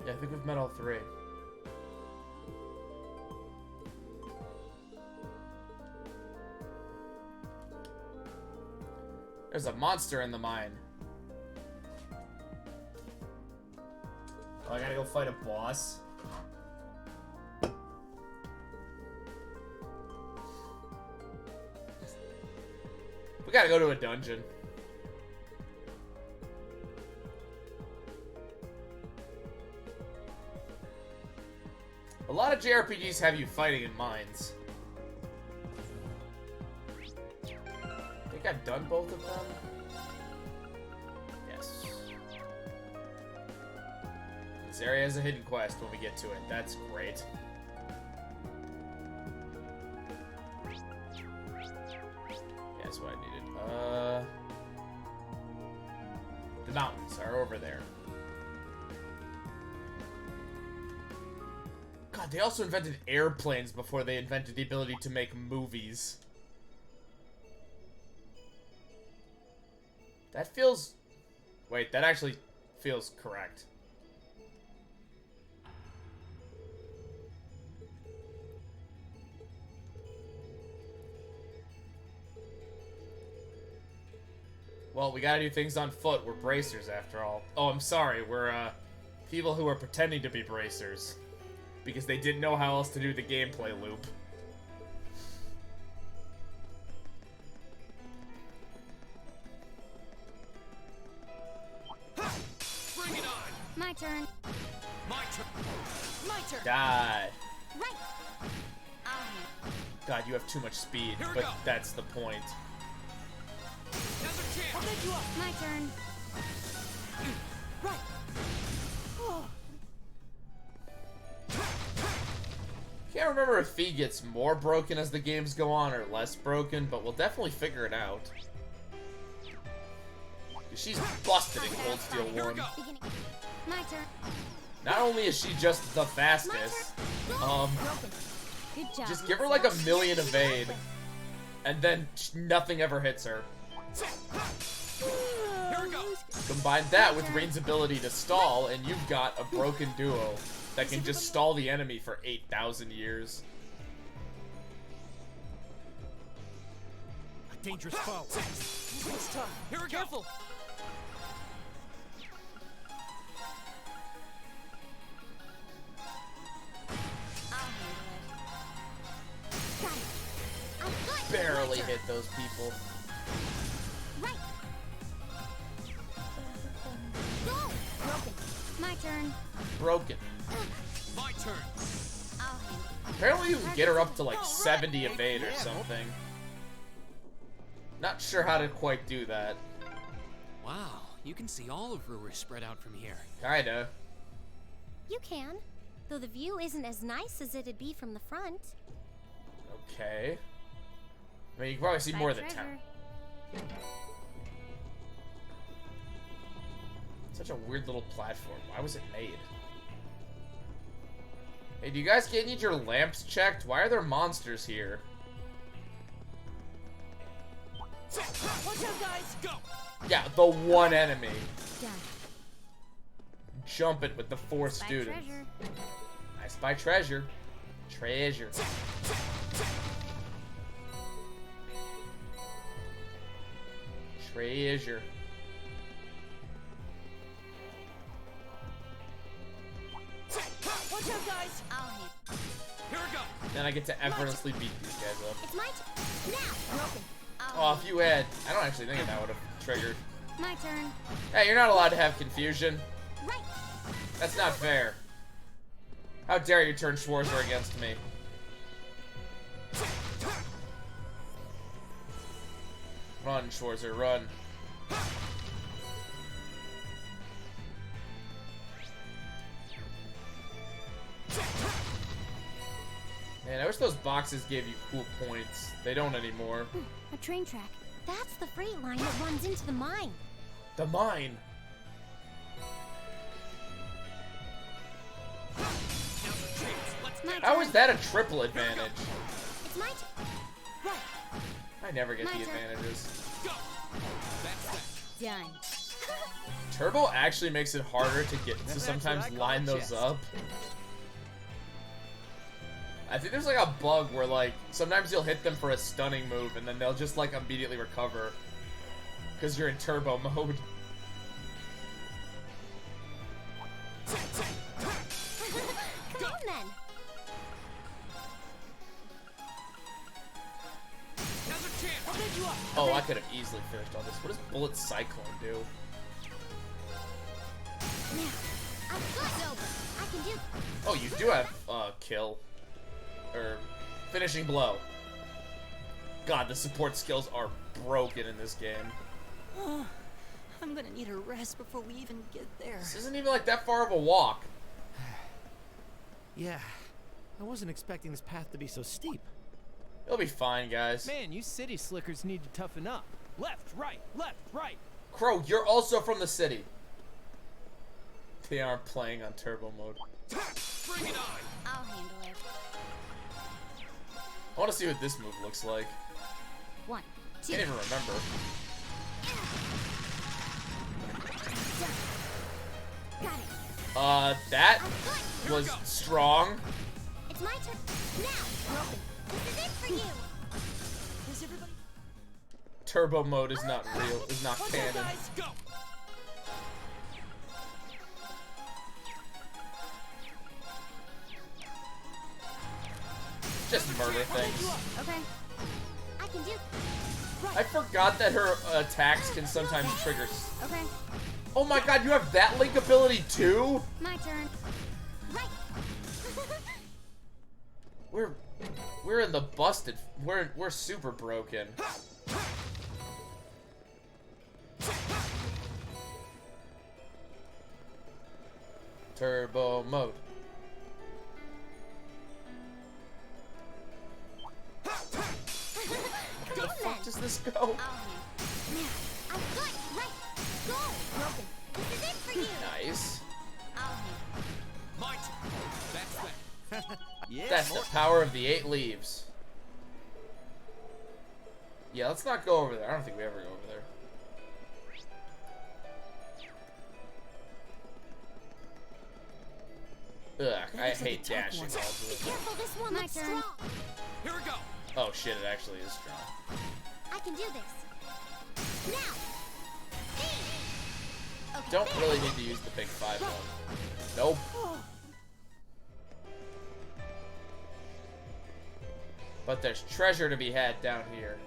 Yeah, I think we've met all three. There's a monster in the mine. Oh, I gotta go fight a boss. We gotta go to a dungeon. A lot of JRPGs have you fighting in mines. I think I've done both of them. Yes. This area has a hidden quest when we get to it. That's great. That's what I needed. The mountains are over there. God, they also invented airplanes before they invented the ability to make movies. That feels... Wait, that actually feels correct. Well, we gotta do things on foot. We're bracers, after all. Oh, I'm sorry. We're, people who are pretending to be bracers. Because they didn't know how else to do the gameplay loop. Bring it on! My turn. My turn! My turn! Die. Right. God, you have too much speed, but that's the point. I'll make you up. My turn. Right. Oh. Can't remember if Fee gets more broken as the games go on or less broken, but we'll definitely figure it out. She's busted in Cold Steel 1. My turn. Not only is she just the fastest, Good job. just give her like a million evade, and then nothing ever hits her. Here we go! Combine that with Rain's ability to stall, and you've got a broken duo that can just stall the enemy for 8,000 years. A dangerous foe. This one's tough. Here we go! Careful. Barely hit those people. Right. Go. Broken. My turn. Broken. My turn! I'll handle it. Apparently you can get her up to like 70 evade or something. Not sure how to quite do that. Wow, you can see all of Ruhr spread out from here. Kinda. You can, though the view isn't as nice as it'd be from the front. Okay. I mean, you can probably see more of the town. Such a weird little platform. Why was it made? Hey, do you guys need your lamps checked? Why are there monsters here? Watch out, guys! Go! Yeah, the one enemy. Done. Jump it with the 4 students. Treasure. I spy treasure. Treasure. Treasure. Watch out, guys! I'll handle it. Here we go! Then I get to effortlessly beat these guys up. It's my turn. Now. Broken. Oh, if you had... I don't actually think that would have triggered. My turn. Hey, you're not allowed to have confusion. Right. That's not fair. How dare you turn Schwarzer against me? Run, Schwarzer, run. Man, I wish those boxes gave you cool points. They don't anymore. A train track. That's the freight line that runs into the mine. The mine. How is that a triple advantage? It's my turn. Right. I never get My the turn. advantages. Done. Turbo actually makes it harder to get to sometimes line those up. I think there's like a bug where like sometimes you'll hit them for a stunning move and then they'll just like immediately recover because you're in turbo mode. Come on then. I'll pick you up. Oh, I could have easily finished all this. What does Bullet Cyclone do? Now, I can do. Oh, you do have kill or finishing blow. God, the support skills are broken in this game. Oh, I'm gonna need a rest before we even get there. This isn't even like that far of a walk. Yeah, I wasn't expecting this path to be so steep. It'll be fine, guys. Man, you city slickers need to toughen up. Left, right, left, right. Crow, you're also from the city. They aren't playing on turbo mode. Bring it on! I'll handle it. I want to see what this move looks like. 1, 2. Can't even remember. Got it. That was strong. It's my turn now. This is it for you. Is everybody? Turbo mode is not real. Is not canon. Guys, go! Just murder things. Okay. I can do. I forgot that her attacks can sometimes trigger. Okay. Oh my god, you have that link ability too? My turn. Right. We're in the busted. We're super broken. Turbo mode. Where the fuck does this go? I've got right. Go. Broken. This is it for you. Nice. My turn. That's that. Yeah, That's the power of the 8 leaves. Yeah, let's not go over there. I don't think we ever go over there. Ugh, I hate dashing all Be the careful, this one looks strong. Here we go. Oh shit, it actually is strong. I can do this. Now. Okay, Don't there. really need to use the big 5 one. Nope. But there's treasure to be had down here.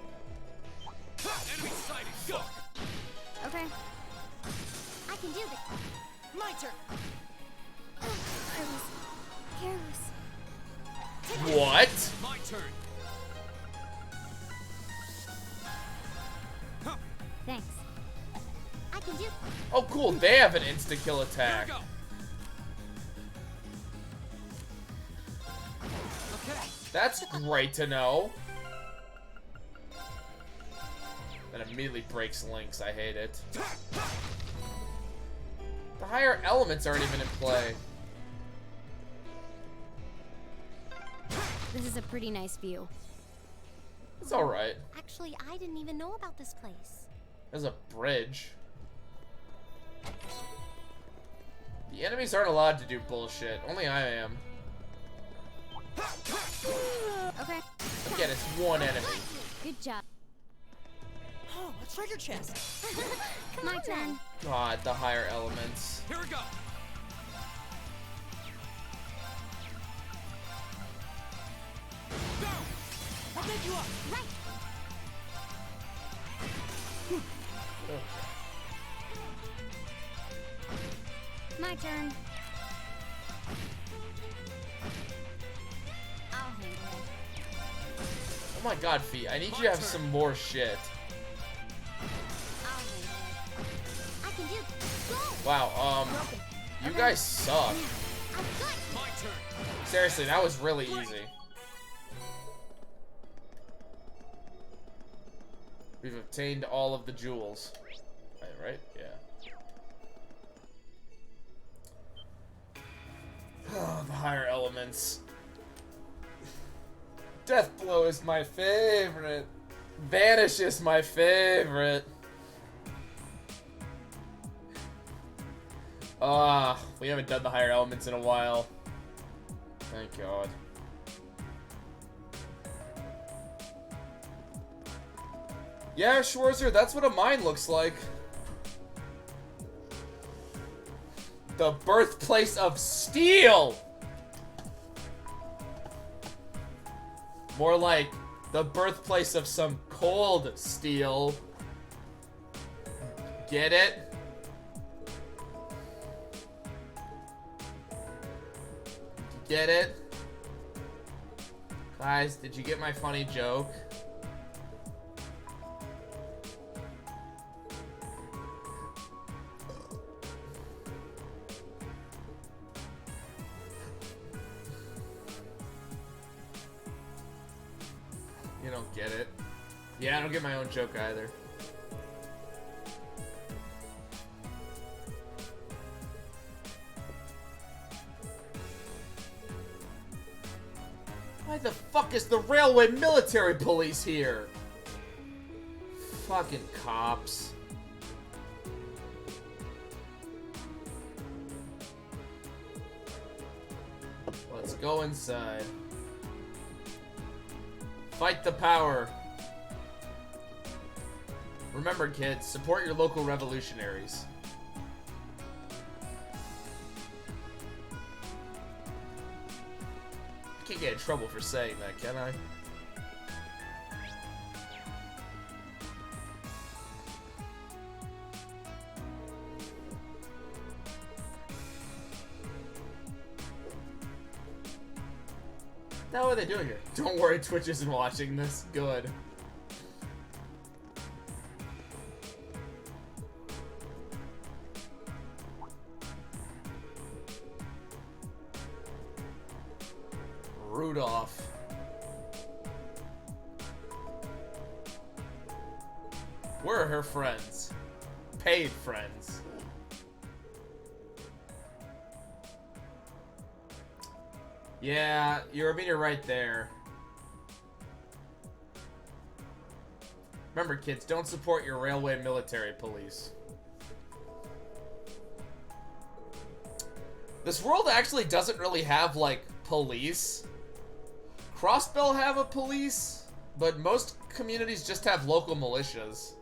Enemy sighted. Go. Okay. I can do this. My turn. I was careless. What? My turn. Thanks. I can do. Oh cool, they have an insta-kill attack. Here we go. Okay. That's great to know. That immediately breaks links, I hate it. The higher elements aren't even in play. This is a pretty nice view. It's alright. Actually, I didn't even know about this place. There's a bridge. The enemies aren't allowed to do bullshit. Only I am. Okay. Again, it's one enemy. Good job. Oh, a treasure chest. My turn. God, the higher elements. Here we go. Go! I'll take you up. Right. Okay. My turn. I'll handle it. Oh my god, Fee, I need you to have some more shit. I'll handle it. I can do. Go. Wow, you guys suck. I've got. My turn. Seriously, that was really easy. We've obtained all of the jewels. Right? Yeah. Oh, the higher elements. Death Blow is my favorite. Vanish is my favorite. We haven't done the higher elements in a while. Thank God. Yeah, Schwarzer, that's what a mine looks like. The birthplace of steel! More like the birthplace of some cold steel. Get it? get it? Guys, did you get my funny joke? You don't get it. Yeah, I don't get my own joke either. Why the fuck is the railway military police here? Fucking cops. Let's go inside. Fight the power. Remember, kids, support your local revolutionaries. I can't get in trouble for saying that, can I? Now what are they doing here? Don't worry, Twitch isn't watching this. Good. Rudolph. Where are her friends? Paid friends. Yeah, you're right there. Remember, kids, don't support your railway military police. This world actually doesn't really have, like, police. Crossbell have a police, but most communities just have local militias.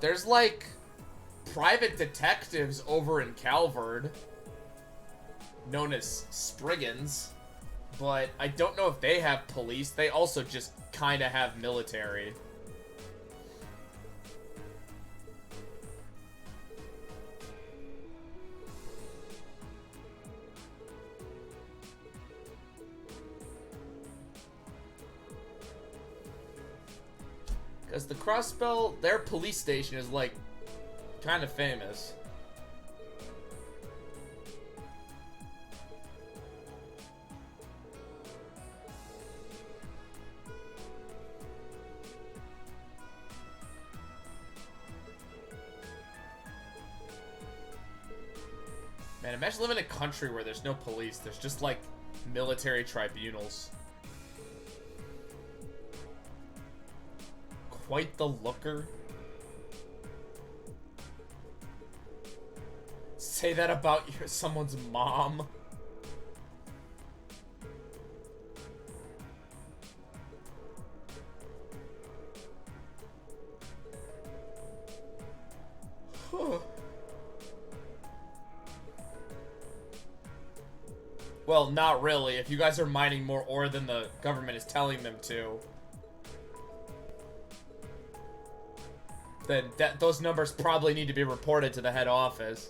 There's like private detectives over in Calvard, known as Spriggans, but I don't know if they have police. They also just kind of have military. Because the Crossbell, their police station is, like, kind of famous. Man, imagine living in a country where there's no police. There's just, like, military tribunals. Quite the looker. Say that about someone's mom. Well, not really. If you guys are mining more ore than the government is telling them to, then those numbers probably need to be reported to the head office.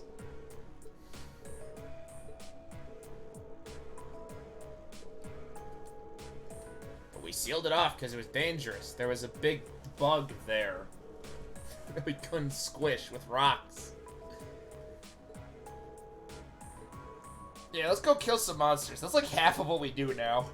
But we sealed it off because it was dangerous. There was a big bug there that we couldn't squish with rocks. Yeah, let's go kill some monsters. That's like half of what we do now.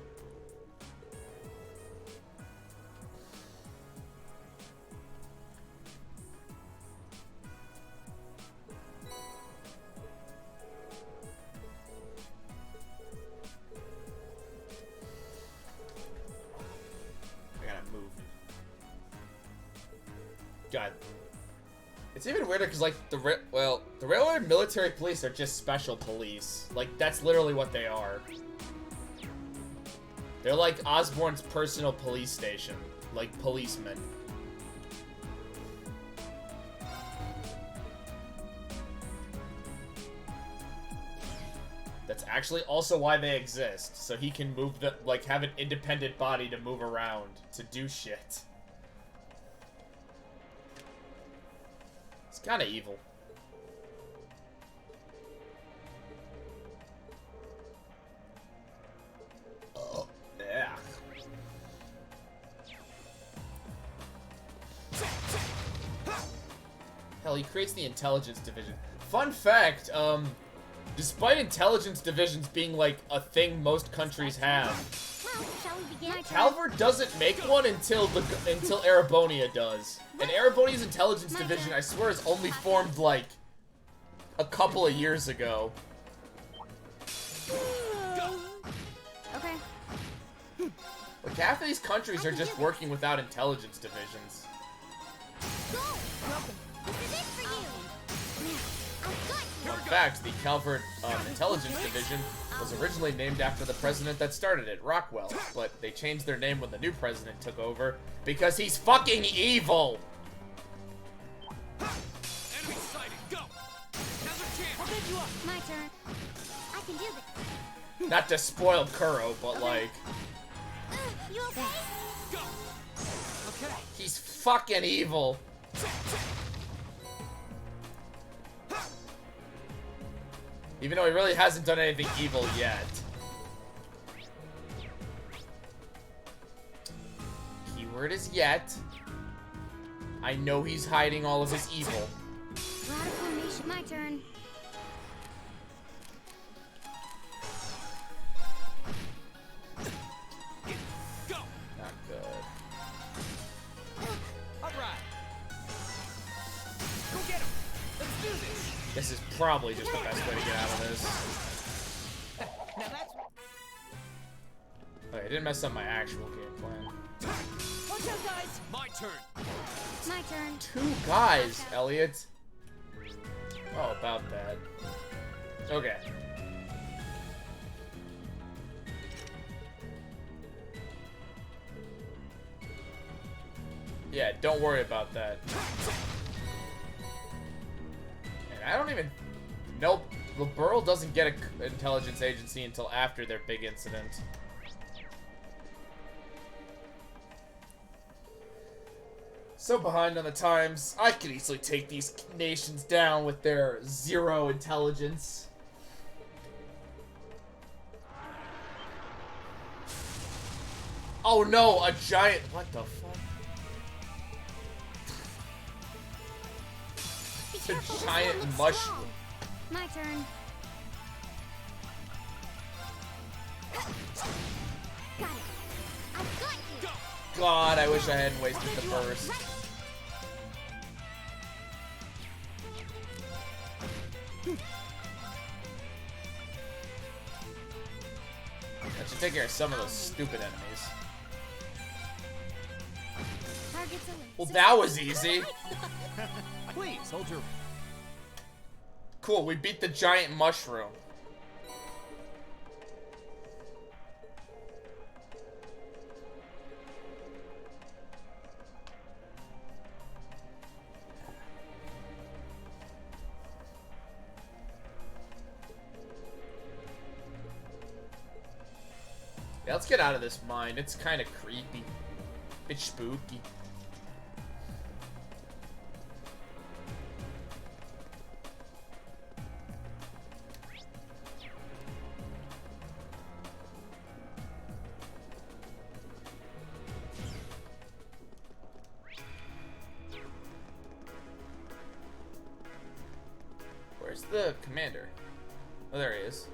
God. It's even weirder because, like, the railway military police are just special police. Like, that's literally what they are. They're like Osborn's personal police station. Like, policemen. That's actually also why they exist. So he can move have an independent body to move around, to do shit. Kinda evil. Oh, yeah. Hell, he creates the intelligence division. Fun fact, despite intelligence divisions being like a thing most countries have, Calvert doesn't make one until Erebonia does. And Erebonia's intelligence division, I swear, is only formed like a couple of years ago. Okay. Like half of these countries are just working without intelligence divisions. Fun fact, the Calvert Intelligence Division was originally named after the president that started it, Rockwell, but they changed their name when the new president took over because he's fucking evil! Enemy sighted, go! Now's our chance! I'll pick you up! My turn. I can do this. Not to spoil Kuro, but like... You okay? Go! Okay. He's fucking evil! Even though he really hasn't done anything evil yet. Keyword is yet. I know he's hiding all of his evil. Radical formation. My turn. Go! Not good. Alright. Go get him! Let's do this! This is probably just the best way to get out of this. Now that's... Okay, I didn't mess up my actual game plan. Watch out, guys! My turn! My turn. 2 guys, Elliot. Oh, about that. Okay. Yeah, don't worry about that. And I don't even... Nope. Liberl doesn't get an intelligence agency until after their big incident. So behind on the times, I could easily take these nations down with their 0 intelligence. Oh no, a giant... What the fuck? It's a giant mushroom. My turn. Got it. I've got you. God, I wish I hadn't wasted the burst. That should take care of some of those stupid enemies. Well, that was easy. Please, hold your... Cool, we beat the giant mushroom. Yeah, let's get out of this mine. It's kind of creepy. Bit spooky. Where's the commander? Oh, there he is.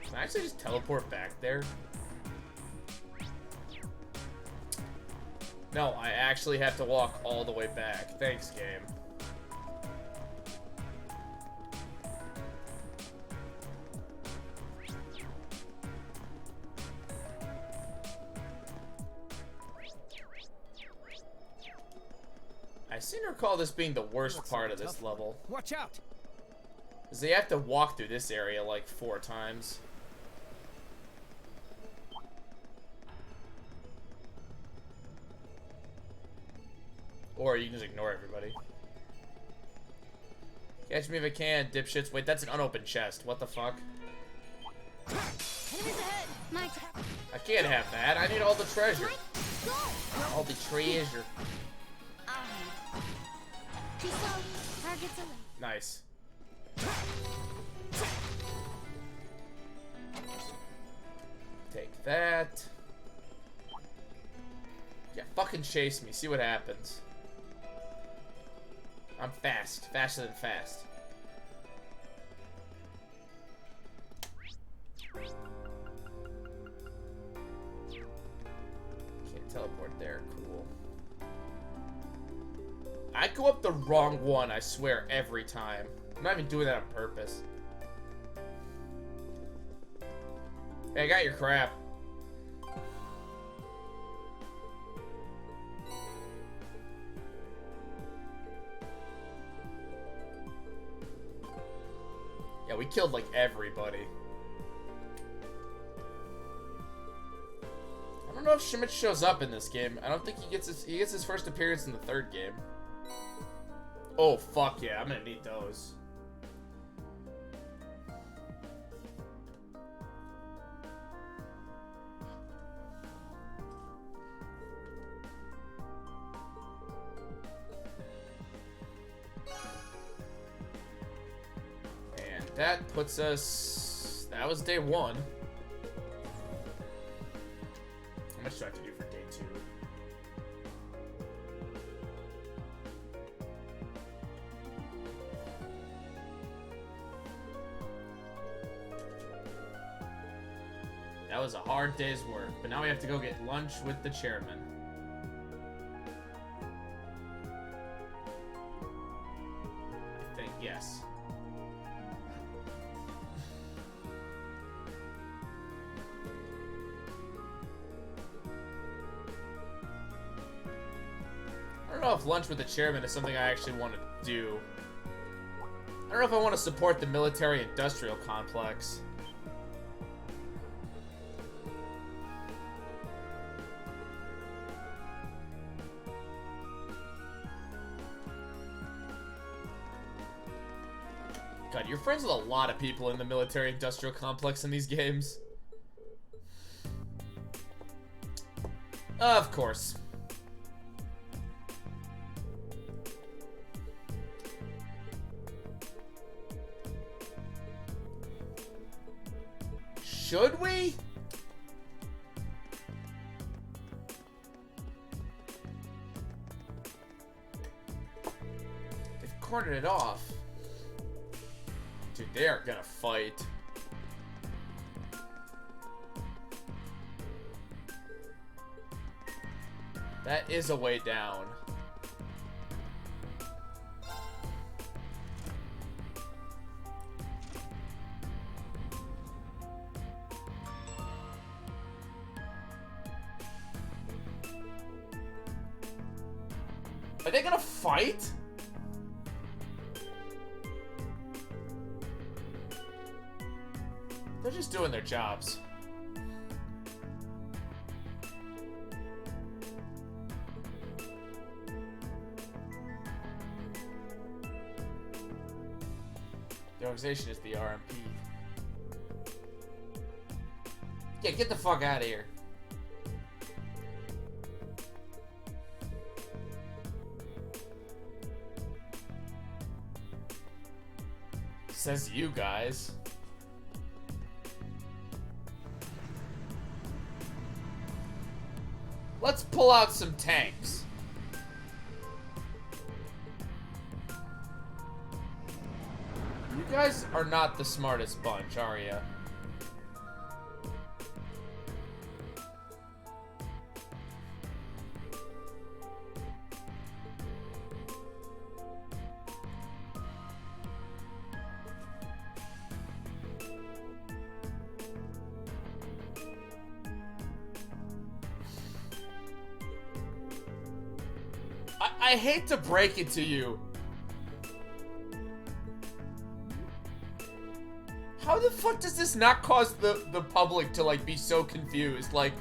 Can I actually just teleport back there? No, I actually have to walk all the way back. Thanks, game. I seem to recall this being the worst part of this level. Watch out! Because they have to walk through this area like 4 times. Or you can just ignore everybody. Catch me if I can, dipshits. Wait, that's an unopened chest. What the fuck? Enemies ahead! My turn. I can't have that. I need all the treasure. Go. All the treasure. Too slow. Target's away. Nice. Take that. Yeah, fucking chase me. See what happens. I'm fast. Faster than fast. Can't teleport there. Cool. I go up the wrong one, I swear, every time. I'm not even doing that on purpose. Hey, I got your crap. Yeah, we killed, like, everybody. I don't know if Schmidt shows up in this game. I don't think he gets his first appearance in the third game. Oh, fuck yeah. I'm gonna need those. And that puts us... That was day 1. How much do I have to do for day 2? That was a hard day's work, but now we have to go get lunch with the chairman. I think, yes. I don't know if lunch with the chairman is something I actually want to do. I don't know if I want to support the military-industrial complex. God, you're friends with a lot of people in the military-industrial complex in these games. Of course. Should we? They've cornered it off. Dude, they are gonna fight. That is a way down. Are they gonna fight? They're just doing their jobs. The organization is the RMP. Yeah, get the fuck out of here. Says you guys. Let's pull out some tanks. You guys are not the smartest bunch, are you? I hate to break it to you. How the fuck does this not cause the public to, like, be so confused? Like,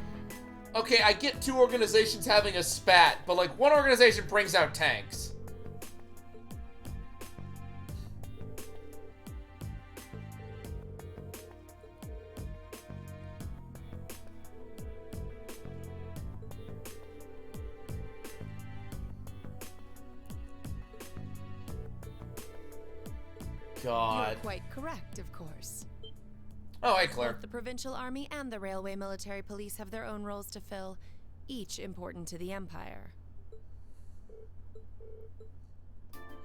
okay, I get 2 organizations having a spat, but, like, one organization brings out tanks. God. You're quite correct, of course. Oh, hey, Claire. Both the Provincial Army and the Railway Military Police have their own roles to fill, each important to the Empire.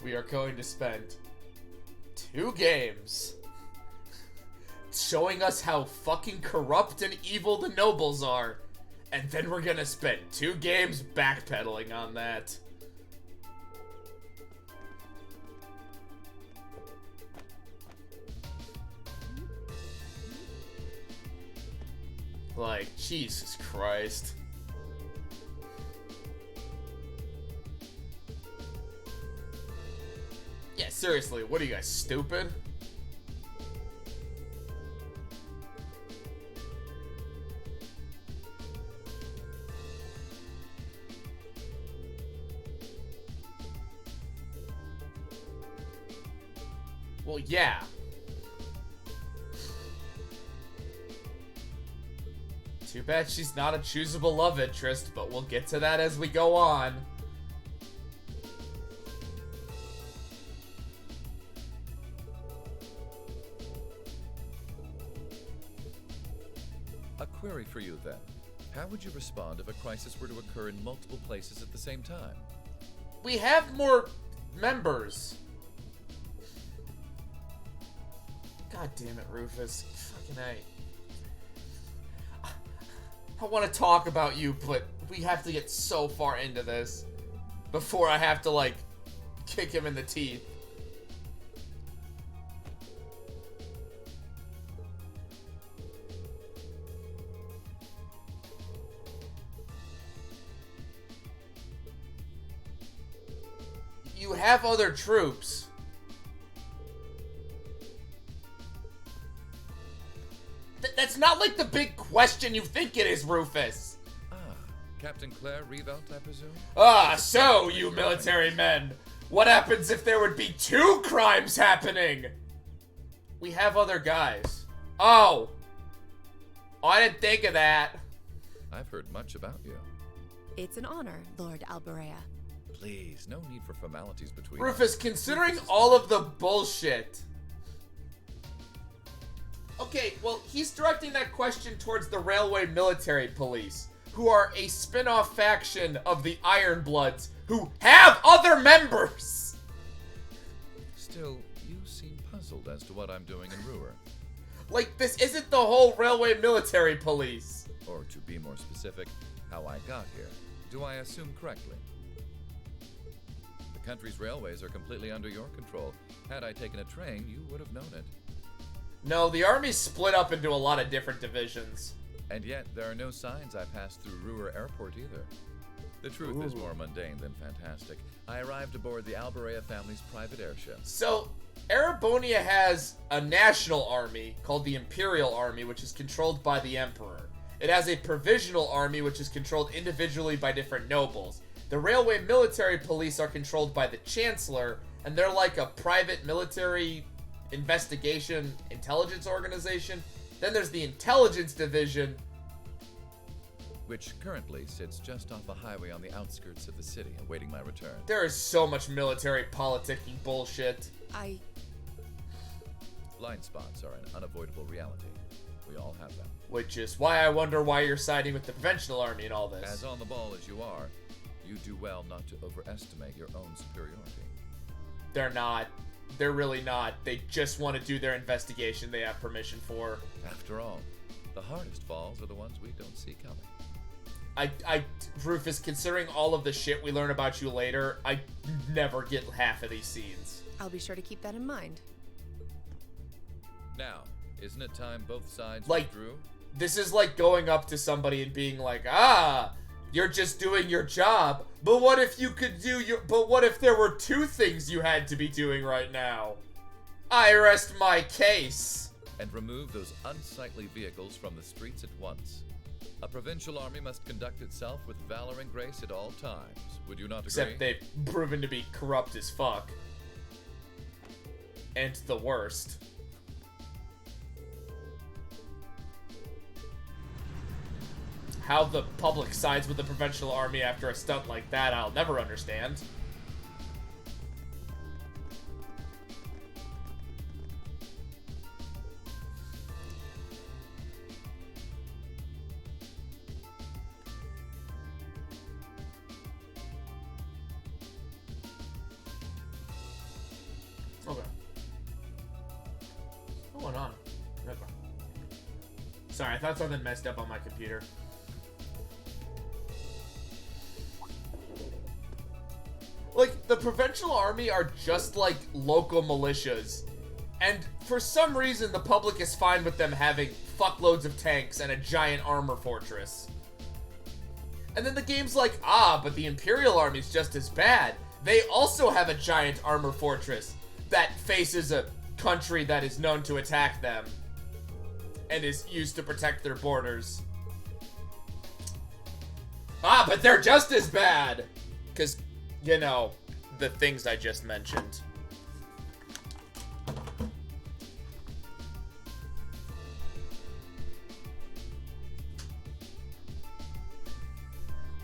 We are going to spend 2 games showing us how fucking corrupt and evil the nobles are. And then we're gonna spend 2 games backpedaling on that. Like, Jesus Christ. Yeah, seriously, what are you guys, stupid? Well, yeah. Too bad she's not a choosable love interest, but we'll get to that as we go on. A query for you, then. How would you respond if a crisis were to occur in multiple places at the same time? We have more members. God damn it, Rufus. Fucking A. I want to talk about you, but we have to get so far into this before I have to, like, kick him in the teeth. You have other troops. That's not like the big question you think it is, Rufus. Captain Claire Revault, I presume? So, you military men, what happens if there would be 2 crimes happening? We have other guys. Oh, I didn't think of that. I've heard much about you. It's an honor, Lord Alberea. Please, no need for formalities between Rufus, us. considering all of the bullshit. Okay, well, he's directing that question towards the Railway Military Police, who are a spin-off faction of the Ironbloods, who have other members! Still, you seem puzzled as to what I'm doing in Ruhr. Like, this isn't the whole Railway Military Police. Or to be more specific, how I got here. Do I assume correctly? The country's railways are completely under your control. Had I taken a train, you would have known it. No, the army's split up into a lot of different divisions. And yet, there are no signs I passed through Ruhr Airport either. The truth is more mundane than fantastic. I arrived aboard the Alberea family's private airship. So, Erebonia has a national army called the Imperial Army, which is controlled by the Emperor. It has a provisional army, which is controlled individually by different nobles. The Railway Military Police are controlled by the Chancellor, and they're like a private military investigation intelligence organization. Then there's the Intelligence Division, which currently sits just off a highway on the outskirts of the city, awaiting my return. There is so much military politicking bullshit. Blind spots are an unavoidable reality. We all have them. Which is why I wonder why you're siding with the Provincial Army and all this. As on the ball as you are, you do well not to overestimate your own superiority. They're not. They're really not. They just want to do their investigation they have permission for. After all, the hardest falls are the ones we don't see coming. Rufus, considering all of the shit we learn about you later, I never get half of these scenes. I'll be sure to keep that in mind. Now, isn't it time both sides withdrew? This is like going up to somebody and being like, you're just doing your job. But what if you could do but what if there were 2 things you had to be doing right now? I rest my case. And remove those unsightly vehicles from the streets at once. A provincial army must conduct itself with valor and grace at all times. Would you not agree? Except they've proven to be corrupt as fuck. And the worst. How the public sides with the provincial army after a stunt like that, I'll never understand. Sorry, I thought something messed up on my computer. Like, the Provincial Army are just like local militias. And for some reason, the public is fine with them having fuckloads of tanks and a giant armor fortress. And then the game's like, but the Imperial Army's just as bad. They also have a giant armor fortress that faces a country that is known to attack them and is used to protect their borders. But they're just as bad! Because, you know, the things I just mentioned.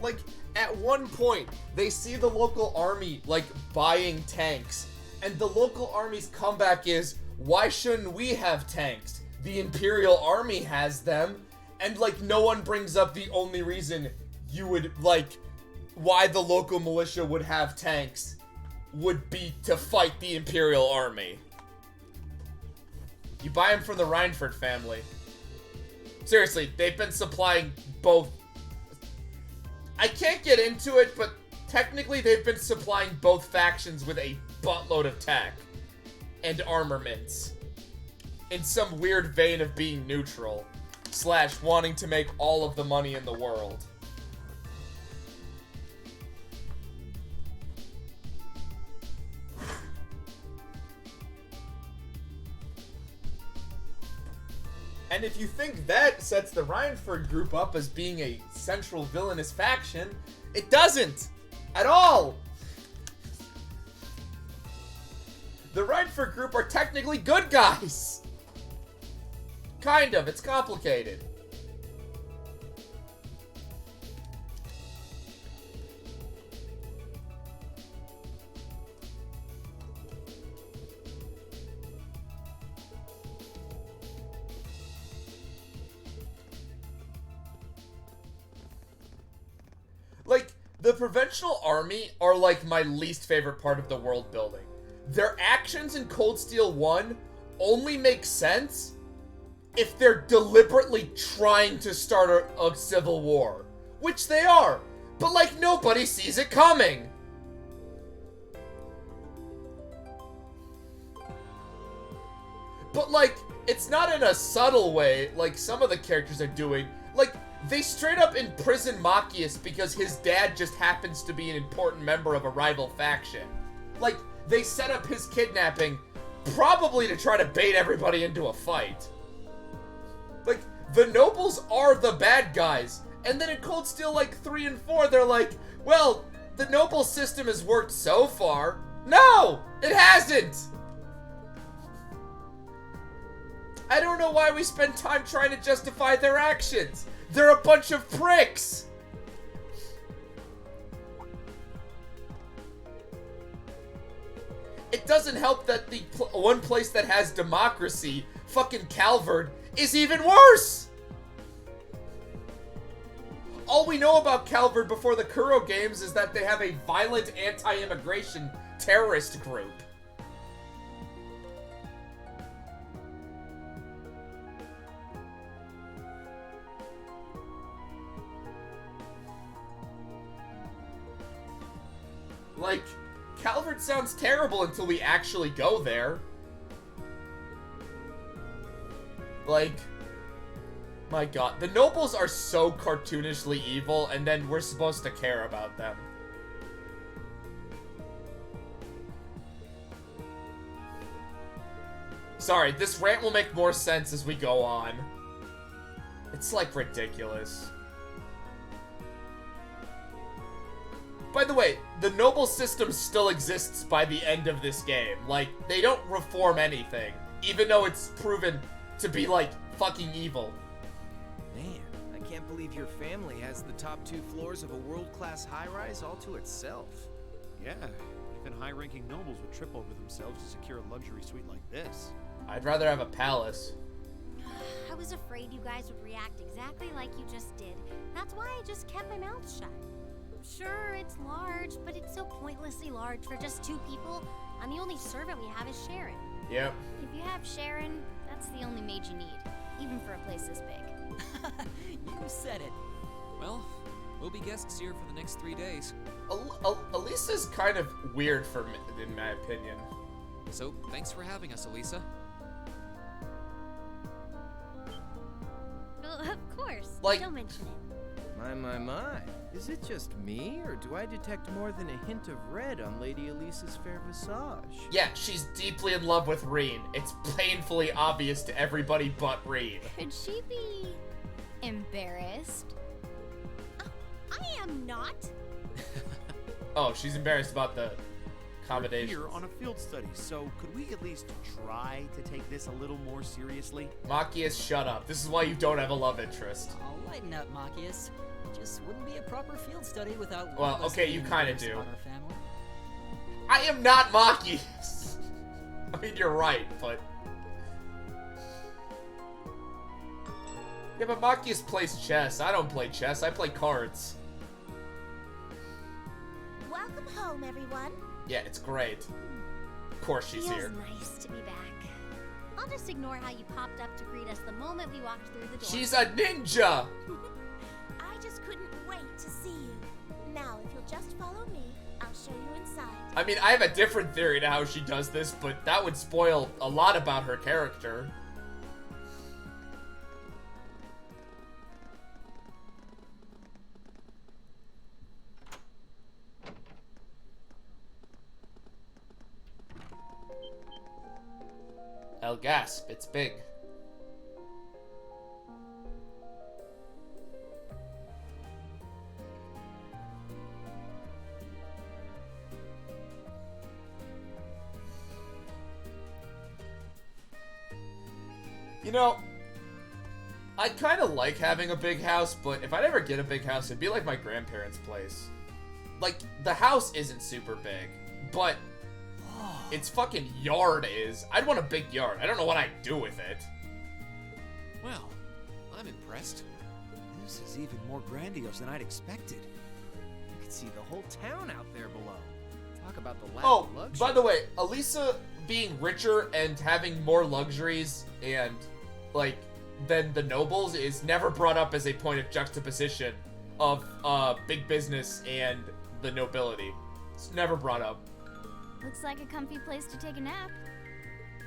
Like, at one point, they see the local army, like, buying tanks. And the local army's comeback is, why shouldn't we have tanks? The Imperial Army has them. And, like, no one brings up the only reason you would, like, why the local militia would have tanks would be to fight the Imperial Army. You buy them from the Reinford family. Seriously, they've been supplying both. I can't get into it, but technically they've been supplying both factions with a buttload of tech and armaments in some weird vein of being neutral / wanting to make all of the money in the world. And if you think that sets the Reinford group up as being a central villainous faction, it doesn't! At all! The Reinford group are technically good guys! Kind of, it's complicated. Like, the Provincial Army are like my least favorite part of the world building. Their actions in Cold Steel 1 only make sense if they're deliberately trying to start a civil war. Which they are. But like, nobody sees it coming. But like, it's not in a subtle way like some of the characters are doing. Like, they straight up imprison Machias because his dad just happens to be an important member of a rival faction. Like, they set up his kidnapping probably to try to bait everybody into a fight. Like, the nobles are the bad guys. And then in Cold Steel, like, 3 and 4, they're like, well, the noble system has worked so far. No! It hasn't! I don't know why we spend time trying to justify their actions. They're a bunch of pricks! It doesn't help that the one place that has democracy, fucking Calvard, is even worse! All we know about Calvard before the Kuro games is that they have a violent anti-immigration terrorist group. Like, Calvard sounds terrible until we actually go there. Like, my god. The nobles are so cartoonishly evil, and then we're supposed to care about them. Sorry, this rant will make more sense as we go on. It's, like, ridiculous. By the way, the noble system still exists by the end of this game. Like, they don't reform anything, even though it's proven to be, like, fucking evil. Man, I can't believe your family has the top 2 floors of a world-class high-rise all to itself. Yeah, even high-ranking nobles would trip over themselves to secure a luxury suite like this. I'd rather have a palace. I was afraid you guys would react exactly like you just did. That's why I just kept my mouth shut. Sure, it's large, but it's so pointlessly large for just 2 people, and the only servant we have is Sharon. Yep. If you have Sharon, that's the only maid you need, even for a place this big. You said it. Well, we'll be guests here for the next 3 days. Elisa's kind of weird for me, in my opinion. So, thanks for having us, Elisa. Well, of course. Like- Don't mention it. My. Is it just me, or do I detect more than a hint of red on Lady Elisa's fair visage? Yeah, she's deeply in love with Reen. It's painfully obvious to everybody but Reen. Could she be embarrassed? I am not. Oh, she's embarrassed about the accommodations. We're here on a field study, so could we at least try to take this a little more seriously? Machias, shut up. This is why you don't have a love interest. I'll lighten up, Machias. It just wouldn't be a proper field study without one Well, of us okay, you being kinda embarrassed do. about our family. I am not Machias. I mean, you're right, but... Yeah, but Machias plays chess. I don't play chess. I play cards. Welcome home, everyone. Yeah, it's great. Of course she's Feels here. nice to be back. I'll just ignore how you popped up to greet us the moment we walked through the door. She's a ninja! I just couldn't wait to see you. Now, if you'll just follow me, I'll show you inside. I mean, I have a different theory to how she does this, but that would spoil a lot about her character. El Gasp, it's big. You know, I kind of like having a big house, but if I'd ever get a big house, it'd be like my grandparents' place. Like, the house isn't super big, but its fucking yard is. I'd want a big yard. I don't know what I'd do with it. Well, I'm impressed. This is even more grandiose than I'd expected. You can see the whole town out there below. Talk about the lack Oh, of luxury. by the way, Elisa being richer and having more luxuries and, like, than the nobles is never brought up as a point of juxtaposition of big business and the nobility. It's never brought up. Looks like a comfy place to take a nap.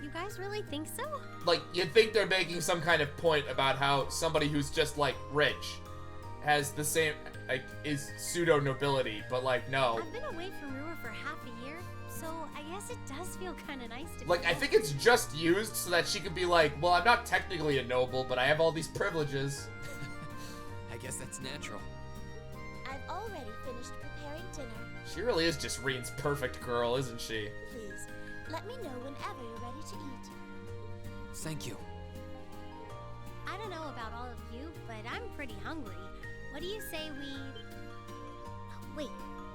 You guys really think so? Like, you'd think they're making some kind of point about how somebody who's just, like, rich has the same, like, is pseudo-nobility, but, like, no. I've been away from Ruhr for half a year, so I guess it does feel kind of nice to be Like, I think it's just used so that she could be like, well, I'm not technically a noble, but I have all these privileges. I guess that's natural. I've already finished preparing dinner. She really is just Reen's perfect girl, isn't she? Please, let me know whenever you're ready to eat. Thank you. I don't know about all of you, but I'm pretty hungry. What do you say we... Wait,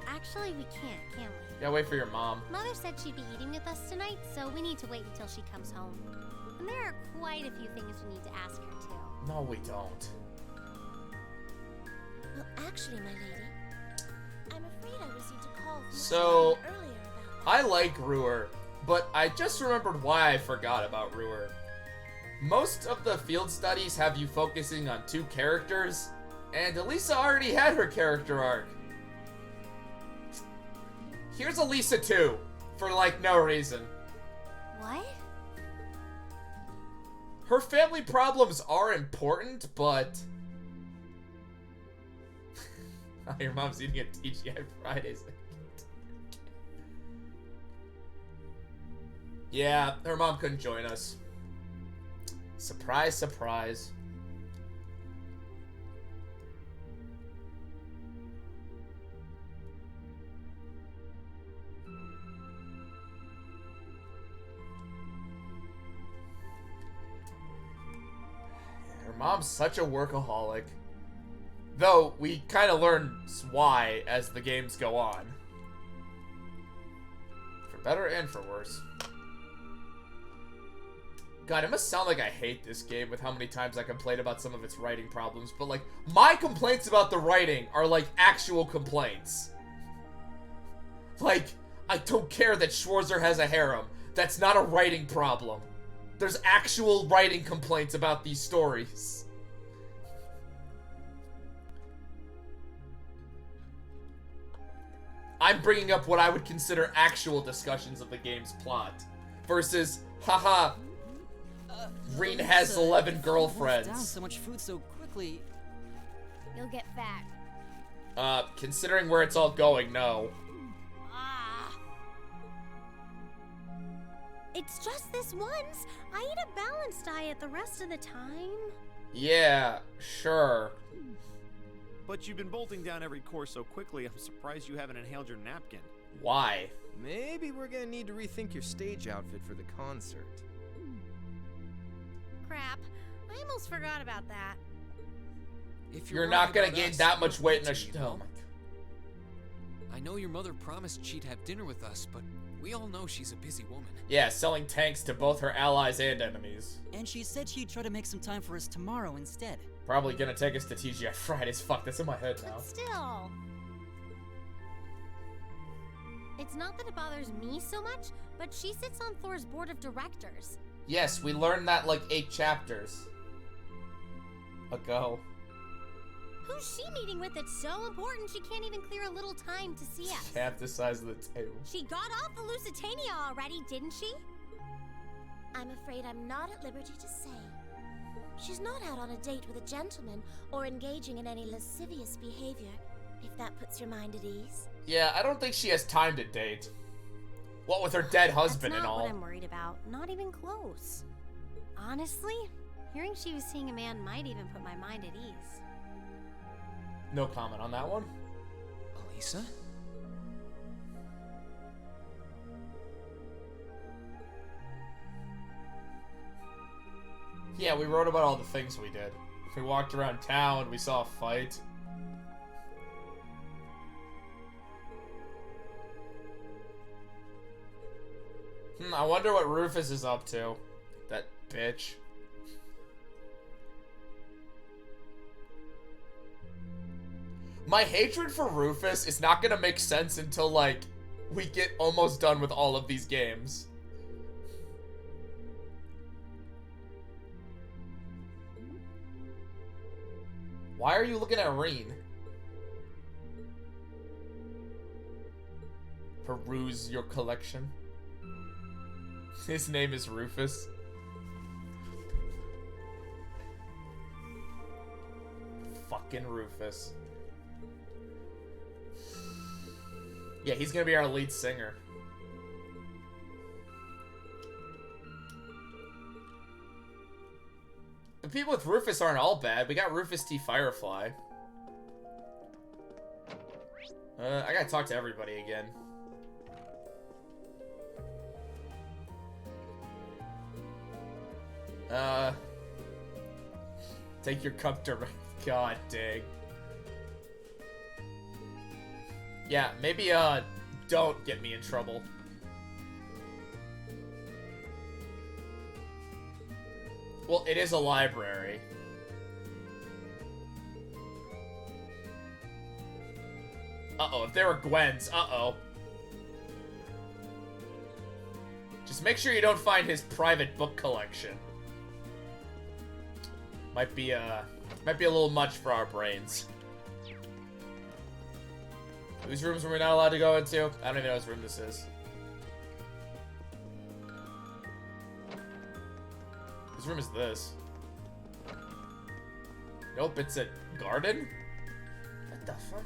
actually we can't, can we? Yeah, wait for your mom. Mother said she'd be eating with us tonight, so we need to wait until she comes home. And there are quite a few things we need to ask her, too. No, we don't. Well, actually, my lady, I'm afraid I received a call from So, earlier about that. I like Ruhr, but I just remembered why I forgot about Ruhr. Most of the field studies have you focusing on two characters, and Elisa already had her character arc. Here's Elisa 2, for like no reason. What? Her family problems are important, but... Your mom's eating a TGI Fridays. Yeah, her mom couldn't join us. Surprise, surprise. Her mom's such a workaholic. Though, we kind of learn why as the games go on. For better and for worse. God, it must sound like I hate this game with how many times I complain about some of its writing problems, but like, my complaints about the writing are like actual complaints. Like, I don't care that Schwarzer has a harem. That's not a writing problem. There's actual writing complaints about these stories. I'm bringing up what I would consider actual discussions of the game's plot. Versus, haha, Rean has 11 girlfriends. Down so much food so quickly. You'll get fat. Considering where it's all going, no. It's just this once. I eat a balanced diet the rest of the time. Yeah, sure. But you've been bolting down every course so quickly, I'm surprised you haven't inhaled your napkin. Why? Maybe we're gonna need to rethink your stage outfit for the concert. Crap. I almost forgot about that. If You're not gonna gain us, that much weight in a you know? I know your mother promised she'd have dinner with us, but we all know she's a busy woman. Yeah, selling tanks to both her allies and enemies. And she said she'd try to make some time for us tomorrow instead. Probably gonna take us to TGI Fridays. Fuck, that's in my head now. But still. It's not that it bothers me so much, but she sits on Thor's board of directors. Yes, we learned that like 8 chapters ago. Who's she meeting with that's so important she can't even clear a little time to see us? Half the size of the table. She got off the Lusitania already, didn't she? I'm afraid I'm not at liberty to say. She's not out on a date with a gentleman or engaging in any lascivious behavior, if that puts your mind at ease. Yeah, I don't think she has time to date. What with her dead husband That's and not all. what I'm worried about. Not even close. Honestly, hearing she was seeing a man might even put my mind at ease. No comment on that one. Elisa? Yeah, we wrote about all the things we did. We walked around town, we saw a fight. I wonder what Rufus is up to. That bitch. My hatred for Rufus is not gonna make sense until, like, we get almost done with all of these games. Why are you looking at Rean? Peruse your collection. His name is Rufus. Fucking Rufus. Yeah, he's gonna be our lead singer. The people with Rufus aren't all bad. We got Rufus T. Firefly. I gotta talk to everybody again. Take your cup to... God dang. Yeah, maybe, don't get me in trouble. Well, it is a library. Uh-oh, if they were Gwen's, uh-oh. Just make sure you don't find his private book collection. Might be a little much for our brains. Whose rooms were we not allowed to go into? I don't even know whose room this is. Whose room is this? Nope, it's a garden? What the fuck?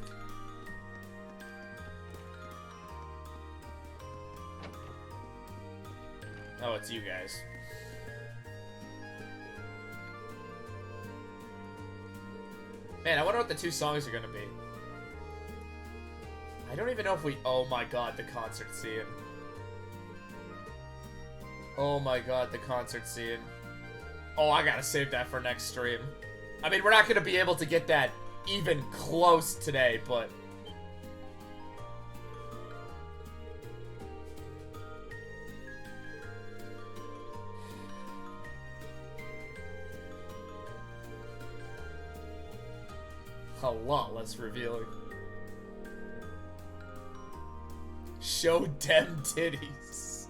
Oh, it's you guys. Man, I wonder what the 2 songs are gonna be. I don't even know if we... Oh my god, the concert scene. Oh my god, the concert scene. Oh, I gotta save that for next stream. I mean, we're not gonna be able to get that even close today, but... A lot less revealing. Show dem titties.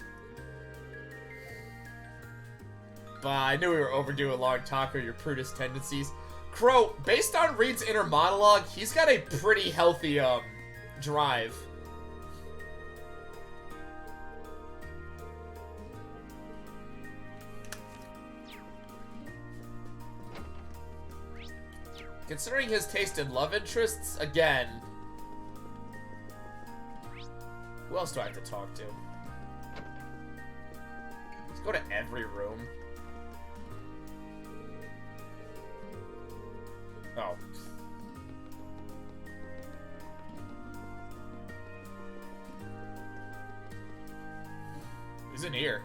Bah, I knew we were overdue a long talk of your prudish tendencies. Crow, based on Reed's inner monologue, he's got a pretty healthy, drive. Considering his taste in love interests, again. Who else do I have to talk to? Let's go to every room. Oh. He's in here.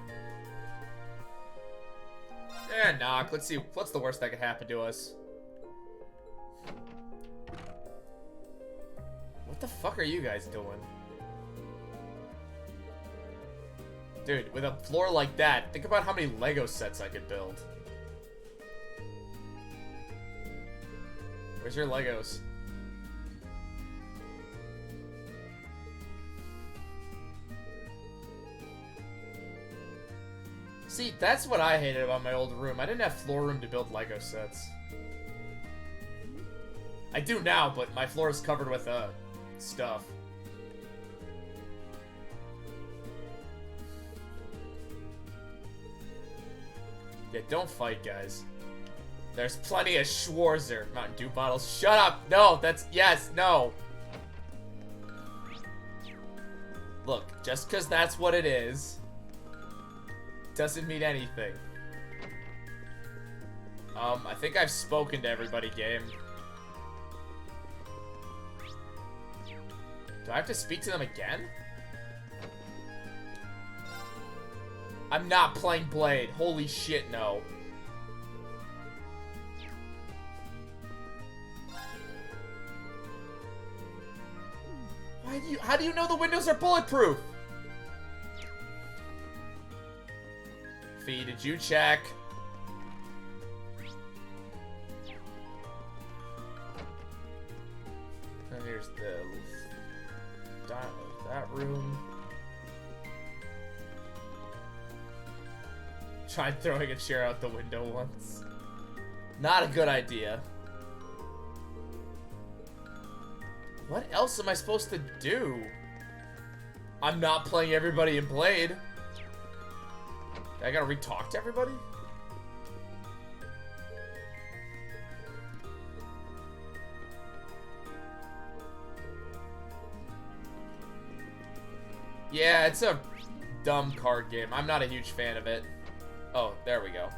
Yeah, knock. Let's see. What's the worst that could happen to us? What the fuck are you guys doing? Dude, with a floor like that, think about how many Lego sets I could build. Where's your Legos? See, that's what I hated about my old room. I didn't have floor room to build Lego sets. I do now, but my floor is covered with, stuff. Yeah, don't fight, guys. There's plenty of Schwarzer Mountain Dew bottles. Shut up! No, that's... Yes, no. Look, just because that's what it is, doesn't mean anything. I think I've spoken to everybody, game. Do I have to speak to them again? I'm not playing Blade. Holy shit, no. How do you know the windows are bulletproof? Fee, did you check? And here's that room. Tried throwing a chair out the window once. Not a good idea. What else am I supposed to do? I'm not playing everybody in Blade. I gotta re-talk to everybody? Yeah, it's a dumb card game. I'm not a huge fan of it. Oh, there we go.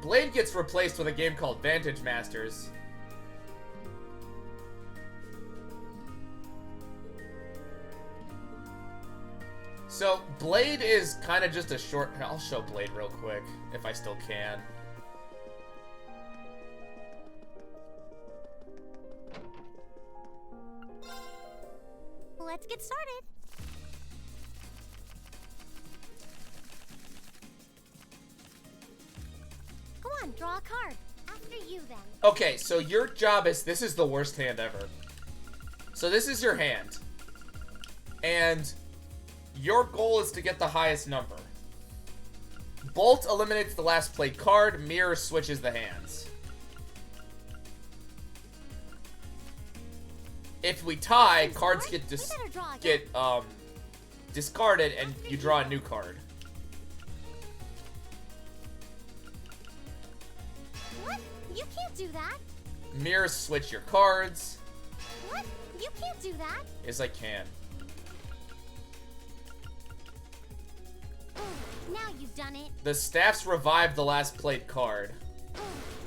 Blade gets replaced with a game called Vantage Masters. So, Blade is kind of just a short... I'll show Blade real quick, if I still can. Let's get started. Go on, draw a card. After you, then. Okay, so your job is... This is the worst hand ever. So this is your hand. And your goal is to get the highest number. Bolt eliminates the last played card. Mirror switches the hands. If we tie, cards get discarded and you draw a new card. What? You can't do that. Mirror switch your cards. What? You can't do that. Yes, I can. Now you've done it. The staffs revive the last played card.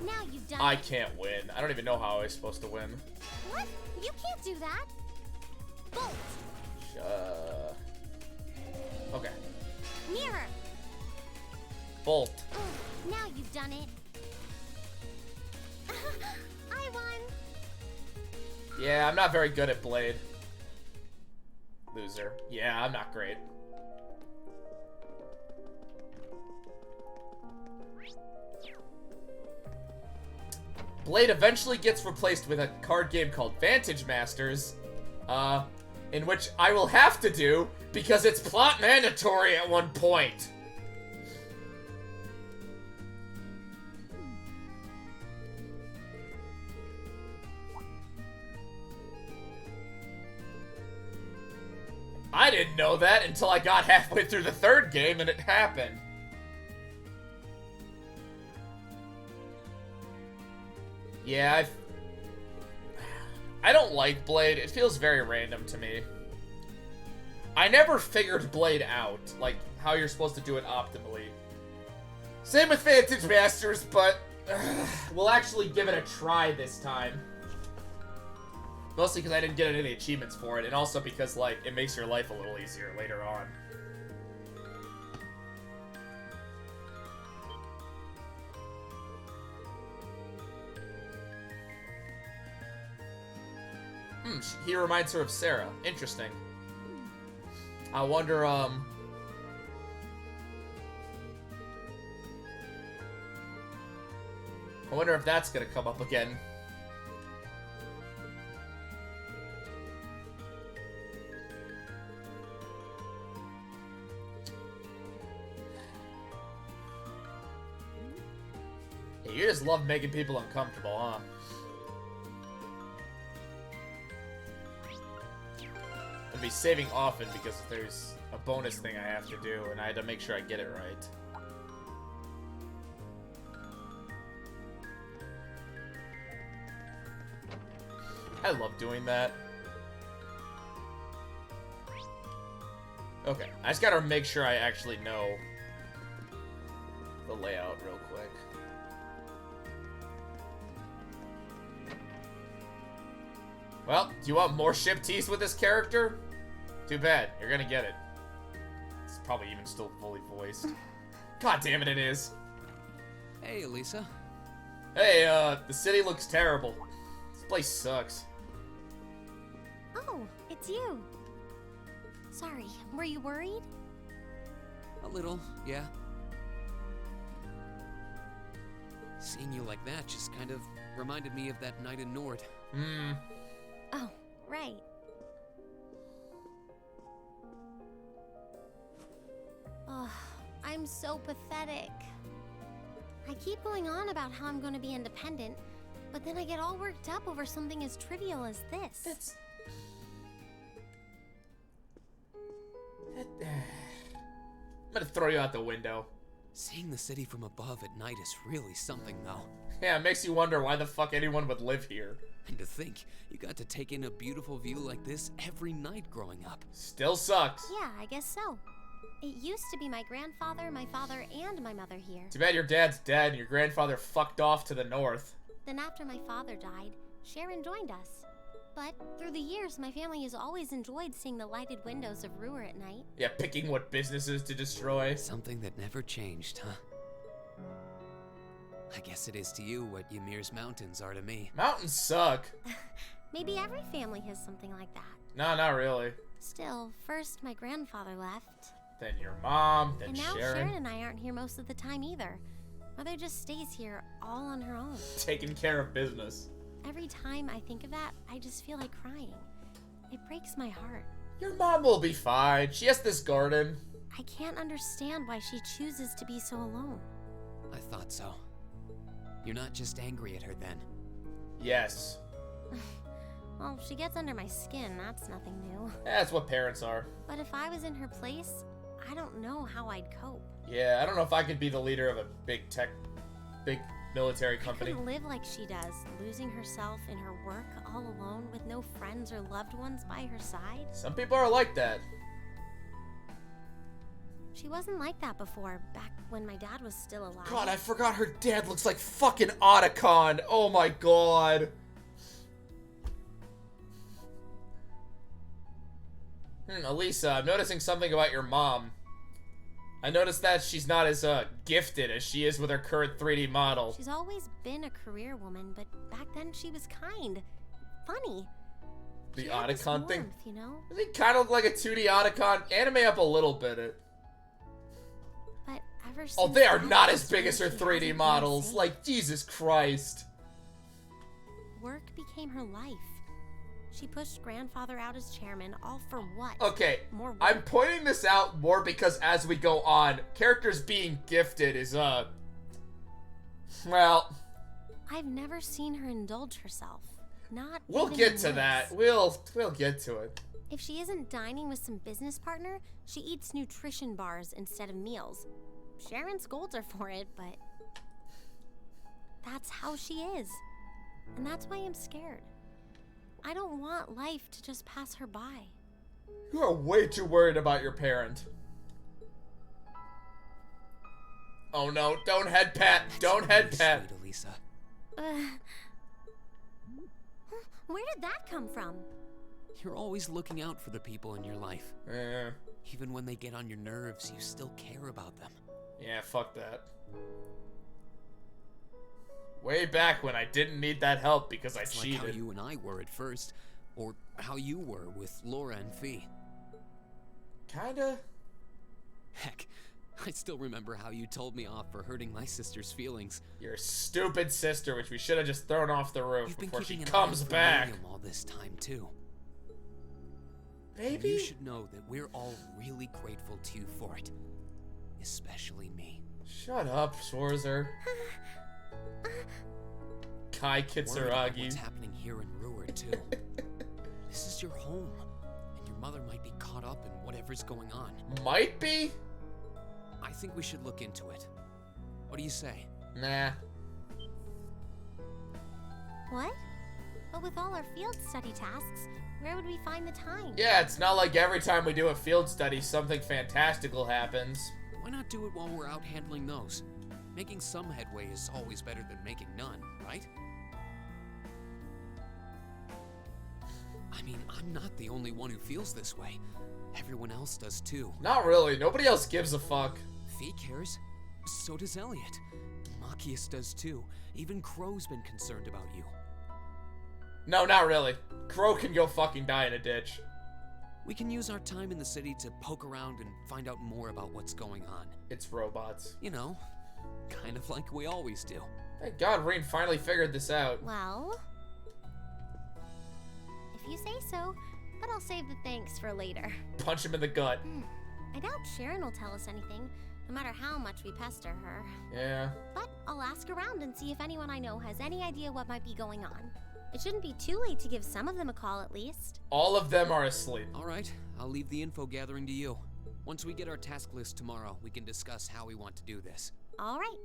Now you've done I it. can't win. I don't even know how I was supposed to win. What? You can't do that. Bolt. Okay. Mirror. Bolt. Now you've done it. I won. Yeah, I'm not very good at Blade. Loser. Yeah, I'm not great. Blade eventually gets replaced with a card game called Vantage Masters. In which I will have to do because it's plot mandatory at one point. I didn't know that until I got halfway through the third game and it happened. Yeah, I don't like Blade. It feels very random to me. I never figured Blade out, like how you're supposed to do it optimally. Same with Vantage Masters, but we'll actually give it a try this time. Mostly because I didn't get any of the achievements for it, and also because, like, it makes your life a little easier later on. He reminds her of Sarah. Interesting. I wonder, I wonder if that's gonna come up again. Hey, you just love making people uncomfortable, huh? I'll be saving often because there's a bonus thing I have to do, and I had to make sure I get it right. I love doing that. Okay, I just gotta make sure I actually know the layout real quick. Well, do you want more ship tease with this character? Too bad, you're gonna get it. It's probably even still fully voiced. God damn it, it is. Hey, Elisa. Hey, the city looks terrible. This place sucks. Oh, it's you. Sorry, were you worried? A little, yeah. Seeing you like that just kind of reminded me of that night in Nord. Oh, right. Oh, I'm so pathetic. I keep going on about how I'm going to be independent, but then I get all worked up over something as trivial as this. I'm gonna throw you out the window. Seeing the city from above at night is really something, though. Yeah, it makes you wonder why the fuck anyone would live here. And to think, you got to take in a beautiful view like this every night growing up. Still sucks. Yeah, I guess so. It used to be my grandfather, my father, and my mother here. Too bad your dad's dead and your grandfather fucked off to the north. Then after my father died, Sharon joined us. But through the years, my family has always enjoyed seeing the lighted windows of Ruhr at night. Yeah, picking what businesses to destroy. Something that never changed, huh? I guess it is to you what Ymir's mountains are to me. Mountains suck. Maybe every family has something like that. No, not really. Still, first my grandfather left. Then your mom, then and now Sharon and I aren't here most of the time either. Mother just stays here all on her own. Taking care of business. Every time I think of that, I just feel like crying. It breaks my heart. Your mom will be fine. She has this garden. I can't understand why she chooses to be so alone. I thought so. You're not just angry at her then? Yes. Well, she gets under my skin, that's nothing new. That's what parents are. But if I was in her place, I don't know how I'd cope. Yeah, I don't know if I could be the leader of a big military company. I couldn't live like she does, losing herself in her work all alone with no friends or loved ones by her side. Some people are like that. She wasn't like that before, back when my dad was still alive. God, I forgot her dad looks like fucking Otacon. Oh my god. Elisa, I'm noticing something about your mom. I noticed that she's not as gifted as she is with her current 3D model. She's always been a career woman, but back then she was kind, funny. The Otacon thing? Warmth, you know? Does he kind of look like a 2D Otacon? Anime up a little bit. But ever since oh, they are not as big as her 3D models. Like, Jesus Christ. Work became her life. She pushed grandfather out as chairman, all for what? Okay, More work. I'm pointing this out more because as we go on, characters being gifted is, well... I've never seen her indulge herself. Not We'll even get to once. that. We'll get to it. If she isn't dining with some business partner, she eats nutrition bars instead of meals. Sharon scolds her for it, but that's how she is. And that's why I'm scared. I don't want life to just pass her by. You are way too worried about your parent. Oh no, don't head pat. Don't head pat. Sweet, Elisa. Where did that come from? You're always looking out for the people in your life. Yeah. Even when they get on your nerves, you still care about them. Yeah, fuck that. Way back when I didn't need that help because I It's cheated. like how you and I were at first, or how you were with Laura and Fee. Kinda. Heck, I still remember how you told me off for hurting my sister's feelings. Your stupid sister, which we should have just thrown off the roof You've been before she keeping an comes eye for back. William all this time too. Baby? You should know that we're all really grateful to you for it, especially me. Shut up, Schwarzer. Kai Worried about what's Kitsuragi. happening here in Ruhr too. This is your home, and your mother might be caught up in whatever's going on. Might be? I think we should look into it. What do you say? Nah. What? But with all our field study tasks, where would we find the time? Yeah, it's not like every time we do a field study, something fantastical happens. Why not do it while we're out handling those? Making some headway is always better than making none, right? I mean, I'm not the only one who feels this way. Everyone else does too. Not really. Nobody else gives a fuck. Fee cares. So does Elliot. Machias does too. Even Crow's been concerned about you. No, not really. Crow can go fucking die in a ditch. We can use our time in the city to poke around and find out more about what's going on. It's robots. You know, kind of like we always do. Thank God Reen finally figured this out. Well, if you say so, but I'll save the thanks for later. Punch him in the gut. I doubt Sharon will tell us anything, no matter how much we pester her. Yeah. But I'll ask around and see if anyone I know has any idea what might be going on. It shouldn't be too late to give some of them a call at least. All of them are asleep. All right, I'll leave the info gathering to you. Once we get our task list tomorrow, we can discuss how we want to do this. All right.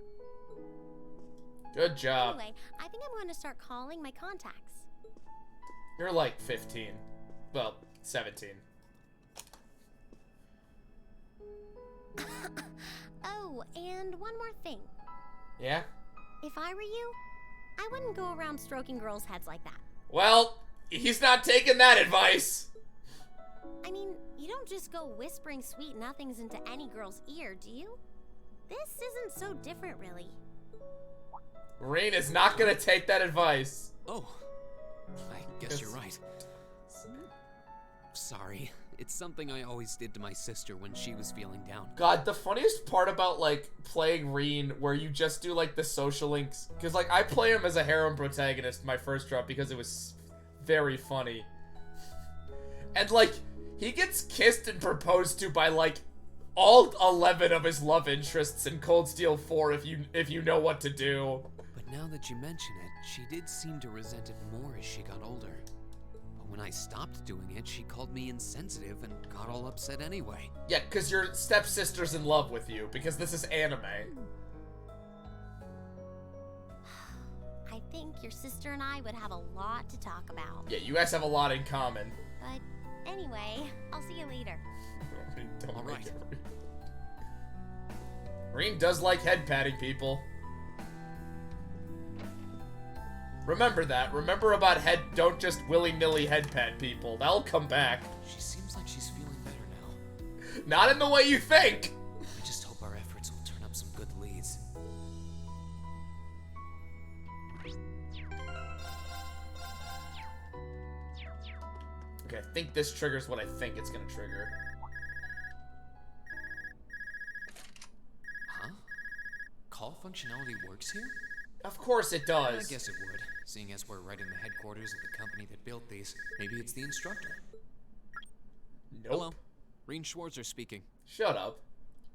Good job. Anyway, I think I'm going to start calling my contacts. You're like 15. Well, 17. Oh, and one more thing. Yeah? If I were you, I wouldn't go around stroking girls' heads like that. Well, he's not taking that advice. I mean, you don't just go whispering sweet nothings into any girl's ear, do you? This isn't so different, really. Reen is not gonna take that advice. Oh, I guess you're right. Sorry. It's something I always did to my sister when she was feeling down. God, the funniest part about, like, playing Reen, where you just do, like, the social links, because, like, I play him as a harem protagonist my first drop because it was very funny. And, like, he gets kissed and proposed to by, like, all 11 of his love interests in Cold Steel 4 if you know what to do. But now that you mention it, she did seem to resent it more as she got older. When I stopped doing it, she called me insensitive and got all upset anyway. Yeah, because your stepsister's in love with you, because this is anime. I think your sister and I would have a lot to talk about. Yeah, you guys have a lot in common. But anyway, I'll see you later. All right. Reen does like head patting people. Remember that. Remember about don't just willy-nilly head pat people. That'll come back. She seems like she's feeling better now. Not in the way you think. I just hope our efforts will turn up some good leads. Okay, I think this triggers what I think it's gonna trigger. Huh? Call functionality works here? Of course it does. I guess it would, Seeing as we're right in the headquarters of the company that built these, maybe it's the instructor. Nope. Hello. Reen Schwarzer speaking. Shut up.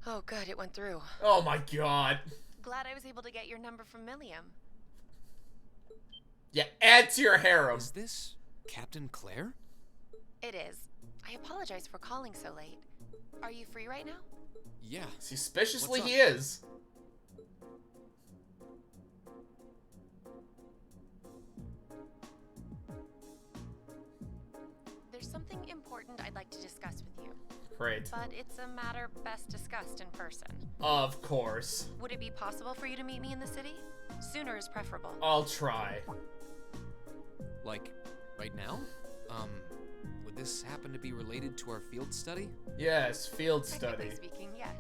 Oh, good, it went through. Oh my god. Glad I was able to get your number from Milliam. Yeah, add to your harem. Is this Captain Claire? It is. I apologize for calling so late. Are you free right now? Yeah. Suspiciously he is. There's something important I'd like to discuss with you. Great. But it's a matter best discussed in person. Of course. Would it be possible for you to meet me in the city? Sooner is preferable. I'll try. Like, right now? Would this happen to be related to our field study? Yes, field study. Technically speaking, yes.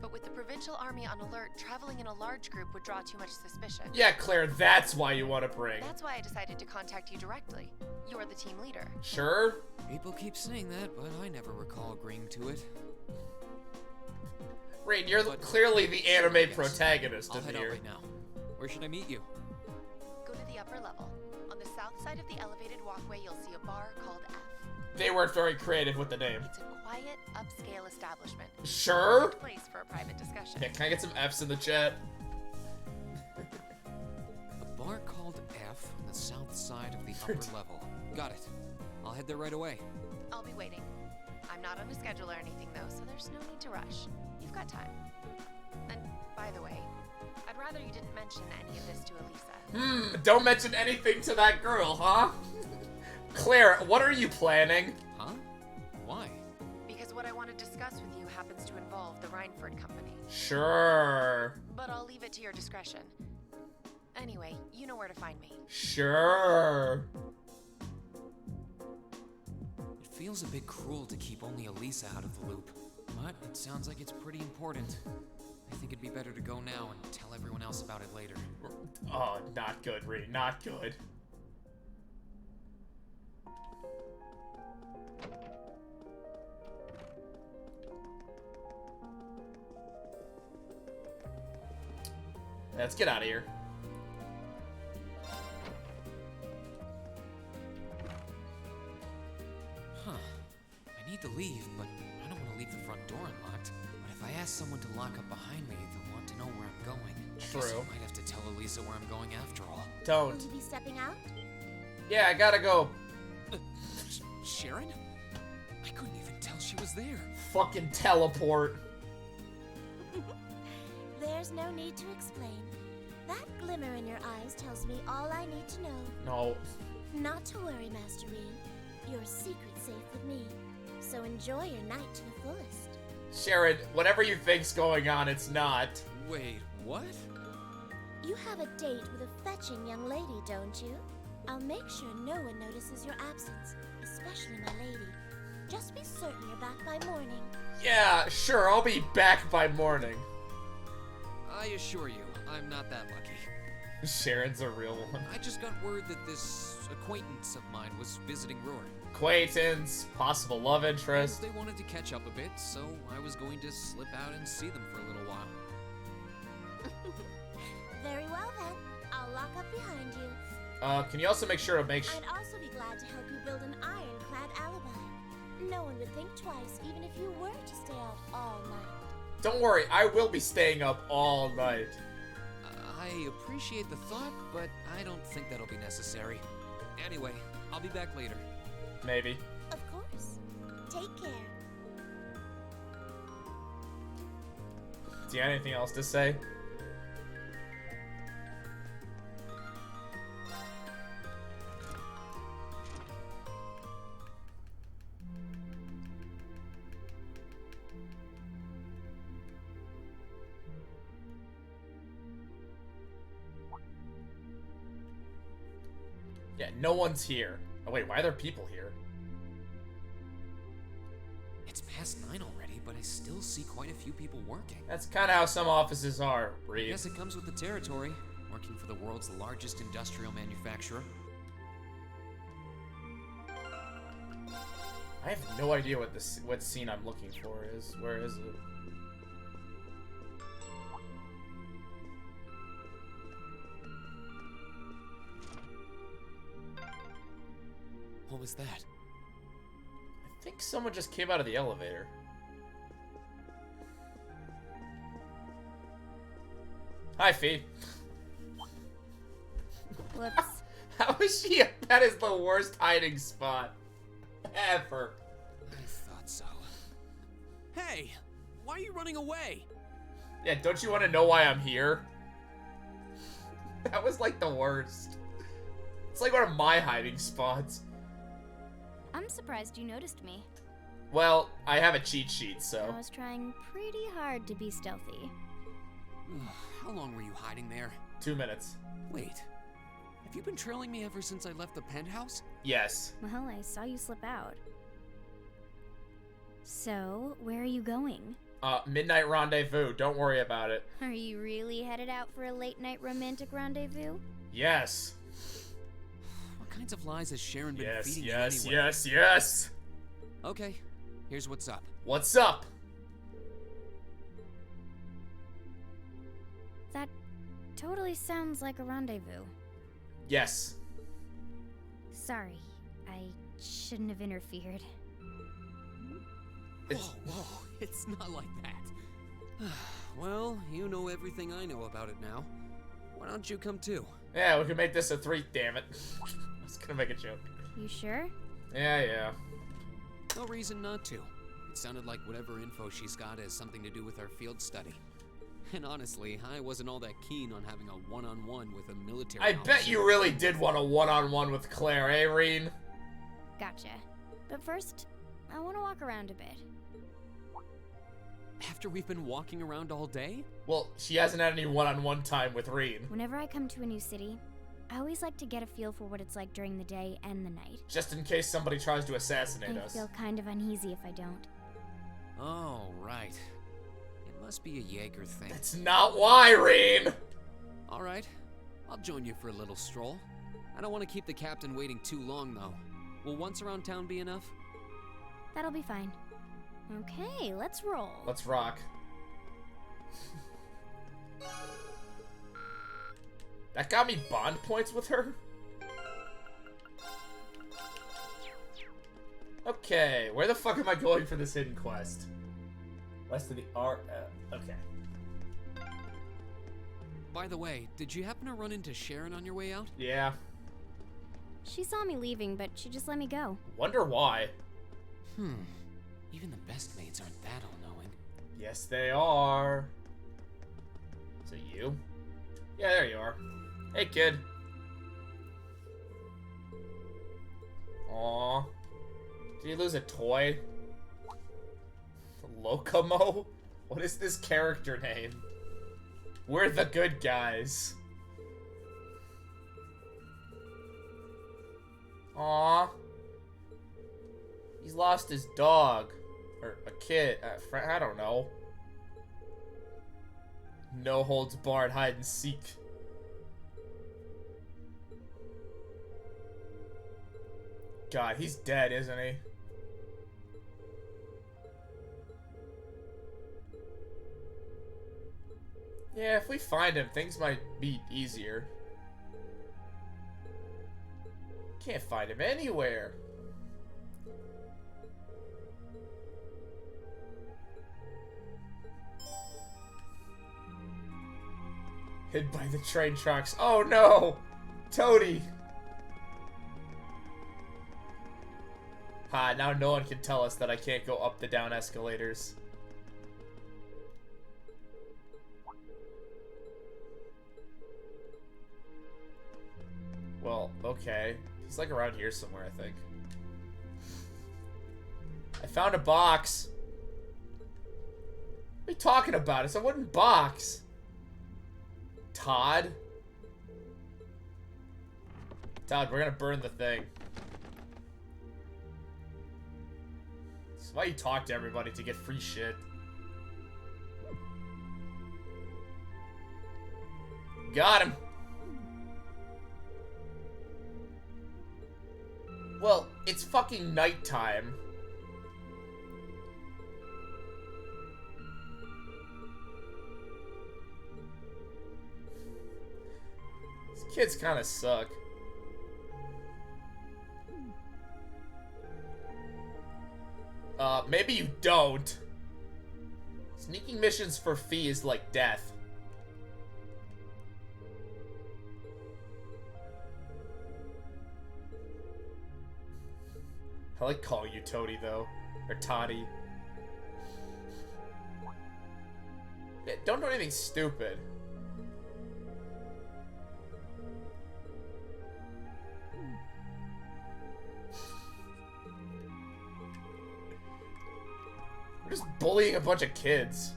But with the provincial army on alert, traveling in a large group would draw too much suspicion. Yeah, Claire, that's why you want to bring. That's why I decided to contact you directly. You're the team leader. Sure? People keep saying that, but I never recall agreeing to it. Rain, you're clearly the anime protagonist I'll in head here. out right now. Where should I meet you? Go to the upper level. On the south side of the elevated walkway, you'll see a bar called F. They weren't very creative with the name. It's a quiet, upscale establishment. Sure? Good place for a private discussion. Yeah, can I get some F's in the chat? A bar called F on the south side of the upper level. Got it. I'll head there right away. I'll be waiting. I'm not on a schedule or anything, though, so there's no need to rush. You've got time. And, by the way, I'd rather you didn't mention any of this to Elisa. Don't mention anything to that girl, huh? Claire, what are you planning? Huh? Why? Because what I want to discuss with you happens to involve the Reinford Company. Sure. But I'll leave it to your discretion. Anyway, you know where to find me. Sure. It feels a bit cruel to keep only Elisa out of the loop, but it sounds like it's pretty important. I think it'd be better to go now and tell everyone else about it later. Oh, not good, Reed. Not good. Let's get out of here. Huh. I need to leave, but I don't want to leave the front door unlocked. But if I ask someone to lock up behind me, they'll want to know where I'm going. True. Guess I might have to tell Elisa where I'm going after all. Don't. Will you be stepping out? Yeah, I gotta go. Sharon? I couldn't even tell she was there. Fucking teleport. There's no need to explain. That glimmer in your eyes tells me all I need to know. No. Not to worry, Master Rean. Your secret's safe with me. So enjoy your night to the fullest. Sharon, whatever you think's going on, it's not. Wait, what? You have a date with a fetching young lady, don't you? I'll make sure no one notices your absence, especially my lady. Just be certain you're back by morning. Yeah, sure, I'll be back by morning. I assure you, I'm not that lucky. Sharon's a real one. I just got word that this acquaintance of mine was visiting Roar. Acquaintance, possible love interest. And they wanted to catch up a bit, so I was going to slip out and see them for a little while. Very well then. I'll lock up behind you. Can you also make sure to make I'd also be glad to help you build an ironclad alibi. No one would think twice, even if you were to stay out all night. Don't worry, I will be staying up all night. I appreciate the thought, but I don't think that'll be necessary. Anyway, I'll be back later. Maybe. Of course. Take care. Do you have anything else to say? Yeah, no one's here. Oh wait, why are there people here? It's past 9 already, but I still see quite a few people working. That's kind of how some offices are, Reed. I guess it comes with the territory, working for the world's largest industrial manufacturer. I have no idea what scene I'm looking for is. Where is it? What was that? I think someone just came out of the elevator. Hi, Fee. Whoops. How is she? That is the worst hiding spot ever. I thought so. Hey, why are you running away? Yeah, don't you want to know why I'm here? That was like the worst. It's like one of my hiding spots. I'm surprised you noticed me. Well, I have a cheat sheet, so. I was trying pretty hard to be stealthy. How long were you hiding there? 2 minutes. Wait, have you been trailing me ever since I left the penthouse? Yes. Well, I saw you slip out. So, where are you going? Midnight rendezvous. Don't worry about it. Are you really headed out for a late night romantic rendezvous? Yes. What kinds of lies has Sharon been Yes, feeding yes, you anyway? yes, yes. Okay, here's what's up. What's up? That totally sounds like a rendezvous. Yes. Sorry, I shouldn't have interfered. Whoa, it's not like that. Well, you know everything I know about it now. Why don't you come too? Yeah, we can make this a 3, damn it. I was gonna make a joke. You sure? Yeah. No reason not to. It sounded like whatever info she's got has something to do with our field study. And honestly, I wasn't all that keen on having a one-on-one with a military I bet you really did want a one-on-one with Claire, eh, Reen? Gotcha. But first, I want to walk around a bit. After we've been walking around all day? Well, she hasn't had any one-on-one time with Reen. Whenever I come to a new city, I always like to get a feel for what it's like during the day and the night. Just in case somebody tries to assassinate us. I feel kind of uneasy if I don't. Oh, right. It must be a Jaeger thing. That's not why, Reen! Alright, I'll join you for a little stroll. I don't want to keep the captain waiting too long, though. Will once around town be enough? That'll be fine. Okay, let's roll. Let's rock. That got me bond points with her? Okay, where the fuck am I going for this hidden quest? West of the okay. By the way, did you happen to run into Sharon on your way out? Yeah. She saw me leaving, but she just let me go. Wonder why. Even the best maids aren't that all-knowing. Yes, they are. Is it you? Yeah, there you are. Hey, kid. Aww. Did you lose a toy? Locomo? What is this character name? We're the good guys. Aww. He's lost his dog. Or a kid. I don't know. No holds barred hide and seek. God, he's dead, isn't he? Yeah, if we find him, things might be easier. Can't find him anywhere. Hid by the train tracks. Oh no! Toady! Ha, now no one can tell us that I can't go up the down escalators. Well, okay. He's like around here somewhere, I think. I found a box. What are you talking about? It's a wooden box. Todd? Todd, we're gonna burn the thing. This is why you talk to everybody, to get free shit. Got him. Well, it's fucking nighttime. These kids kind of suck. maybe you don't. Sneaking missions for fee is like death. I like calling you Toady, though. Or Toddy. Yeah, don't do anything stupid. We're just bullying a bunch of kids.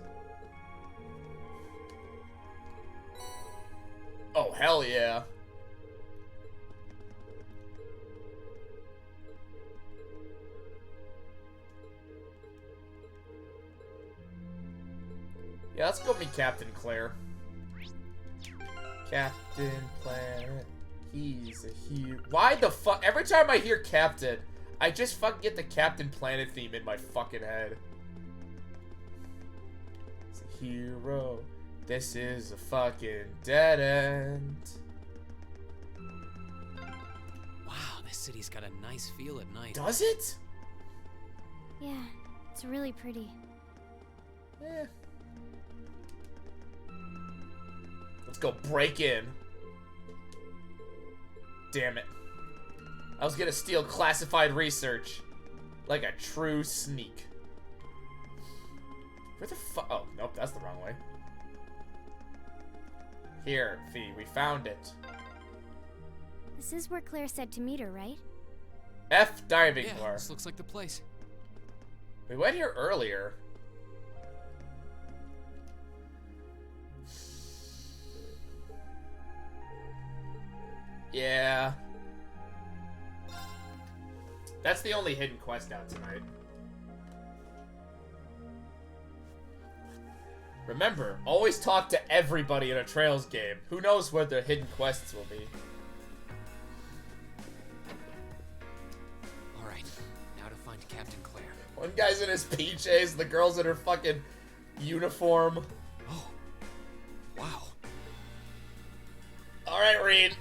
Oh, hell yeah. Yeah, let's go meet Captain Claire. Captain Planet. He's a hero. Why the fuck? Every time I hear Captain, I just fucking get the Captain Planet theme in my fucking head. He's a hero. This is a fucking dead end. Wow, this city's got a nice feel at night. Does it? Yeah, it's really pretty. Eh. Let's go break in. Damn it. I was gonna steal classified research. Like a true sneak. Where the fuck? Oh, nope, that's the wrong way. Here, Fee, we found it. This is where Claire said to meet her, right? F diving Yeah, bar. this looks like the place. We went here earlier. Yeah. That's the only hidden quest out tonight. Remember, always talk to everybody in a Trails game. Who knows where the hidden quests will be. Alright, now to find Captain Claire. One guy's in his PJs, the girl's in her fucking uniform. Oh. Wow. Alright, Reed.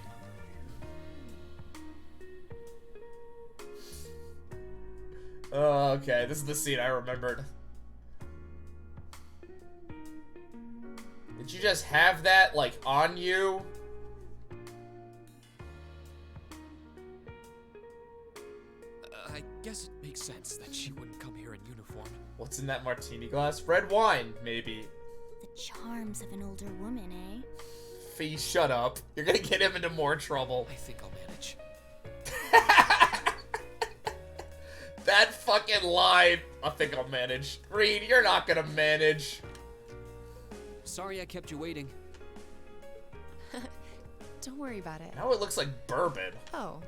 Oh, okay, this is the scene I remembered. Did you just have that, like, on you? I guess it makes sense that she wouldn't come here in uniform. What's in that martini glass? Red wine, maybe. The charms of an older woman, eh? Fee, shut up. You're gonna get him into more trouble. I think I'll manage. That fucking line. I think I'll manage. Reed, you're not gonna manage. Sorry I kept you waiting. Don't worry about it. Now it looks like bourbon. Oh.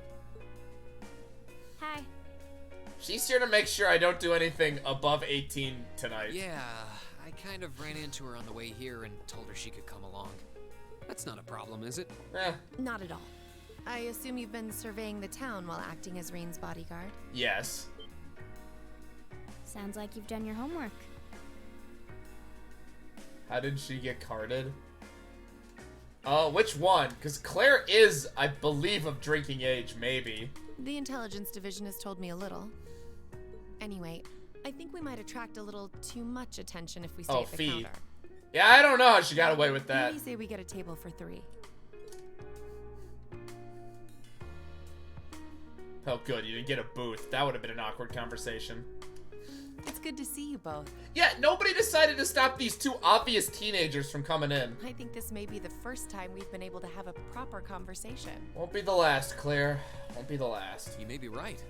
Hi. She's here to make sure I don't do anything above 18 tonight. Yeah, I kind of ran into her on the way here and told her she could come along. That's not a problem, is it? Eh. Not at all. I assume you've been surveying the town while acting as Rain's bodyguard? Yes. Sounds like you've done your homework. How did she get carded? Which one? Because Claire is, I believe, of drinking age, maybe. The intelligence division has told me a little. Anyway, I think we might attract a little too much attention if we stay at the Fee. counter. Yeah, I don't know how she got away with that. Maybe say we get a table for 3. Oh, good, you didn't get a booth. That would have been an awkward conversation. It's good to see you both. Yeah, nobody decided to stop these two obvious teenagers from coming in. I think this may be the first time we've been able to have a proper conversation. Won't be the last, Claire. Won't be the last. You may be right.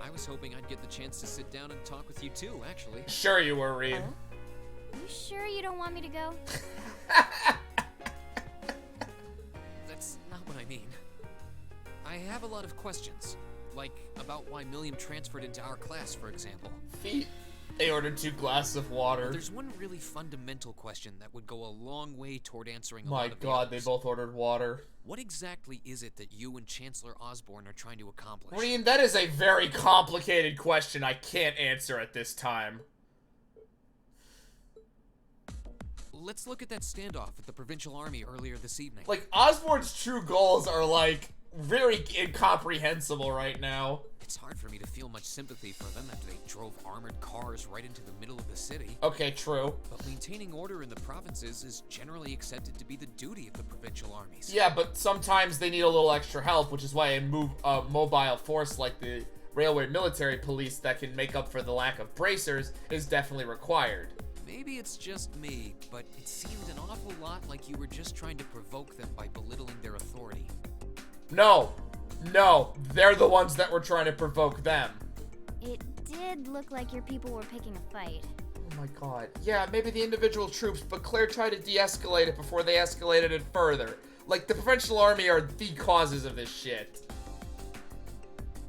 I was hoping I'd get the chance to sit down and talk with you too, actually. Sure you were, Reed. You sure you don't want me to go? That's not what I mean. I have a lot of questions. Like, about why Milliam transferred into our class, for example. Feet. They ordered 2 glasses of water. There's one really fundamental question that would go a long way toward answering a My lot of the God, others. they both ordered water. What exactly is it that you and Chancellor Osborne are trying to accomplish? Reed, that is a very complicated question I can't answer at this time. let's look at that standoff with the Provincial Army earlier this evening. Like, Osborn's true goals are, like, very incomprehensible right now. It's hard for me to feel much sympathy for them after they drove armored cars right into the middle of the city. Okay, true. But maintaining order in the provinces is generally accepted to be the duty of the provincial armies. Yeah, but sometimes they need a little extra help, which is why a mobile force like the Railway Military Police that can make up for the lack of bracers is definitely required. Maybe it's just me, but it seemed an awful lot like you were just trying to provoke them by belittling their authority. No, they're the ones that were trying to provoke them. It did look like your people were picking a fight. Oh my god. Yeah, maybe the individual troops, but Claire tried to de-escalate it before they escalated it further. Like, the Provincial Army are the causes of this shit.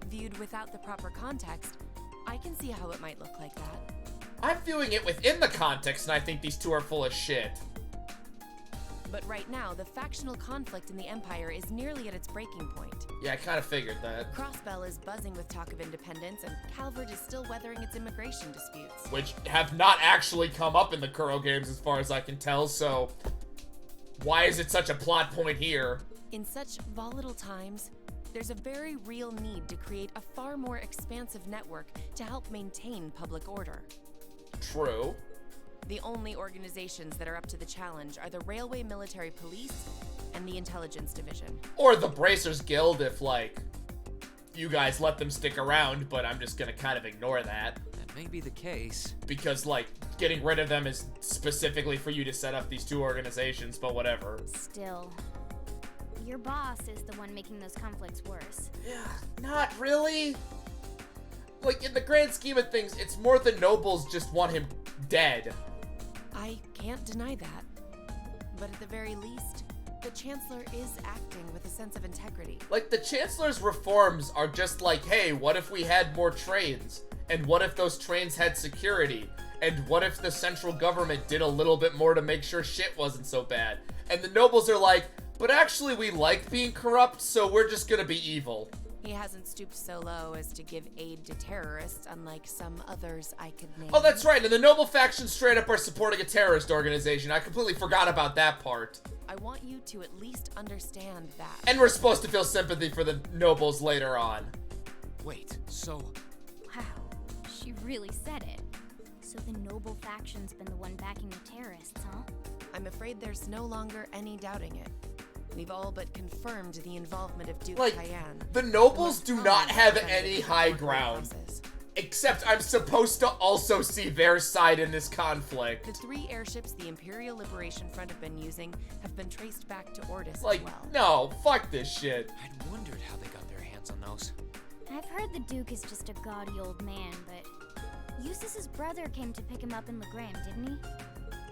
Viewed without the proper context, I can see how it might look like that. I'm viewing it within the context, and I think these two are full of shit. But right now, the factional conflict in the Empire is nearly at its breaking point. Yeah, I kind of figured that. Crossbell is buzzing with talk of independence, and Calvert is still weathering its immigration disputes. Which have not actually come up in the Kuro games as far as I can tell, so why is it such a plot point here? In such volatile times, there's a very real need to create a far more expansive network to help maintain public order. True. The only organizations that are up to the challenge are the Railway Military Police and the Intelligence Division. Or the Bracers Guild if, like, you guys let them stick around, but I'm just gonna kind of ignore that. That may be the case. Because, like, getting rid of them is specifically for you to set up these two organizations, but whatever. Still, your boss is the one making those conflicts worse. Yeah, not really. Like, in the grand scheme of things, it's more the nobles just want him dead. I can't deny that. But at the very least, the Chancellor is acting with a sense of integrity. Like, the Chancellor's reforms are just like, hey, what if we had more trains? And what if those trains had security? And what if the central government did a little bit more to make sure shit wasn't so bad? And the nobles are like, but actually we like being corrupt, so we're just gonna be evil. He hasn't stooped so low as to give aid to terrorists, unlike some others I could name. Oh, that's right, and the noble faction straight up are supporting a terrorist organization. I completely forgot about that part. I want you to at least understand that. And we're supposed to feel sympathy for the nobles later on. Wait, so... Wow, she really said it. So the noble faction's been the one backing the terrorists, huh? I'm afraid there's no longer any doubting it. We've all but confirmed the involvement of Duke Cayenne. The nobles do not have any high ground. Except I'm supposed to also see their side in this conflict. The 3 airships the Imperial Liberation Front have been using have been traced back to Ordis like, as well. No, fuck this shit. I'd wondered how they got their hands on those. I've heard the Duke is just a gaudy old man, but Eustace's brother came to pick him up in Legram, didn't he?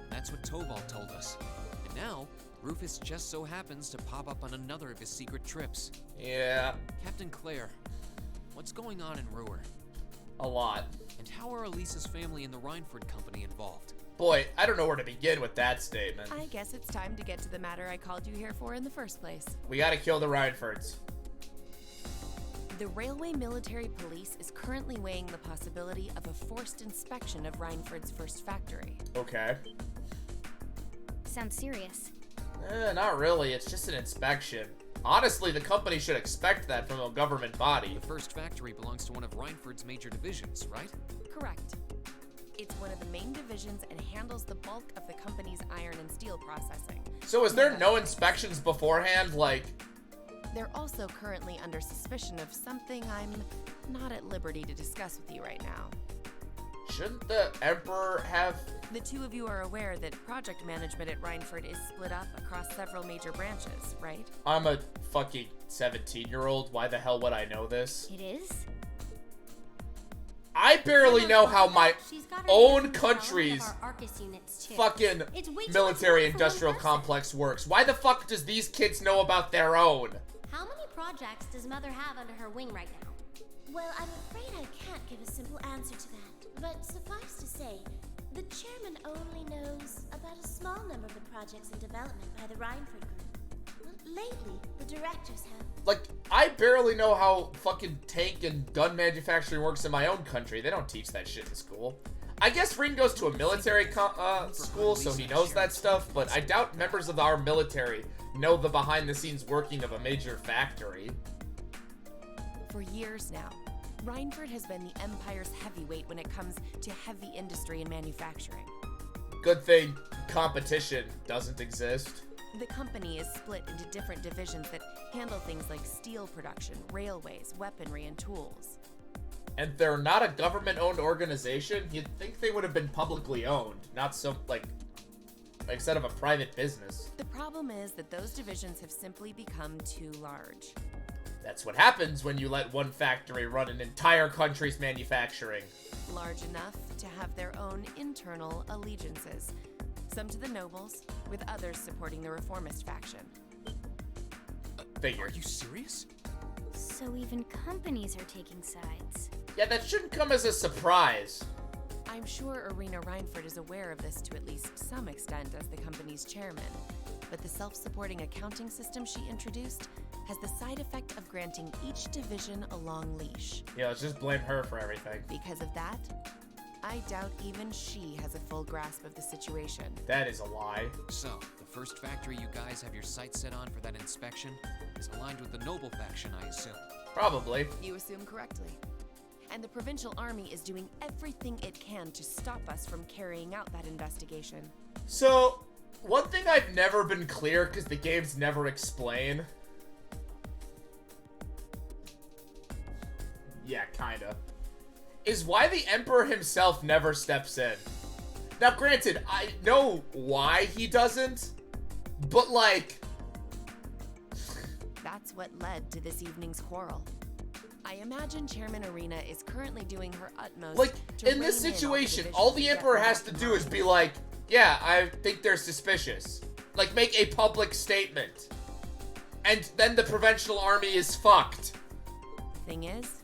That's what Tobal told us. And now, Rufus just so happens to pop up on another of his secret trips. Yeah. Captain Claire, what's going on in Ruhr? A lot. And how are Elisa's family and the Reinford Company involved? Boy, I don't know where to begin with that statement. I guess it's time to get to the matter I called you here for in the first place. We gotta kill the Reinfords. The Railway Military Police is currently weighing the possibility of a forced inspection of Reinford's first factory. Okay. Sounds serious. Not really. It's just an inspection. Honestly, the company should expect that from a government body. The first factory belongs to one of Reinford's major divisions, right? Correct. It's one of the main divisions and handles the bulk of the company's iron and steel processing. So is there no inspections beforehand? Like... They're also currently under suspicion of something I'm not at liberty to discuss with you right now. Shouldn't the Emperor have... The two of you are aware that project management at Reinford is split up across several major branches, right? I'm a fucking 17-year-old. Why the hell would I know this? It is? I barely know how my own country's fucking military-industrial complex works. Why the fuck does these kids know about their own? How many projects does Mother have under her wing right now? Well, I'm afraid I can't give a simple answer to that. But suffice to say, the chairman only knows about a small number of the projects in development by the Reinford Group. Well, lately, the directors have. Like, I barely know how fucking tank and gun manufacturing works in my own country. They don't teach that shit in school. I guess Ring goes to a military school, so he knows that stuff, but I doubt members of our military know the behind-the-scenes working of a major factory. For years now, Rhineford has been the Empire's heavyweight when it comes to heavy industry and manufacturing. Good thing competition doesn't exist. The company is split into different divisions that handle things like steel production, railways, weaponry, and tools. And they're not a government-owned organization? You'd think they would have been publicly owned, not so, like instead of a private business. The problem is that those divisions have simply become too large. That's what happens when you let one factory run an entire country's manufacturing. Large enough to have their own internal allegiances. Some to the nobles, with others supporting the reformist faction. Figure. Are you serious? So even companies are taking sides. Yeah, that shouldn't come as a surprise. I'm sure Irina Rhineford is aware of this to at least some extent as the company's chairman, but the self-supporting accounting system she introduced has the side effect of granting each division a long leash. Yeah, let's just blame her for everything. Because of that, I doubt even she has a full grasp of the situation. That is a lie. So, the first factory you guys have your sights set on for that inspection is aligned with the Noble faction, I assume. Probably. You assume correctly. And the Provincial Army is doing everything it can to stop us from carrying out that investigation. So, one thing I've never been clear, because the games never explain. Yeah, kinda. Is why the Emperor himself never steps in. Now, granted, I know why he doesn't, but like... That's what led to this evening's quarrel. I imagine Chairman Irina is currently doing her utmost like, to in this rein in situation, the all the divisions Emperor that has to do is be like, yeah, I think they're suspicious. Like, make a public statement. And then the Provincial Army is fucked. Thing is,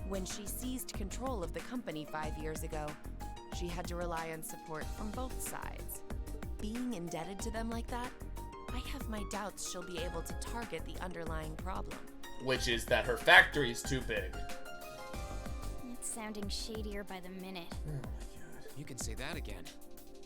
when she seized control of the company 5 years ago, she had to rely on support from both sides. Being indebted to them like that, I have my doubts she'll be able to target the underlying problem. Which is that her factory's too big. It's sounding shadier by the minute. Oh my god. You can say that again.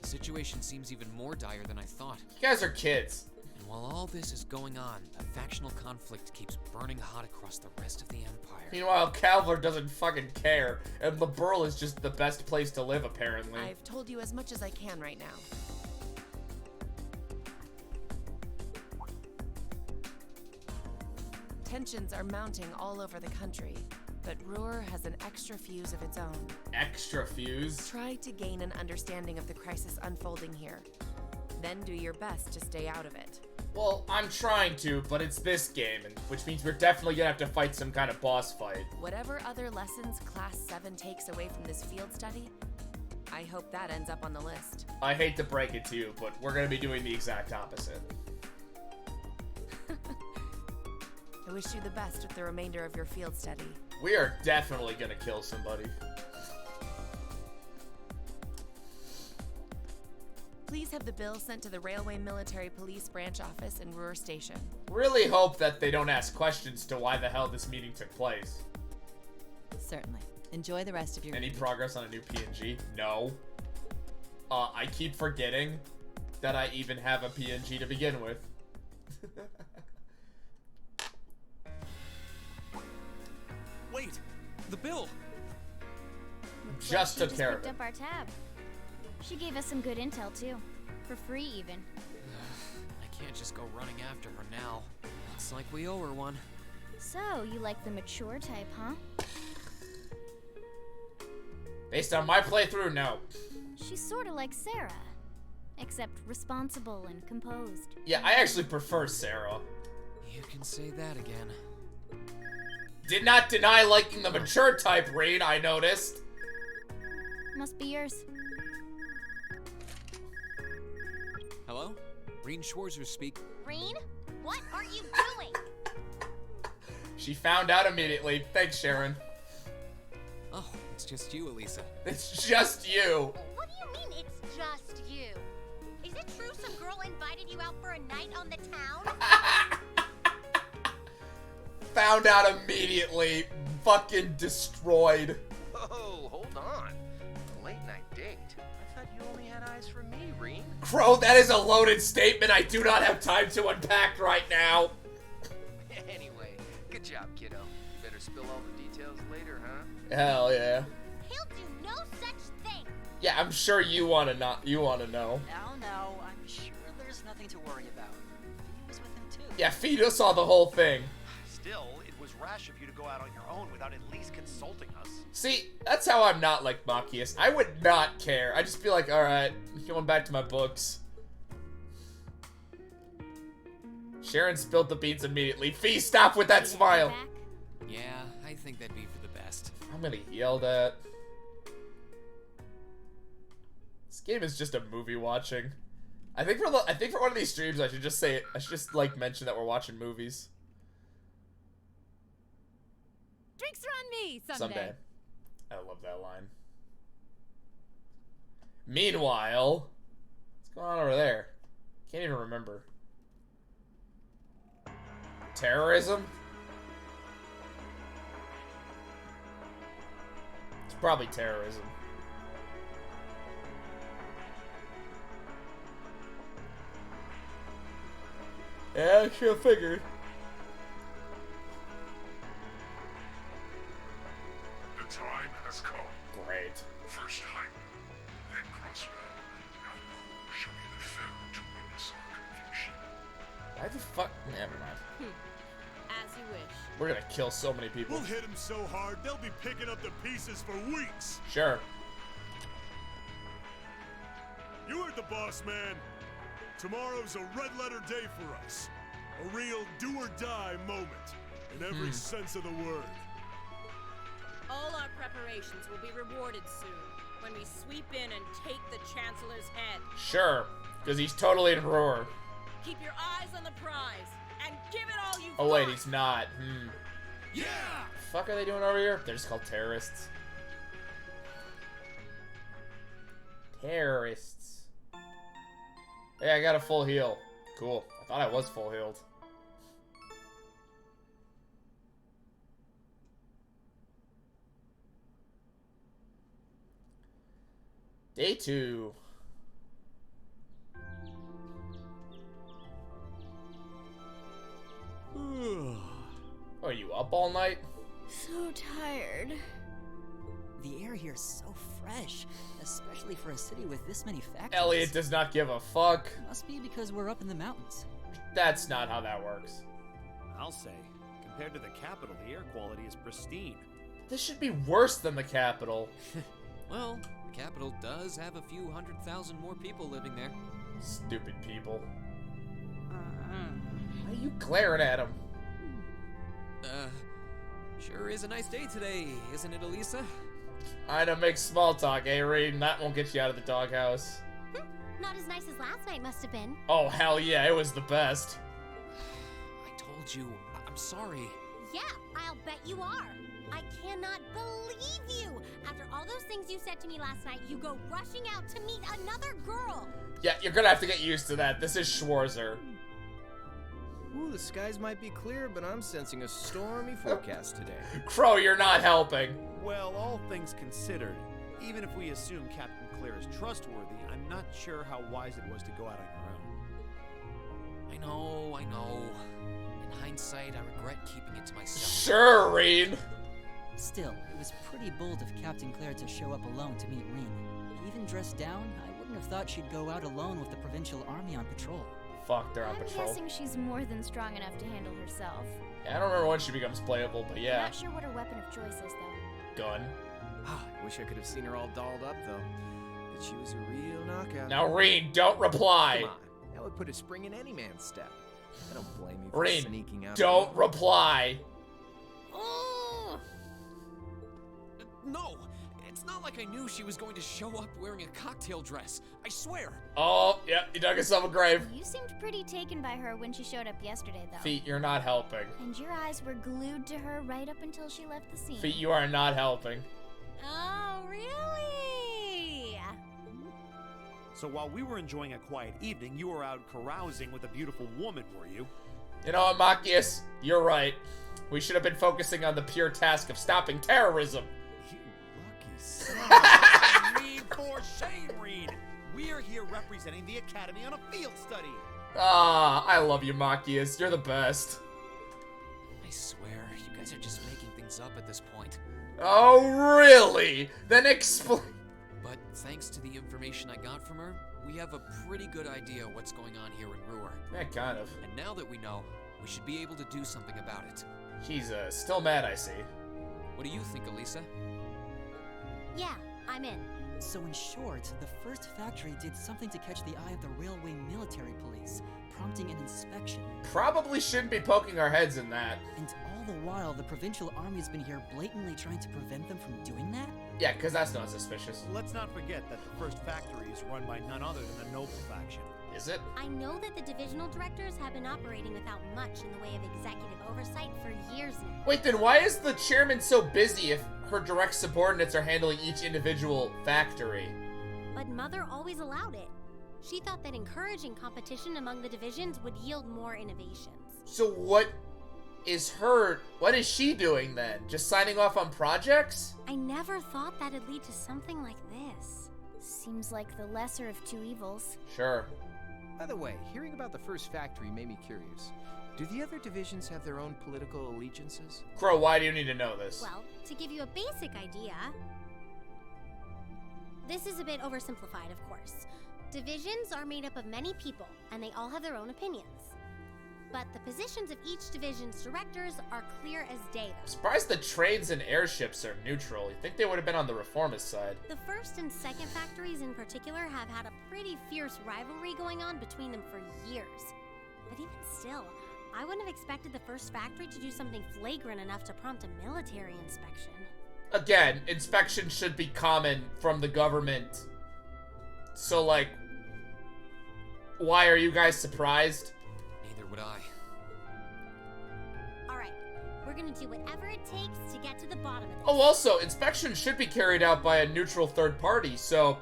The situation seems even more dire than I thought. You guys are kids. And while all this is going on, a factional conflict keeps burning hot across the rest of the Empire. Meanwhile, Calvor doesn't fucking care, and Liberl is just the best place to live, apparently. I've told you as much as I can right now. Tensions are mounting all over the country, but Ruhr has an extra fuse of its own. Extra fuse? Try to gain an understanding of the crisis unfolding here. Then do your best to stay out of it. Well, I'm trying to, but it's this game, which means we're definitely gonna have to fight some kind of boss fight. Whatever other lessons Class 7 takes away from this field study, I hope that ends up on the list. I hate to break it to you, but we're gonna be doing the exact opposite. I wish you the best with the remainder of your field study. We are definitely gonna kill somebody. Please have the bill sent to the Railway Military Police Branch Office in Ruhr Station. Really hope that they don't ask questions to why the hell this meeting took place. Certainly. Enjoy the rest of your Any progress on a new PNG? No. I keep forgetting that I even have a PNG to begin with. Wait! The bill! Just took care of picked it. up our tab. She gave us some good intel too. For free even. I can't just go running after her now. Looks like we owe her one. So, you like the mature type, huh? Based on my playthrough, no. She's sorta like Sarah. Except responsible and composed. Yeah, I actually prefer Sarah. You can say that again. Did not deny liking the mature type, Rain, I noticed. Must be yours. Hello? Reen Schwarzer speak. Reen? What are you doing? She found out immediately. Thanks, Sharon. Oh, it's just you, Elisa. It's just you. What do you mean it's just you? Is it true some girl invited you out for a night on the town? Found out immediately. Fucking destroyed. Whoa, hold on. Late night Crow, that is a loaded statement I do not have time to unpack right now. Anyway, good job, kiddo. Better spill all the details later, huh? Hell yeah. He'll do no such thing. Yeah, I'm sure you wanna know. Now, I'm sure there's nothing to worry about. He was with him too. Yeah, Fido saw the whole thing. Still, it was rash of you to go out on your own without at least consulting us. See, that's how I'm not like Machias. I would not care. I'd just be like, alright, going back to my books. Sharon spilled the beans immediately. Fee, stop with that smile. Yeah, I think that'd be for the best. I'm gonna get yelled at. This game is just a movie watching. I think for one of these streams I should just like mention that we're watching movies. Drinks are on me Someday. I love that line. Meanwhile, what's going on over there? Can't even remember. Terrorism? It's probably terrorism. Yeah, sure figured. The time has come. Great. First Hype, then Crossbow. Now you shall be the foe to witness our conviction. Why the fuck? Never mind. As you wish. We're gonna kill so many people. We'll hit them so hard, they'll be picking up the pieces for weeks. Sure. You heard the boss, man. Tomorrow's a red-letter day for us. A real do-or-die moment, in every sense of the word. All our preparations will be rewarded soon, when we sweep in and take the Chancellor's head. Sure, because he's totally in roar. Keep your eyes on the prize, and give it all you've Oh wait, got. he's not. Yeah! The fuck are they doing over here? They're just called terrorists. Terrorists. Hey, I got a full heal. Cool. I thought I was full healed. Day 2. Are you up all night? So tired. The air here is so fresh, especially for a city with this many factories. Elliot does not give a fuck. Must be because we're up in the mountains. That's not how that works. I'll say, compared to the capital, the air quality is pristine. This should be worse than the capital. Well, the capital does have a few 100,000 more people living there. Stupid people. Why are you glaring at him? Sure is a nice day today, isn't it, Elisa? I know, make small talk, eh, Reed? That won't get you out of the doghouse. Not as nice as last night must have been. Oh, hell yeah, it was the best. I told you, I'm sorry. Yeah, I'll bet you are. I cannot believe you. After all those things you said to me last night, you go rushing out to meet another girl. Yeah, you're gonna have to get used to that. This is Schwarzer. Ooh, the skies might be clear, but I'm sensing a stormy forecast today. Crow, you're not helping. Well, all things considered, even if we assume Captain Claire is trustworthy, I'm not sure how wise it was to go out on your own. I know. In hindsight, I regret keeping it to myself. Sure, Reed. Still, it was pretty bold of Captain Claire to show up alone to meet Reen. Even dressed down, I wouldn't have thought she'd go out alone with the Provincial Army on patrol. Fuck, they're on I'm patrol. guessing she's more than strong enough to handle herself. Yeah, I don't remember when she becomes playable, but yeah. Not sure what her weapon of choice is, though. Gun. I wish I could have seen her all dolled up, though. But she was a real knockout. Now, Reed, don't reply. Come on. That would put a spring in any man's step. I don't blame you for Reed, sneaking out. don't reply. No! It's not like I knew she was going to show up wearing a cocktail dress. I swear. Oh, yep, you dug yourself a grave. You seemed pretty taken by her when she showed up yesterday, though. Feet, you're not helping. And your eyes were glued to her right up until she left the scene. Feet, you are not helping. Oh, really? So while we were enjoying a quiet evening, you were out carousing with a beautiful woman, were you? You know what, Machias? You're right. We should have been focusing on the pure task of stopping terrorism. Reed, for shame, Reed! We're here representing the Academy on a field study. Ah, I love you, Machias. You're the best. I swear, you guys are just making things up at this point. Oh, really? Then explain. But thanks to the information I got from her, we have a pretty good idea what's going on here in Ruhr. Yeah, kind of. And now that we know, we should be able to do something about it. She's still mad, I see. What do you think, Elisa? Yeah, I'm in. So in short, the first factory did something to catch the eye of the railway military police, prompting an inspection. Probably shouldn't be poking our heads in that. And all the while, the provincial army's been here blatantly trying to prevent them from doing that? Yeah, because that's not suspicious. Let's not forget that the first factory is run by none other than the Noble faction. Is it? I know that the divisional directors have been operating without much in the way of executive oversight for years now. Wait, then why is the chairman so busy if her direct subordinates are handling each individual factory? But Mother always allowed it. She thought that encouraging competition among the divisions would yield more innovations. So what is she doing then? Just signing off on projects? I never thought that'd lead to something like this. Seems like the lesser of two evils. Sure. By the way, hearing about the first factory made me curious. Do the other divisions have their own political allegiances? Crow, why do you need to know this? Well, to give you a basic idea, this is a bit oversimplified, of course. Divisions are made up of many people, and they all have their own opinions. But the positions of each division's directors are clear as day. I'm surprised the trains and airships are neutral. You'd think they would have been on the reformist side. The first and second factories in particular have had a pretty fierce rivalry going on between them for years. But even still, I wouldn't have expected the first factory to do something flagrant enough to prompt a military inspection. Again, inspection should be common from the government. So, like, why are you guys surprised? Neither would I. Alright, we're gonna do whatever it takes to get to the bottom of this. Oh, also, inspection should be carried out by a neutral third party, so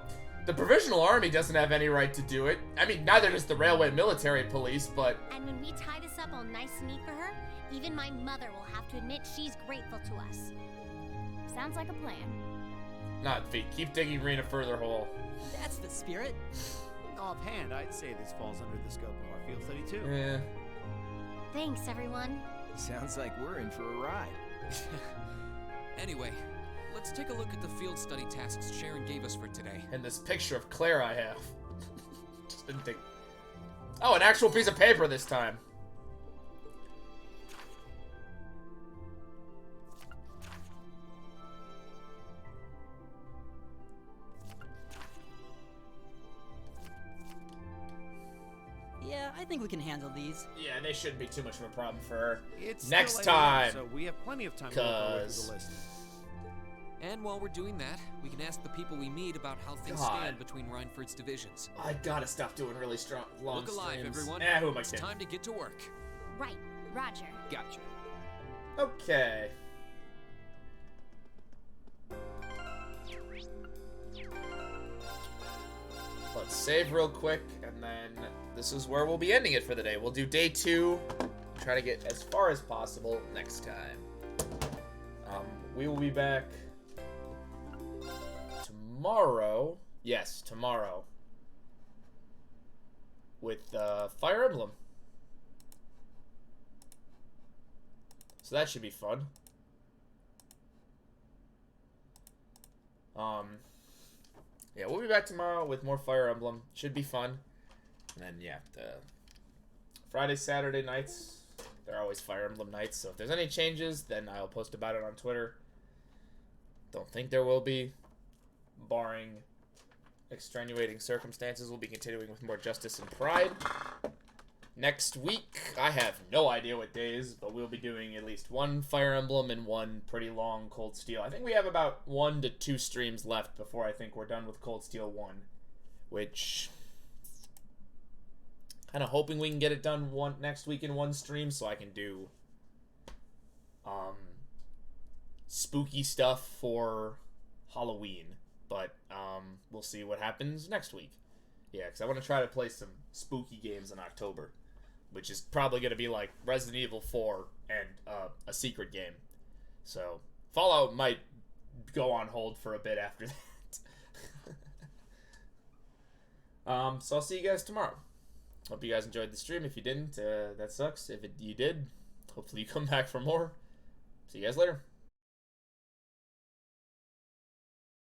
the Provisional Army doesn't have any right to do it. I mean, neither does the Railway Military Police, but... And when we tie this up all nice and neat for her, even my mother will have to admit she's grateful to us. Sounds like a plan. Not feet. Keep digging Rena further hole. That's the spirit. Offhand, I'd say this falls under the scope of our field study too. Yeah. Thanks, everyone. Sounds like we're in for a ride. Anyway, let's take a look at the field study tasks Sharon gave us for today. And this picture of Claire I have. Just didn't think... Oh, an actual piece of paper this time. Yeah, I think we can handle these. Yeah, they shouldn't be too much of a problem for her. It's next still 8 a.m., time. so we have plenty of time to work our way through the list. And while we're doing that, we can ask the people we meet about how things God. stand between Reinford's divisions. I gotta stop doing really strong, long Look alive, streams. everyone. Who am I It's kidding? time to get to work. Right, Roger. Gotcha. Okay. Let's save real quick, and then this is where we'll be ending it for the day. We'll do day 2, try to get as far as possible next time. We will be back tomorrow. Yes, tomorrow. With Fire Emblem. So that should be fun. Yeah, we'll be back tomorrow with more Fire Emblem. Should be fun. And then, yeah, the Friday, Saturday nights, they're always Fire Emblem nights. So if there's any changes, then I'll post about it on Twitter. Don't think there will be. Barring extenuating circumstances, we'll be continuing with more Justice and Pride. Next week, I have no idea what days, but we'll be doing at least one Fire Emblem and one pretty long Cold Steel. I think we have about 1 to 2 streams left before I think we're done with Cold Steel 1, which... kind of hoping we can get it done next week in one stream so I can do spooky stuff for Halloween. But we'll see what happens next week. Yeah, because I want to try to play some spooky games in October, which is probably going to be like Resident Evil 4 and a secret game. So Fallout might go on hold for a bit after that. So I'll see you guys tomorrow. Hope you guys enjoyed the stream. If you didn't, that sucks. If you did, hopefully you come back for more. See you guys later.